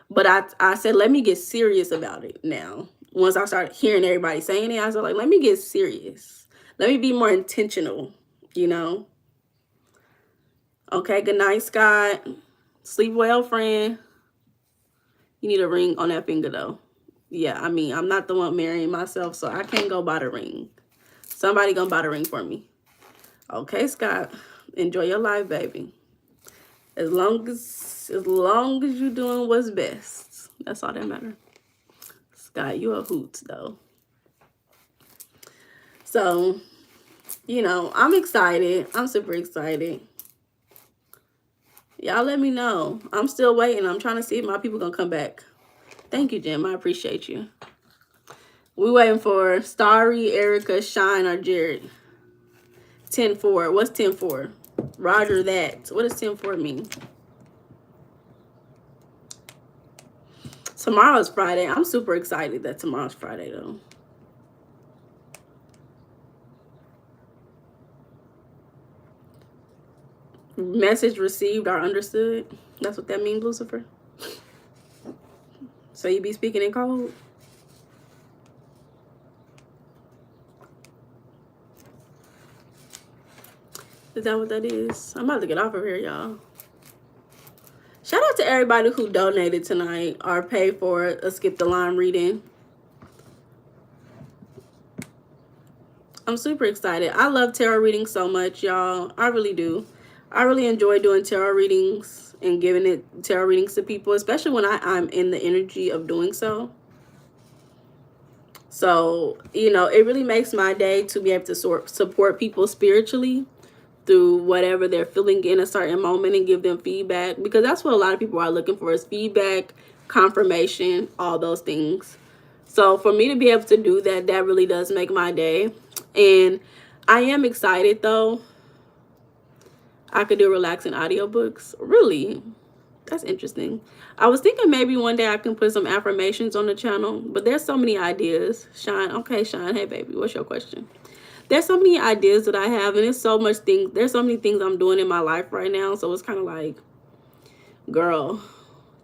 But I said, let me get serious about it now. Once I started hearing everybody saying it, I was like, let me get serious. Let me be more intentional, you know? Okay, good night, Scott. Sleep well, friend. You need a ring on that finger, though. Yeah, I mean, I'm not the one marrying myself, so I can't go buy the ring. Somebody gonna buy the ring for me. Okay, Scott. Enjoy your life, baby. As long as you're doing what's best. That's all that matters. Scott, you a hoot, though. So, you know, I'm excited. I'm super excited. Y'all let me know. I'm still waiting. I'm trying to see if my people gonna come back. Thank you, Jim. I appreciate you. We waiting for Starry, Erica, Shine, or Jared. 10-4. What's 10-4? Roger that. What does 10-4 mean? Tomorrow's Friday. I'm super excited that tomorrow's Friday, though. Message received or understood. That's what that means, Lucifer. So you be speaking in code? Is that what that is? I'm about to get off of here, y'all. Shout out to everybody who donated tonight or paid for a skip the line reading. I'm super excited. I love tarot readings so much, y'all. I really do. I really enjoy doing tarot readings and giving it tarot readings to people, especially when I'm in the energy of doing so. So, you know, it really makes my day to be able to support people spiritually through whatever they're feeling in a certain moment and give them feedback, because that's what a lot of people are looking for, is feedback, confirmation, all those things. So for me to be able to do that, that really does make my day. And I am excited, though. I could do relaxing audiobooks. Really? That's interesting. I was thinking maybe one day I can put some affirmations on the channel, but there's so many ideas. Shine. Okay, Shine. Hey, baby. What's your question? There's so many ideas that I have, and there's so many things I'm doing in my life right now. So it's kind of like, girl,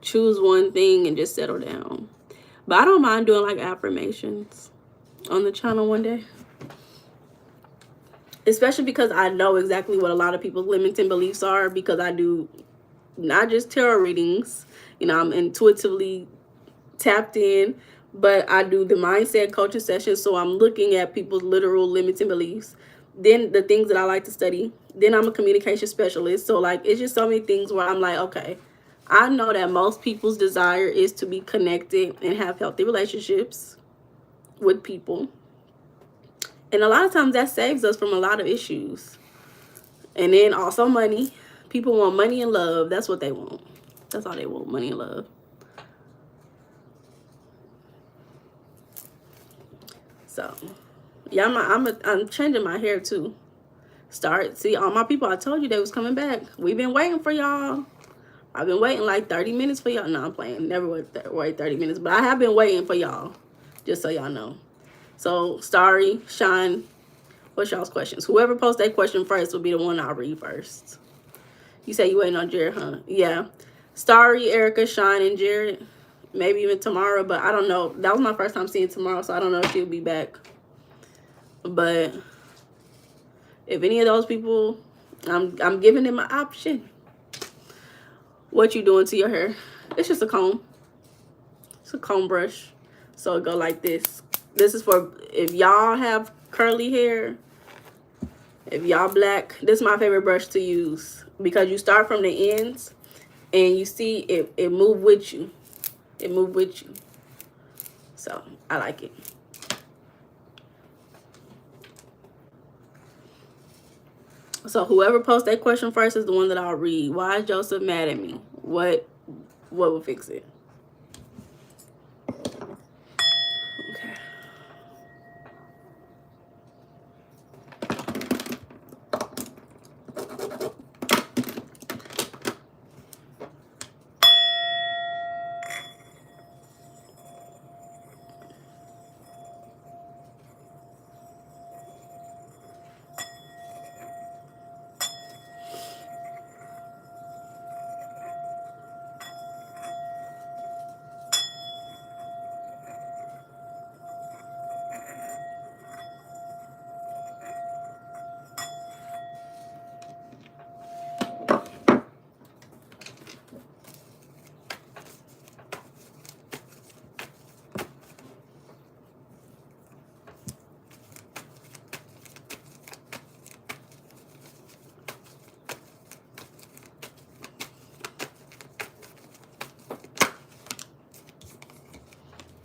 choose one thing and just settle down. But I don't mind doing like affirmations on the channel one day. Especially because I know exactly what a lot of people's limiting beliefs are, because I do not just tarot readings. You know, I'm intuitively tapped in, but I do the mindset coaching sessions. So I'm looking at people's literal limiting beliefs. Then the things that I like to study. Then I'm a communication specialist. So like, it's just so many things where I'm like, okay, I know that most people's desire is to be connected and have healthy relationships with people. And a lot of times that saves us from a lot of issues. And then also money. People want money and love. That's what they want. That's all they want, money and love. So, yeah, I'm changing my hair too. See, all my people, I told you they was coming back. We've been waiting for y'all. I've been waiting like 30 minutes for y'all. No, I'm playing. Never wait 30 minutes. But I have been waiting for y'all. Just so y'all know. So, Starry, Shine, what's y'all's questions? Whoever posts that question first will be the one I'll read first. You say you waiting on Jared, huh? Yeah. Starry, Erica, Shine, and Jared. Maybe even tomorrow, but I don't know. That was my first time seeing tomorrow, so I don't know if she'll be back. But if any of those people, I'm giving them an option. What you doing to your hair? It's just a comb. It's a comb brush. So it go like this. This is for if y'all have curly hair. If y'all black, this is my favorite brush to use because you start from the ends and you see it move with you. It move with you. So I like it. So whoever posts that question first is the one that I'll read. Why is Joseph mad at me? What will fix it? Okay.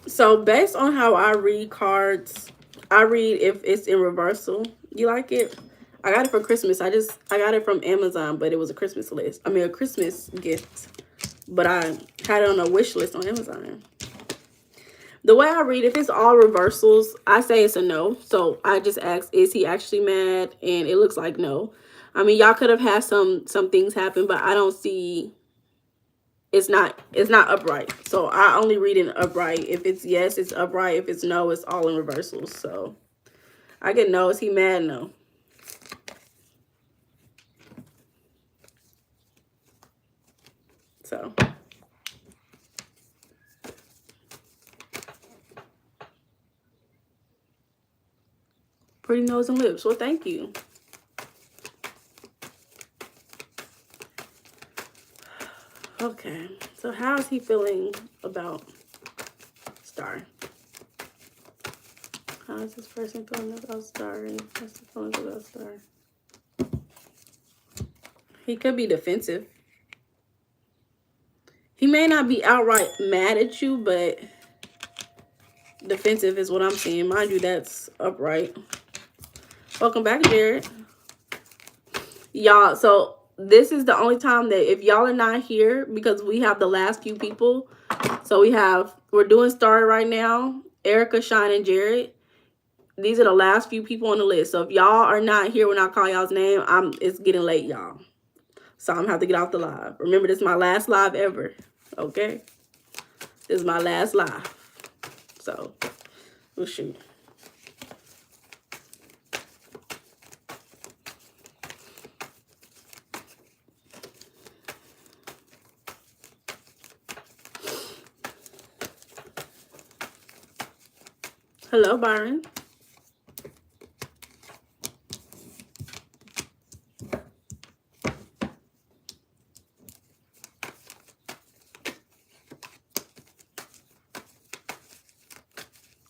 So based on how I read cards, I read if it's in reversal. You like it? I got it for Christmas. I got it from Amazon, but it was a Christmas list. I mean, a Christmas gift. But I had it on a wish list on Amazon. The way I read, if it's all reversals, I say it's a no. So I just ask, is he actually mad? And it looks like no. I mean, y'all could have had some things happen, but I don't see. It's not upright. So I only read in upright. If it's yes, it's upright. If it's no, it's all in reversals. So I get no. Is he mad? No. So pretty nose and lips. Well, thank you. Okay. So how is he feeling about Star? How is this person feeling about Star? And what's the feelings about Star? He could be defensive. He may not be outright mad at you, but defensive is what I'm seeing. Mind you, that's upright. Welcome back, Jared. Y'all, so this is the only time that if y'all are not here, because we have the last few people. So we're doing Star right now, Erica, Shine, and Jared. These are the last few people on the list. So if y'all are not here when I call y'all's name, it's getting late, y'all. So I'm gonna have to get off the live. Remember, this is my last live ever. Okay? This is my last live. So, we'll shoot. Hello, Byron.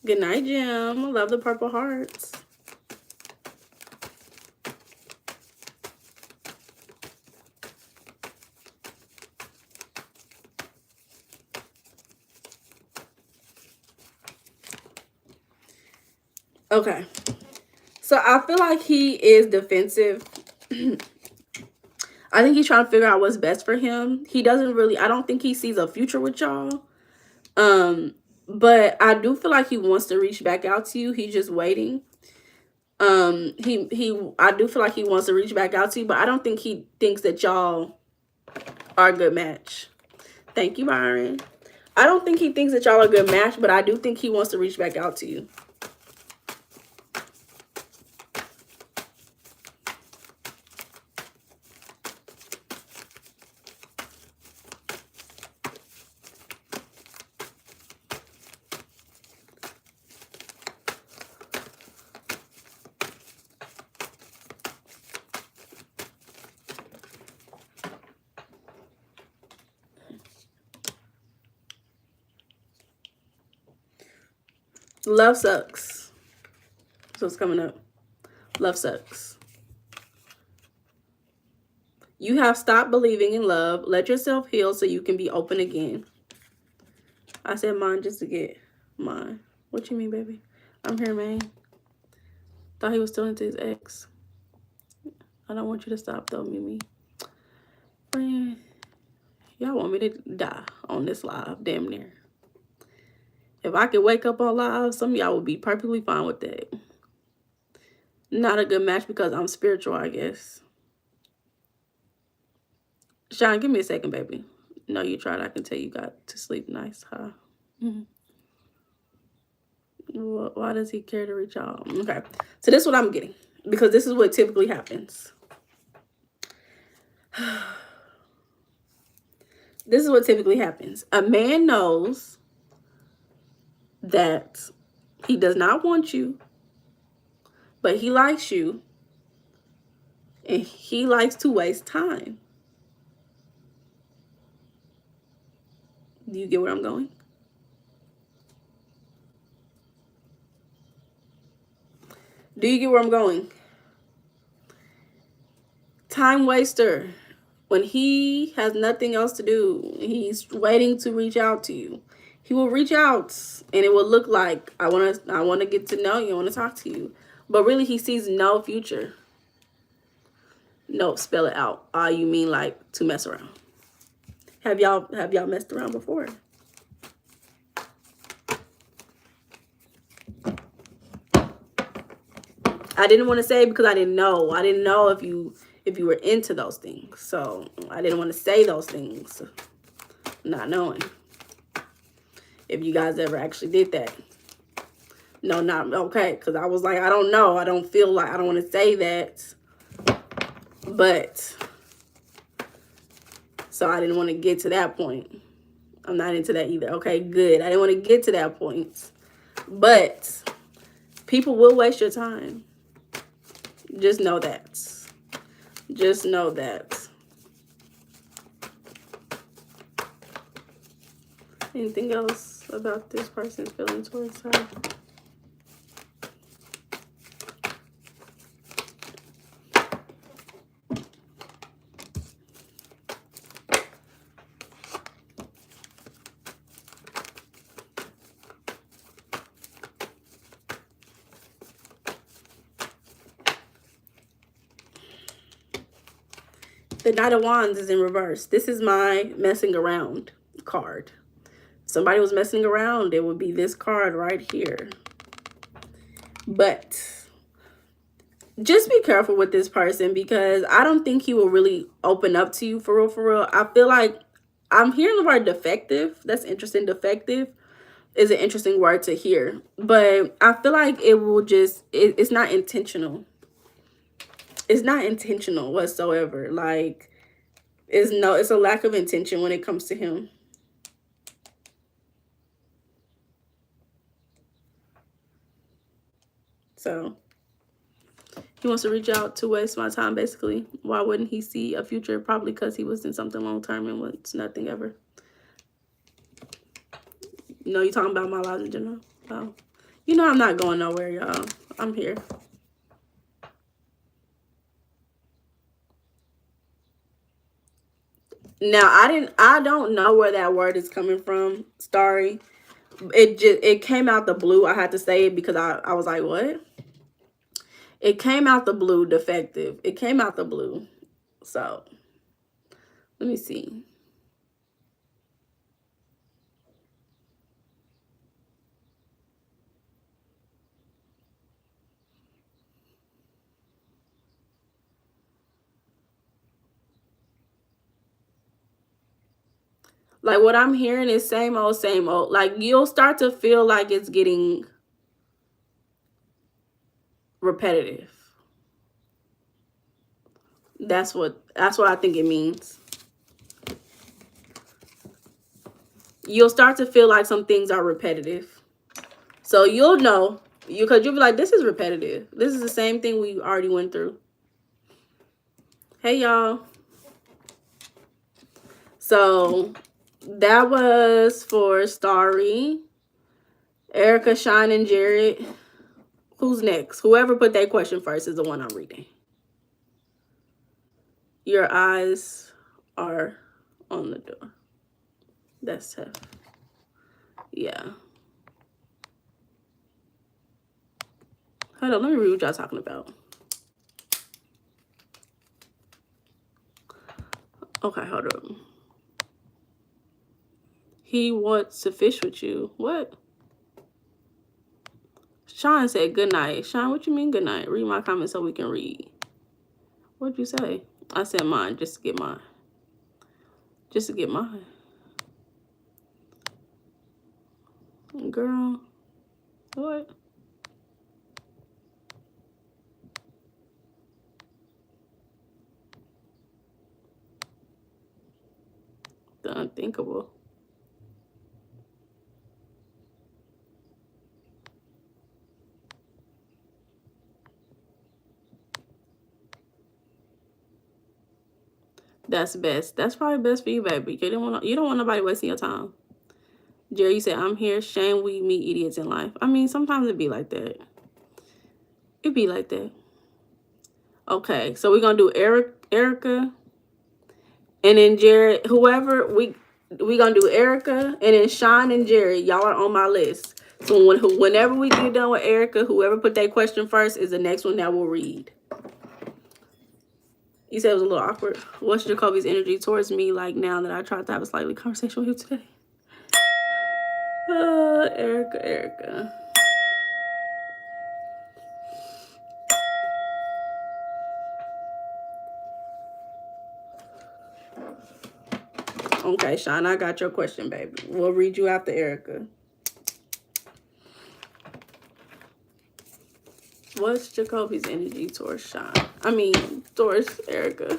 Good night, Jim. I love the purple hearts. Okay. So I feel like he is defensive. I think he's trying to figure out what's best for him. He doesn't really, I don't think he sees a future with y'all. But I do feel like he wants to reach back out to you. He's just waiting. I do feel like he wants to reach back out to you, but I don't think he thinks that y'all are a good match. Thank you, Byron. I don't think he thinks that y'all are a good match, but I do think he wants to reach back out to you. Love sucks. So it's coming up. Love sucks. You have stopped believing in love. Let yourself heal so you can be open again. I said mine just to get mine. What you mean, baby? I'm here, man. Thought he was still into his ex. I don't want you to stop, though, Mimi. Friend, y'all want me to die on this live, damn near. If I could wake up on live, some of y'all would be perfectly fine with that. Not a good match because I'm spiritual, I guess. Sean, give me a second, baby. No, you tried. I can tell you got to sleep nice, huh? Why does he care to reach out? Okay. So this is what I'm getting. Because this is what typically happens. This is what typically happens. A man knows that he does not want you, but he likes you, and he likes to waste time. Do you get where I'm going? Do you get where I'm going? Time waster. When he has nothing else to do, he's waiting to reach out to you. He will reach out and it will look like, I want to get to know you, I want to talk to you. But really he sees no future. No, spell it out. You mean like to mess around. Have y'all messed around before? I didn't want to say because I didn't know. I didn't know if you were into those things. So I didn't want to say those things, not knowing if you guys ever actually did that. No, not okay. Because I was like, I don't know. I don't feel like, I don't want to say that. But, so I didn't want to get to that point. I'm not into that either. Okay, good. I didn't want to get to that point. But people will waste your time. Just know that. Just know that. Anything else about this person's feeling towards her? The Knight of Wands is in reverse. This is my messing around card. Somebody was messing around, it would be this card right here. But just be careful with this person because I don't think he will really open up to you for real, for real. I feel like I'm hearing the word defective. That's interesting. Defective is an interesting word to hear. But I feel like it will just, it's not intentional. It's not intentional whatsoever. Like, it's a lack of intention when it comes to him. So he wants to reach out to waste my time, basically. Why wouldn't he see a future? Probably because he was in something long term and wants nothing ever. You know, you talking about my lives in general? Oh. You know I'm not going nowhere, y'all. I'm here. Now, I don't know where that word is coming from, Starry. It came out the blue. I had to say it because I was like, what? It came out the blue, defective. It came out the blue. So, let me see. Like, what I'm hearing is same old, same old. Like, you'll start to feel like it's getting repetitive. That's what I think it means. You'll start to feel like some things are repetitive. So you'll know, because you'll be like, this is repetitive. This is the same thing we already went through. Hey, y'all. So that was for Starry, Erica, Shine, and Jared. Who's next? Whoever put that question first is the one I'm reading. Your eyes are on the door. That's tough. Yeah. Hold on, let me read what y'all talking about. Okay, hold on. He wants to fish with you. What? Sean said good night. Sean, what you mean good night? Read my comments so we can read. What'd you say? I said mine, just to get mine. Just to get mine. Girl. What? The unthinkable. That's best. That's probably best for you, baby. You don't want nobody wasting your time. Jerry, you said, I'm here. Shame we meet idiots in life. I mean, sometimes it be like that. It be like that. Okay, so we're going to do Erica, and then Jared. Whoever, we going to do Erica, and then Sean and Jared. Y'all are on my list. So whenever we get done with Erica, whoever put that question first is the next one that we'll read. You said it was a little awkward. What's Jacoby's energy towards me like now that I tried to have a slightly conversation with him today? Erica. Okay, Sean, I got your question, baby. We'll read you after Erica. What's Jacoby's energy towards Sean? Towards Erica.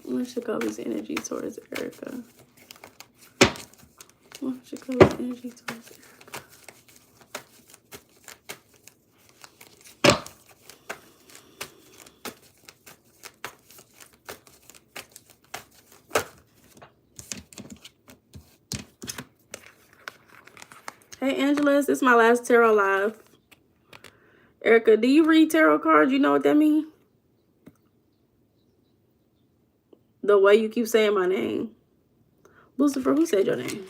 What's Jacoby's energy towards Erica? What's Jacoby's energy towards Erica? Hey, Angela, this is my last tarot live. Erica, do you read tarot cards? You know what that means? The way you keep saying my name. Lucifer, who said your name?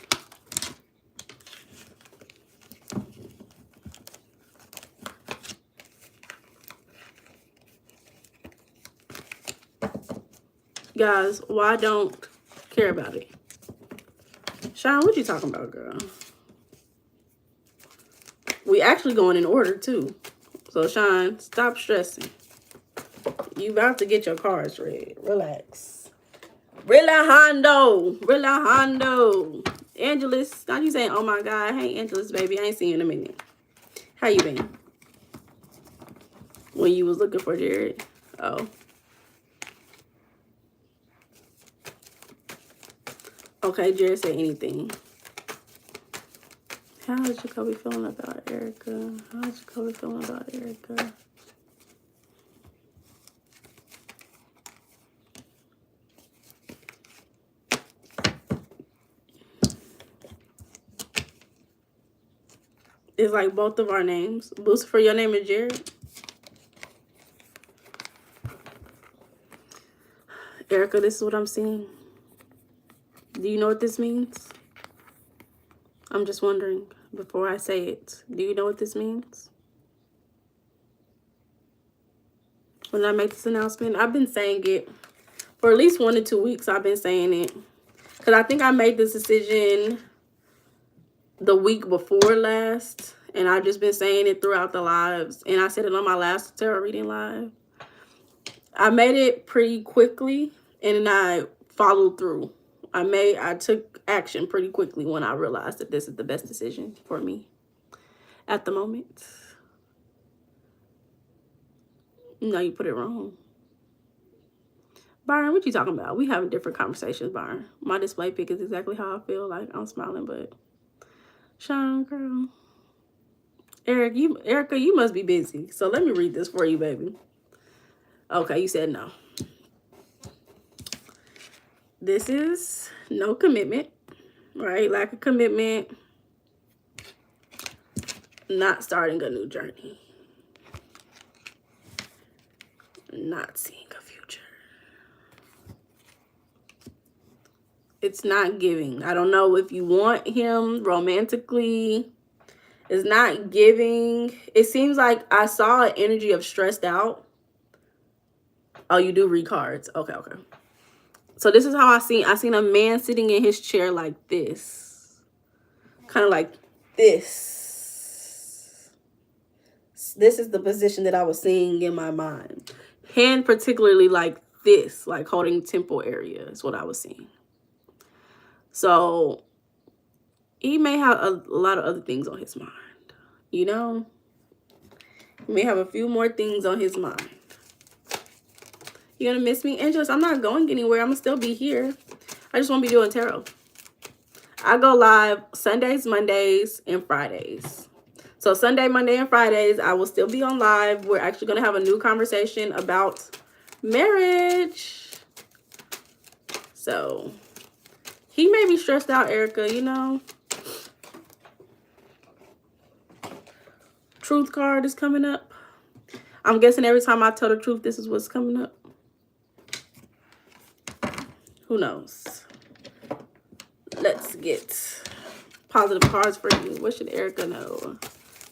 Guys, why don't care about it? Sean, what you talking about, girl? We actually going in order, too. So, Sean, stop stressing. You about to get your cards read. Relax. Relajando. Angelus, now you saying, oh my God. Hey, Angelus, baby. I ain't seen you in a minute. How you been? When you was looking for Jared? Oh. Okay, Jared said anything. How is Jacoby feeling about Erica? How is Jacoby feeling about Erica? It's like both of our names. Lucifer, your name is Jared? Erica, this is what I'm seeing. Do you know what this means? I'm just wondering before I say it. Do you know what this means? when I make this announcement. I've been saying it for at least 1 to 2 weeks. I've been saying it because I think I made this decision the week before last, and I've just been saying it throughout the lives, and I said it on my last tarot reading live. I made it pretty quickly, and then I followed through. I took action pretty quickly when I realized that this is the best decision for me at the moment. No, you put it wrong. Byron, what you talking about? We having different conversations, Byron. My display pic is exactly how I feel. Like, I'm smiling, but Sean, girl. Erica, you must be busy. So let me read this for you, baby. Okay, you said no. This is no commitment, right? Lack of commitment. Not starting a new journey. Not seeing a future. It's not giving. I don't know if you want him romantically. It's not giving. It seems like I saw an energy of stressed out. Oh, you do read cards. Okay, okay. So this is how I seen a man sitting in his chair like this. Kind of like this. This is the position that I was seeing in my mind. Hand particularly like this, like holding temple area is what I was seeing. So he may have a lot of other things on his mind, you know? He may have a few more things on his mind. You're gonna miss me? Angels, I'm not going anywhere. I'm gonna still be here. I just won't be doing tarot. I go live Sundays, Mondays, and Fridays. So Sunday, Monday, and Fridays, I will still be on live. We're actually gonna have a new conversation about marriage. So he may be stressed out, Erica, you know. Truth card is coming up. I'm guessing every time I tell the truth, this is what's coming up. Who knows? Let's get positive cards for you. What should Erica know?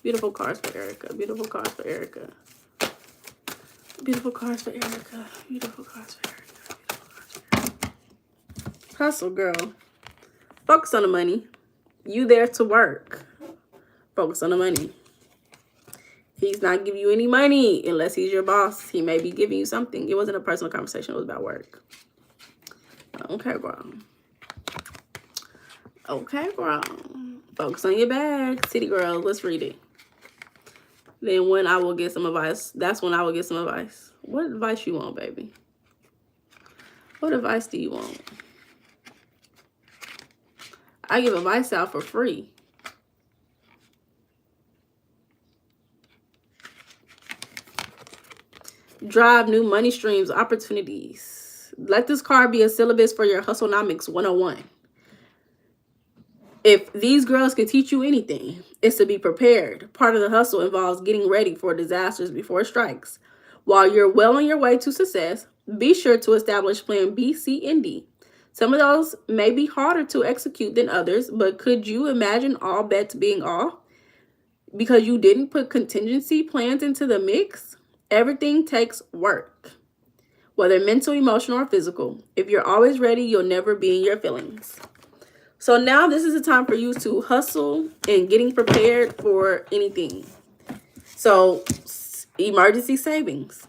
Beautiful cards for Erica. Beautiful cards for Erica. Beautiful cards for Erica. Beautiful cards for Erica. Beautiful cards for Erica. Hustle, girl. Focus on the money. You there to work. Focus on the money. He's not giving you any money unless he's your boss. He may be giving you something. It wasn't a personal conversation. It was about work. Okay, girl. Okay, girl. Focus on your bag. City girl, let's read it. Then when I will get some advice, that's when I will get some advice. What advice you want, baby? What advice do you want? I give advice out for free. Drive new money streams, opportunities. Let this card be a syllabus for your Hustlenomics 101. If these girls can teach you anything, it's to be prepared. Part of the hustle involves getting ready for disasters before it strikes. While you're well on your way to success, be sure to establish plan B, C, and D. Some of those may be harder to execute than others, but could you imagine all bets being off because you didn't put contingency plans into the mix? Everything takes work, whether mental, emotional, or physical. If you're always ready, you'll never be in your feelings. So now this is the time for you to hustle and getting prepared for anything. So emergency savings.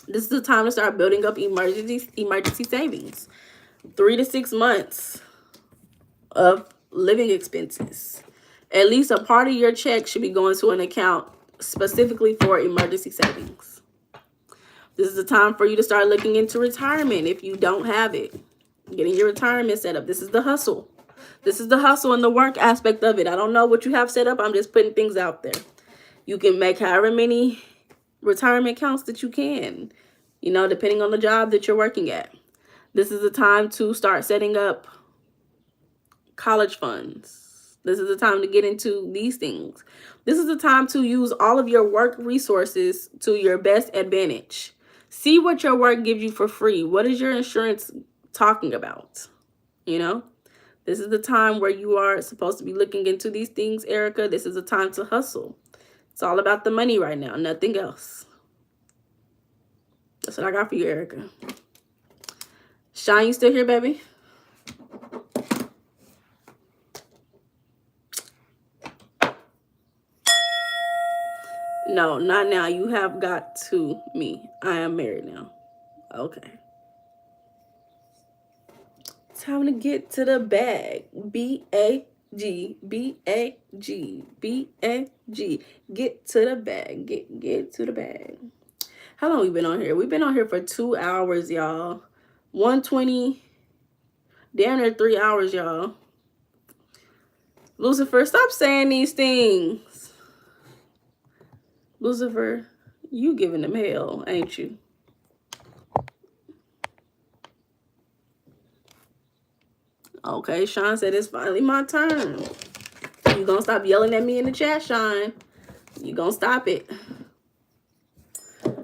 This is the time to start building up emergency savings. 3 to 6 months of living expenses. At least a part of your check should be going to an account specifically for emergency savings. This is the time for you to start looking into retirement if you don't have it. Getting your retirement set up. This is the hustle. This is the hustle and the work aspect of it. I don't know what you have set up. I'm just putting things out there. You can make however many retirement accounts that you can, you know, depending on the job that you're working at. This is the time to start setting up college funds. This is the time to get into these things. This is the time to use all of your work resources to your best advantage. See what your work gives you for free. What is your insurance talking about? You know, this is the time where you are supposed to be looking into these things, Erica. This is the time to hustle. It's all about the money right now, nothing else. That's what I got for you, Erica. Shine, you still here, baby? No, not now. You have got to me. I am married now. Okay. Time to get to the bag. B-A-G. B-A-G. B-A-G. Get to the bag. Get to the bag. How long we been on here? We've been on here for 2 hours, y'all. 120. Down there 3 hours, y'all. Lucifer, stop saying these things. Lucifer, you giving them hell, ain't you? Okay, Sean said it's finally my turn. You gonna stop yelling at me in the chat, Sean? You gonna stop it?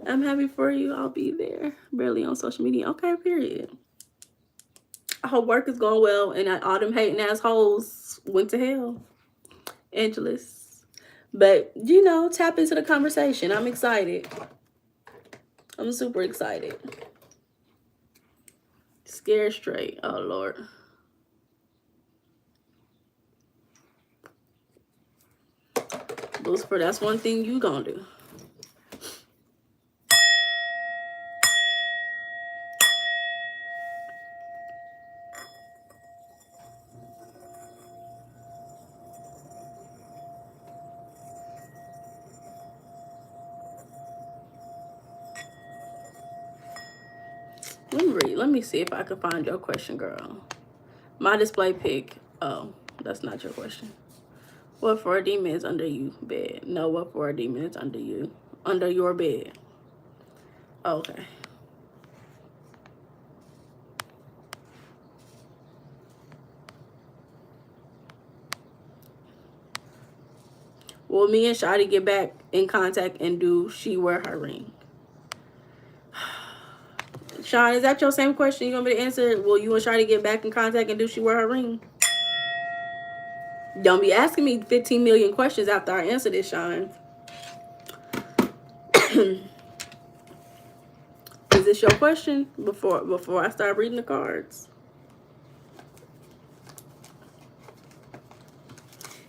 I'm happy for you. I'll be there. Barely on social media. Okay, period. I hope work is going well and that all them hating assholes went to hell. Angelus. But, you know, tap into the conversation. I'm excited. I'm super excited. Scared straight. Oh, Lord. Lucifer, that's one thing you gonna do. Let me read. Let me see if I can find your question, girl. My display pic. Oh, that's not your question. What for a demon is under you bed? No, what for a demon is under you? Under your bed. Okay. Will me and Shotty get back in contact and do she wear her ring? Sean, is that your same question you want me to answer? Will you and Shotty get back in contact and do she wear her ring? Don't be asking me 15 million questions after I answer this, Sean. Is this your question before I start reading the cards?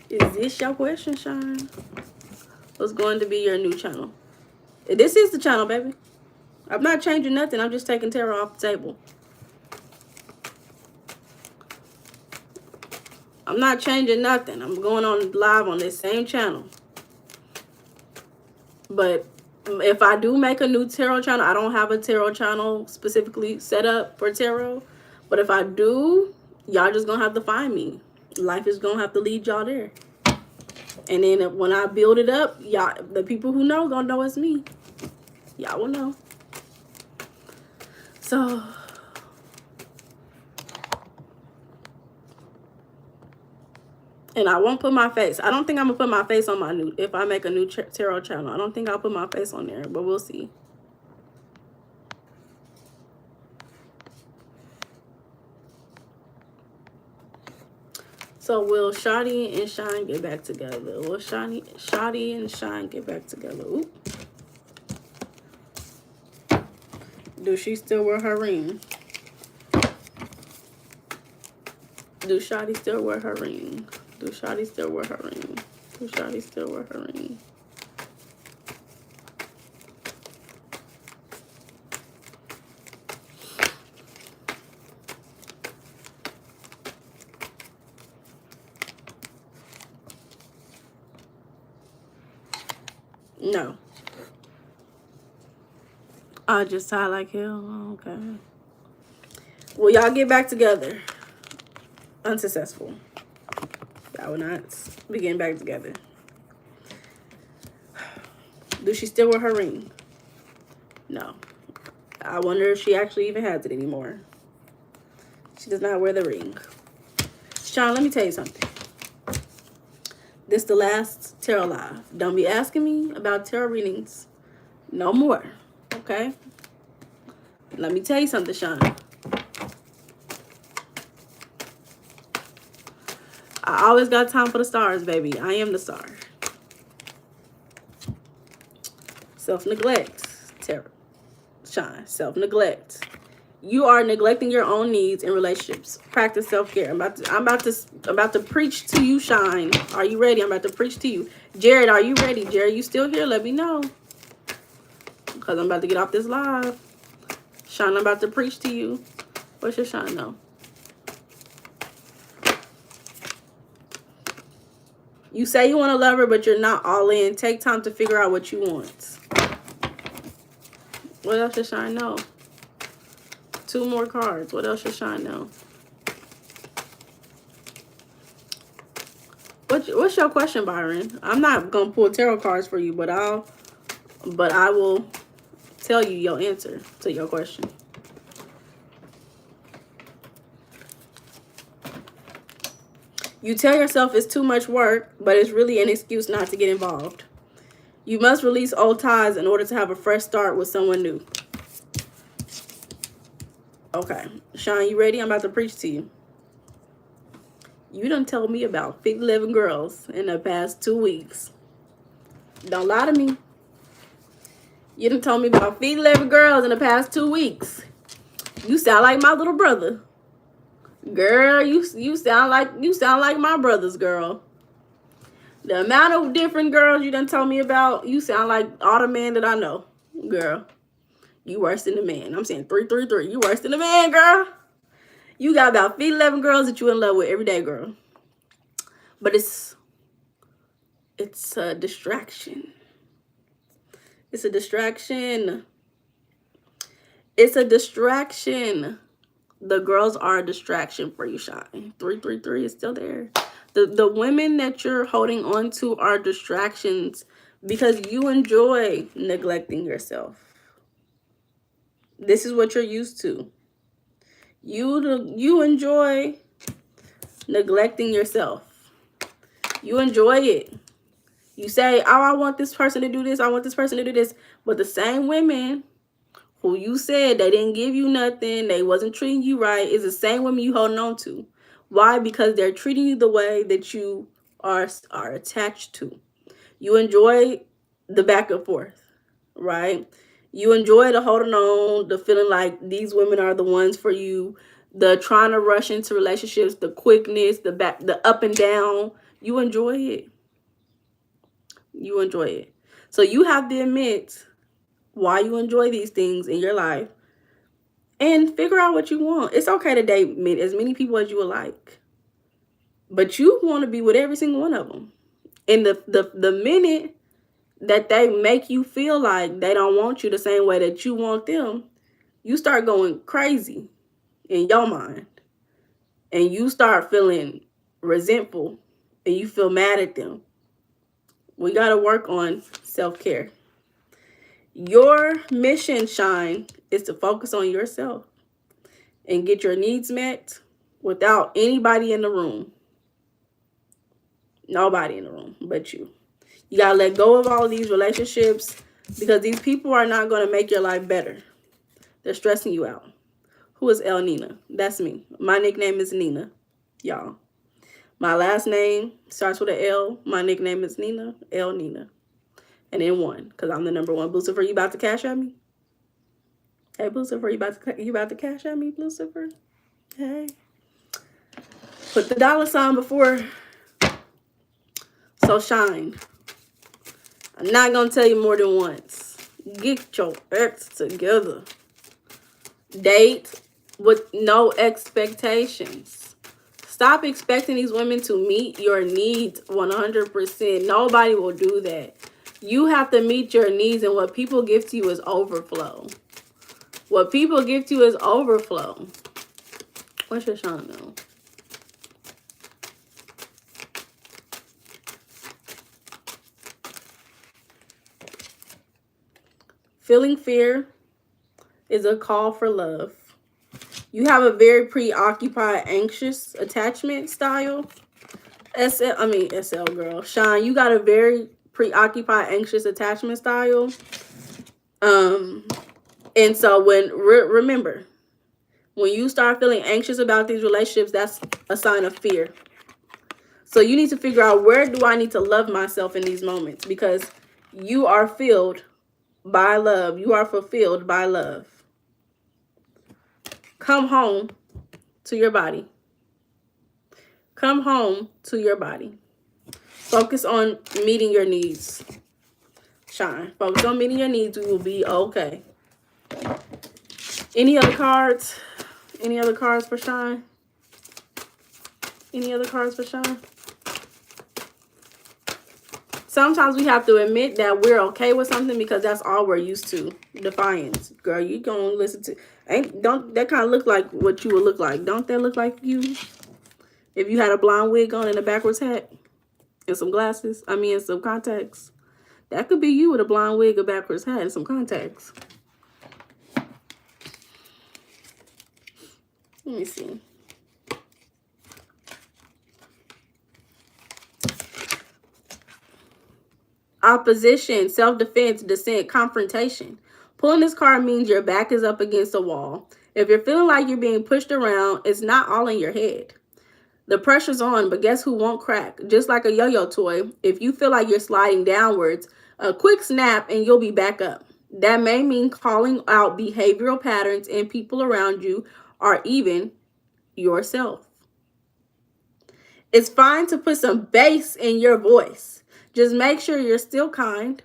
Is this your question, Sean? What's going to be your new channel? This is the channel, baby. I'm not changing nothing. I'm just taking tarot off the table. I'm not changing nothing. I'm going on live on this same channel. But if I do make a new tarot channel, I don't have a tarot channel specifically set up for tarot. But if I do, y'all just gonna have to find me. Life is gonna have to lead y'all there. And then when I build it up, y'all, the people who know gonna know it's me. Y'all will know. So and I won't put my face. I don't think I'm gonna put my face on my new, if I make a new tarot channel. I don't think I'll put my face on there, but we'll see. So will Shotty and Shine get back together? Will Shotty and Shine get back together? Oop. Do she still wear her ring? Do Shotty still wear her ring? Do Shotty still wear her ring? Do Shotty still wear her ring? No. I just tie like hell. Okay. Will y'all get back together? Unsuccessful. Y'all will not be getting back together. Do she still wear her ring? No. I wonder if she actually even has it anymore. She does not wear the ring. Sean, let me tell you something. This is the last tarot live. Don't be asking me about tarot readings no more. Okay? Let me tell you something, Sean. I always got time for the stars, baby. I am the star. Self-neglect. Tarot. Shine. Self-neglect. You are neglecting your own needs in relationships. Practice self-care. I'm about to preach to you, Shine. Are you ready? I'm about to preach to you. Jared, are you ready? Jared, you still here? Let me know. Because I'm about to get off this live. Shine, I'm about to preach to you. What's your Shine know? You say you want to love her, but you're not all in. Take time to figure out what you want. What else should Shine know? 2 more cards. What else should Shine know? What's your question, Byron? I'm not gonna pull tarot cards for you, but I will tell you your answer to your question. You tell yourself it's too much work, but it's really an excuse not to get involved. You must release old ties in order to have a fresh start with someone new. Okay, Sean, you ready? I'm about to preach to you. You done told me about 11 girls in the past 2 weeks. Don't lie to me. You done told me about 11 girls in the past 2 weeks. You sound like my little brother. Girl, you sound like my brothers, girl. The amount of different girls you done told me about, you sound like all the men that I know. Girl, you worse than the man. I'm saying 333. You worse than the man, girl. You got about 11 girls that you in love with every day, girl. But it's a distraction. It's a distraction. It's a distraction. The girls are a distraction for you, Shine. 333 is still there. The women that you're holding on to are distractions because you enjoy neglecting yourself. This is what you're used to. You enjoy neglecting yourself. You enjoy it. You say, oh, I want this person to do this. I want this person to do this. But the same women who you said they didn't give you nothing, they wasn't treating you right, is the same women you holding on to. Why? Because they're treating you the way that you are attached to. You enjoy the back and forth, right? You enjoy the holding on, the feeling like these women are the ones for you, the trying to rush into relationships, the quickness, the up and down. You enjoy it. You enjoy it. So you have to admit why you enjoy these things in your life and figure out what you want. It's okay to date as many people as you would like, but you want to be with every single one of them. And the minute that they make you feel like they don't want you the same way that you want them, you start going crazy in your mind and you start feeling resentful and you feel mad at them. We got to work on self-care. Your mission, Shine, is to focus on yourself and get your needs met without anybody in the room. Nobody in the room but you. You got to let go of all of these relationships because these people are not going to make your life better. They're stressing you out. Who is LNina? That's me. My nickname is Nina, y'all. My last name starts with an L. My nickname is Nina, LNina. And then 1, because I'm the number 1. Lucifer, you about to cash at me? Hey, Lucifer, you about to cash at me, Lucifer? Hey. Put the $ before. So, Shine. I'm not going to tell you more than once. Get your ex together. Date with no expectations. Stop expecting these women to meet your needs 100%. Nobody will do that. You have to meet your needs, and what people give to you is overflow. What people give to you is overflow. What's your Sean know? Feeling fear is a call for love. You have a very preoccupied, anxious attachment style. SL girl. Shine, you got a very preoccupied, anxious attachment style. And so remember, when you start feeling anxious about these relationships, that's a sign of fear. So you need to figure out, where do I need to love myself in these moments? Because you are filled by love. You are fulfilled by love. Come home to your body. Come home to your body. Focus on meeting your needs. Shine. Focus on meeting your needs. We will be okay. Any other cards? Any other cards for Shine? Any other cards for Shine? Sometimes we have to admit that we're okay with something because that's all we're used to. Defiance. Girl, you gonna listen to... Don't that kind of look like what you would look like? Don't that look like you? If you had a blonde wig on and a backwards hat and some glasses. I mean, some contacts. That could be you with a blonde wig, a backwards hat, and some contacts. Let me see. Opposition, self-defense, dissent, confrontation. Pulling this card means your back is up against a wall. If you're feeling like you're being pushed around, it's not all in your head. The pressure's on, but guess who won't crack? Just like a yo-yo toy, if you feel like you're sliding downwards, a quick snap and you'll be back up. That may mean calling out behavioral patterns in people around you or even yourself. It's fine to put some bass in your voice. Just make sure you're still kind.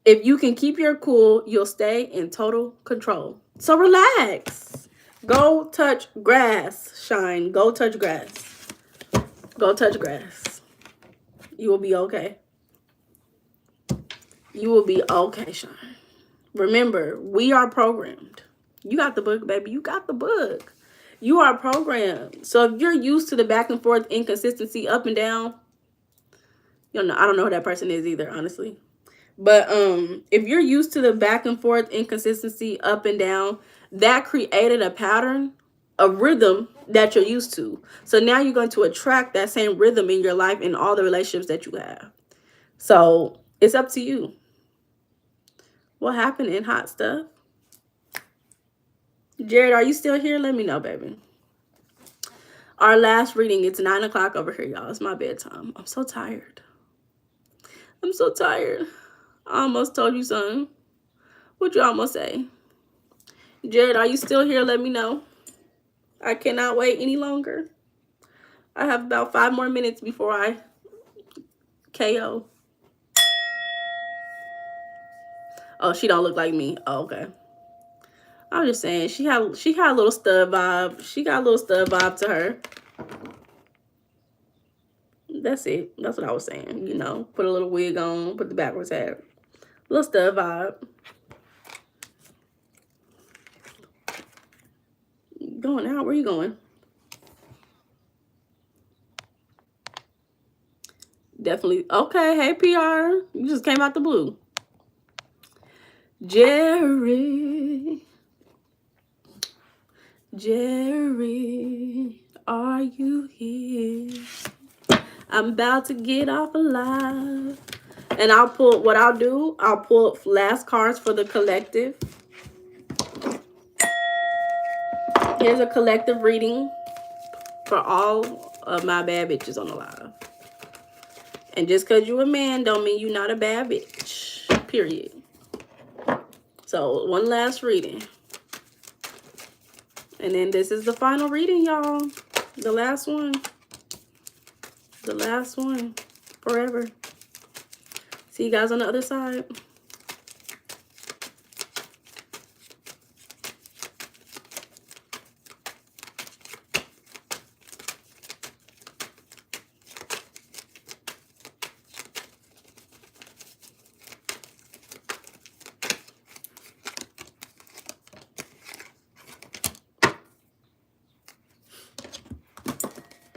If you can keep your cool, you'll stay in total control. So relax. Go touch grass, Shine. Go touch grass. Go touch grass. You will be okay. You will be okay, Shine. Remember, we are programmed. You got the book, baby. You got the book. You are programmed. So if you're used to the back and forth inconsistency up and down, you know, I don't know who that person is either, honestly. But if you're used to the back and forth inconsistency up and down, that created a pattern, a rhythm that you're used to. So now you're going to attract that same rhythm in your life in all the relationships that you have. So it's up to you. What happened in hot stuff? Jared, are you still here? Let me know, baby. Our last reading, it's 9 o'clock over here, y'all. It's my bedtime. I'm so tired. I'm so tired. I almost told you something. What you almost say? Jared, are you still here? Let me know. I cannot wait any longer. I have about 5 more minutes before I KO. Oh, she don't look like me. Oh, okay. I'm just saying she had a little stud vibe. She got a little stud vibe to her. That's it. That's what I was saying. You know, put a little wig on, put the backwards hat. Little stud vibe. Going out? Where you going? Definitely. Okay. Hey, PR. You just came out the blue. Jerry. Jerry, are you here? I'm about to get off alive. And I'll pull, what I'll do, I'll pull last cards for the collective. Here's a collective reading for all of my bad bitches on the live. And just because you're a man don't mean you're not a bad bitch. Period. So one last reading. And then this is the final reading, y'all. The last one. The last one. Forever. See you guys on the other side.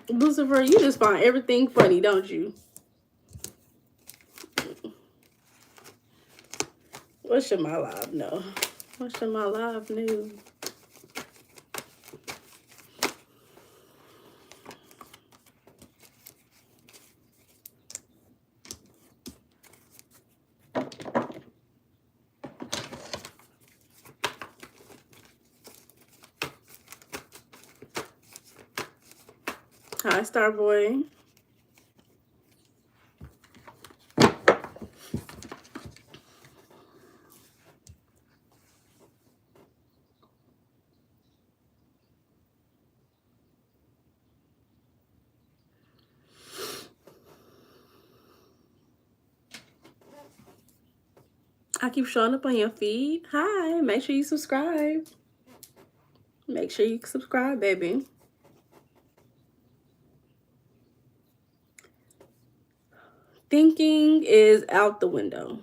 Lucifer, you just find everything funny, don't you? What should my live know? What should my live know? Hi, Starboy. I keep showing up on your feed. Hi, make sure you subscribe. Make sure you subscribe, baby. Thinking is out the window.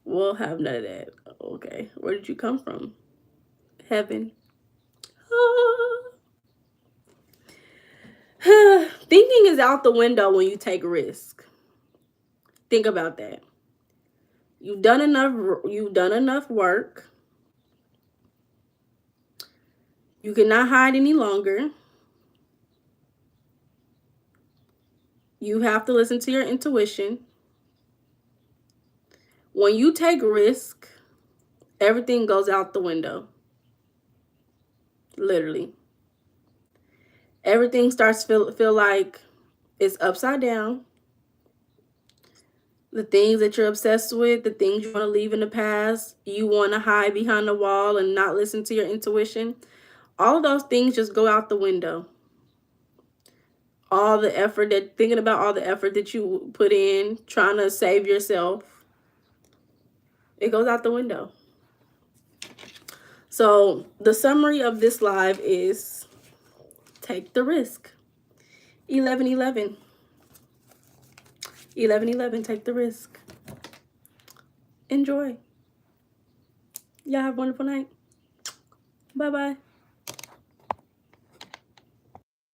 We'll have none of that. Okay, where did you come from? Heaven. Thinking is out the window when you take risk. Think about that. You've done enough work. You cannot hide any longer. You have to listen to your intuition. When you take risk, everything goes out the window. Literally. Everything starts to feel like it's upside down. The things that you're obsessed with, the things you want to leave in the past, you want to hide behind the wall and not listen to your intuition. All of those things just go out the window. All the effort thinking about all the effort that you put in trying to save yourself, it goes out the window. So the summary of this live is take the risk. 1111. 1111, take the risk. Enjoy. Y'all have a wonderful night. Bye-bye.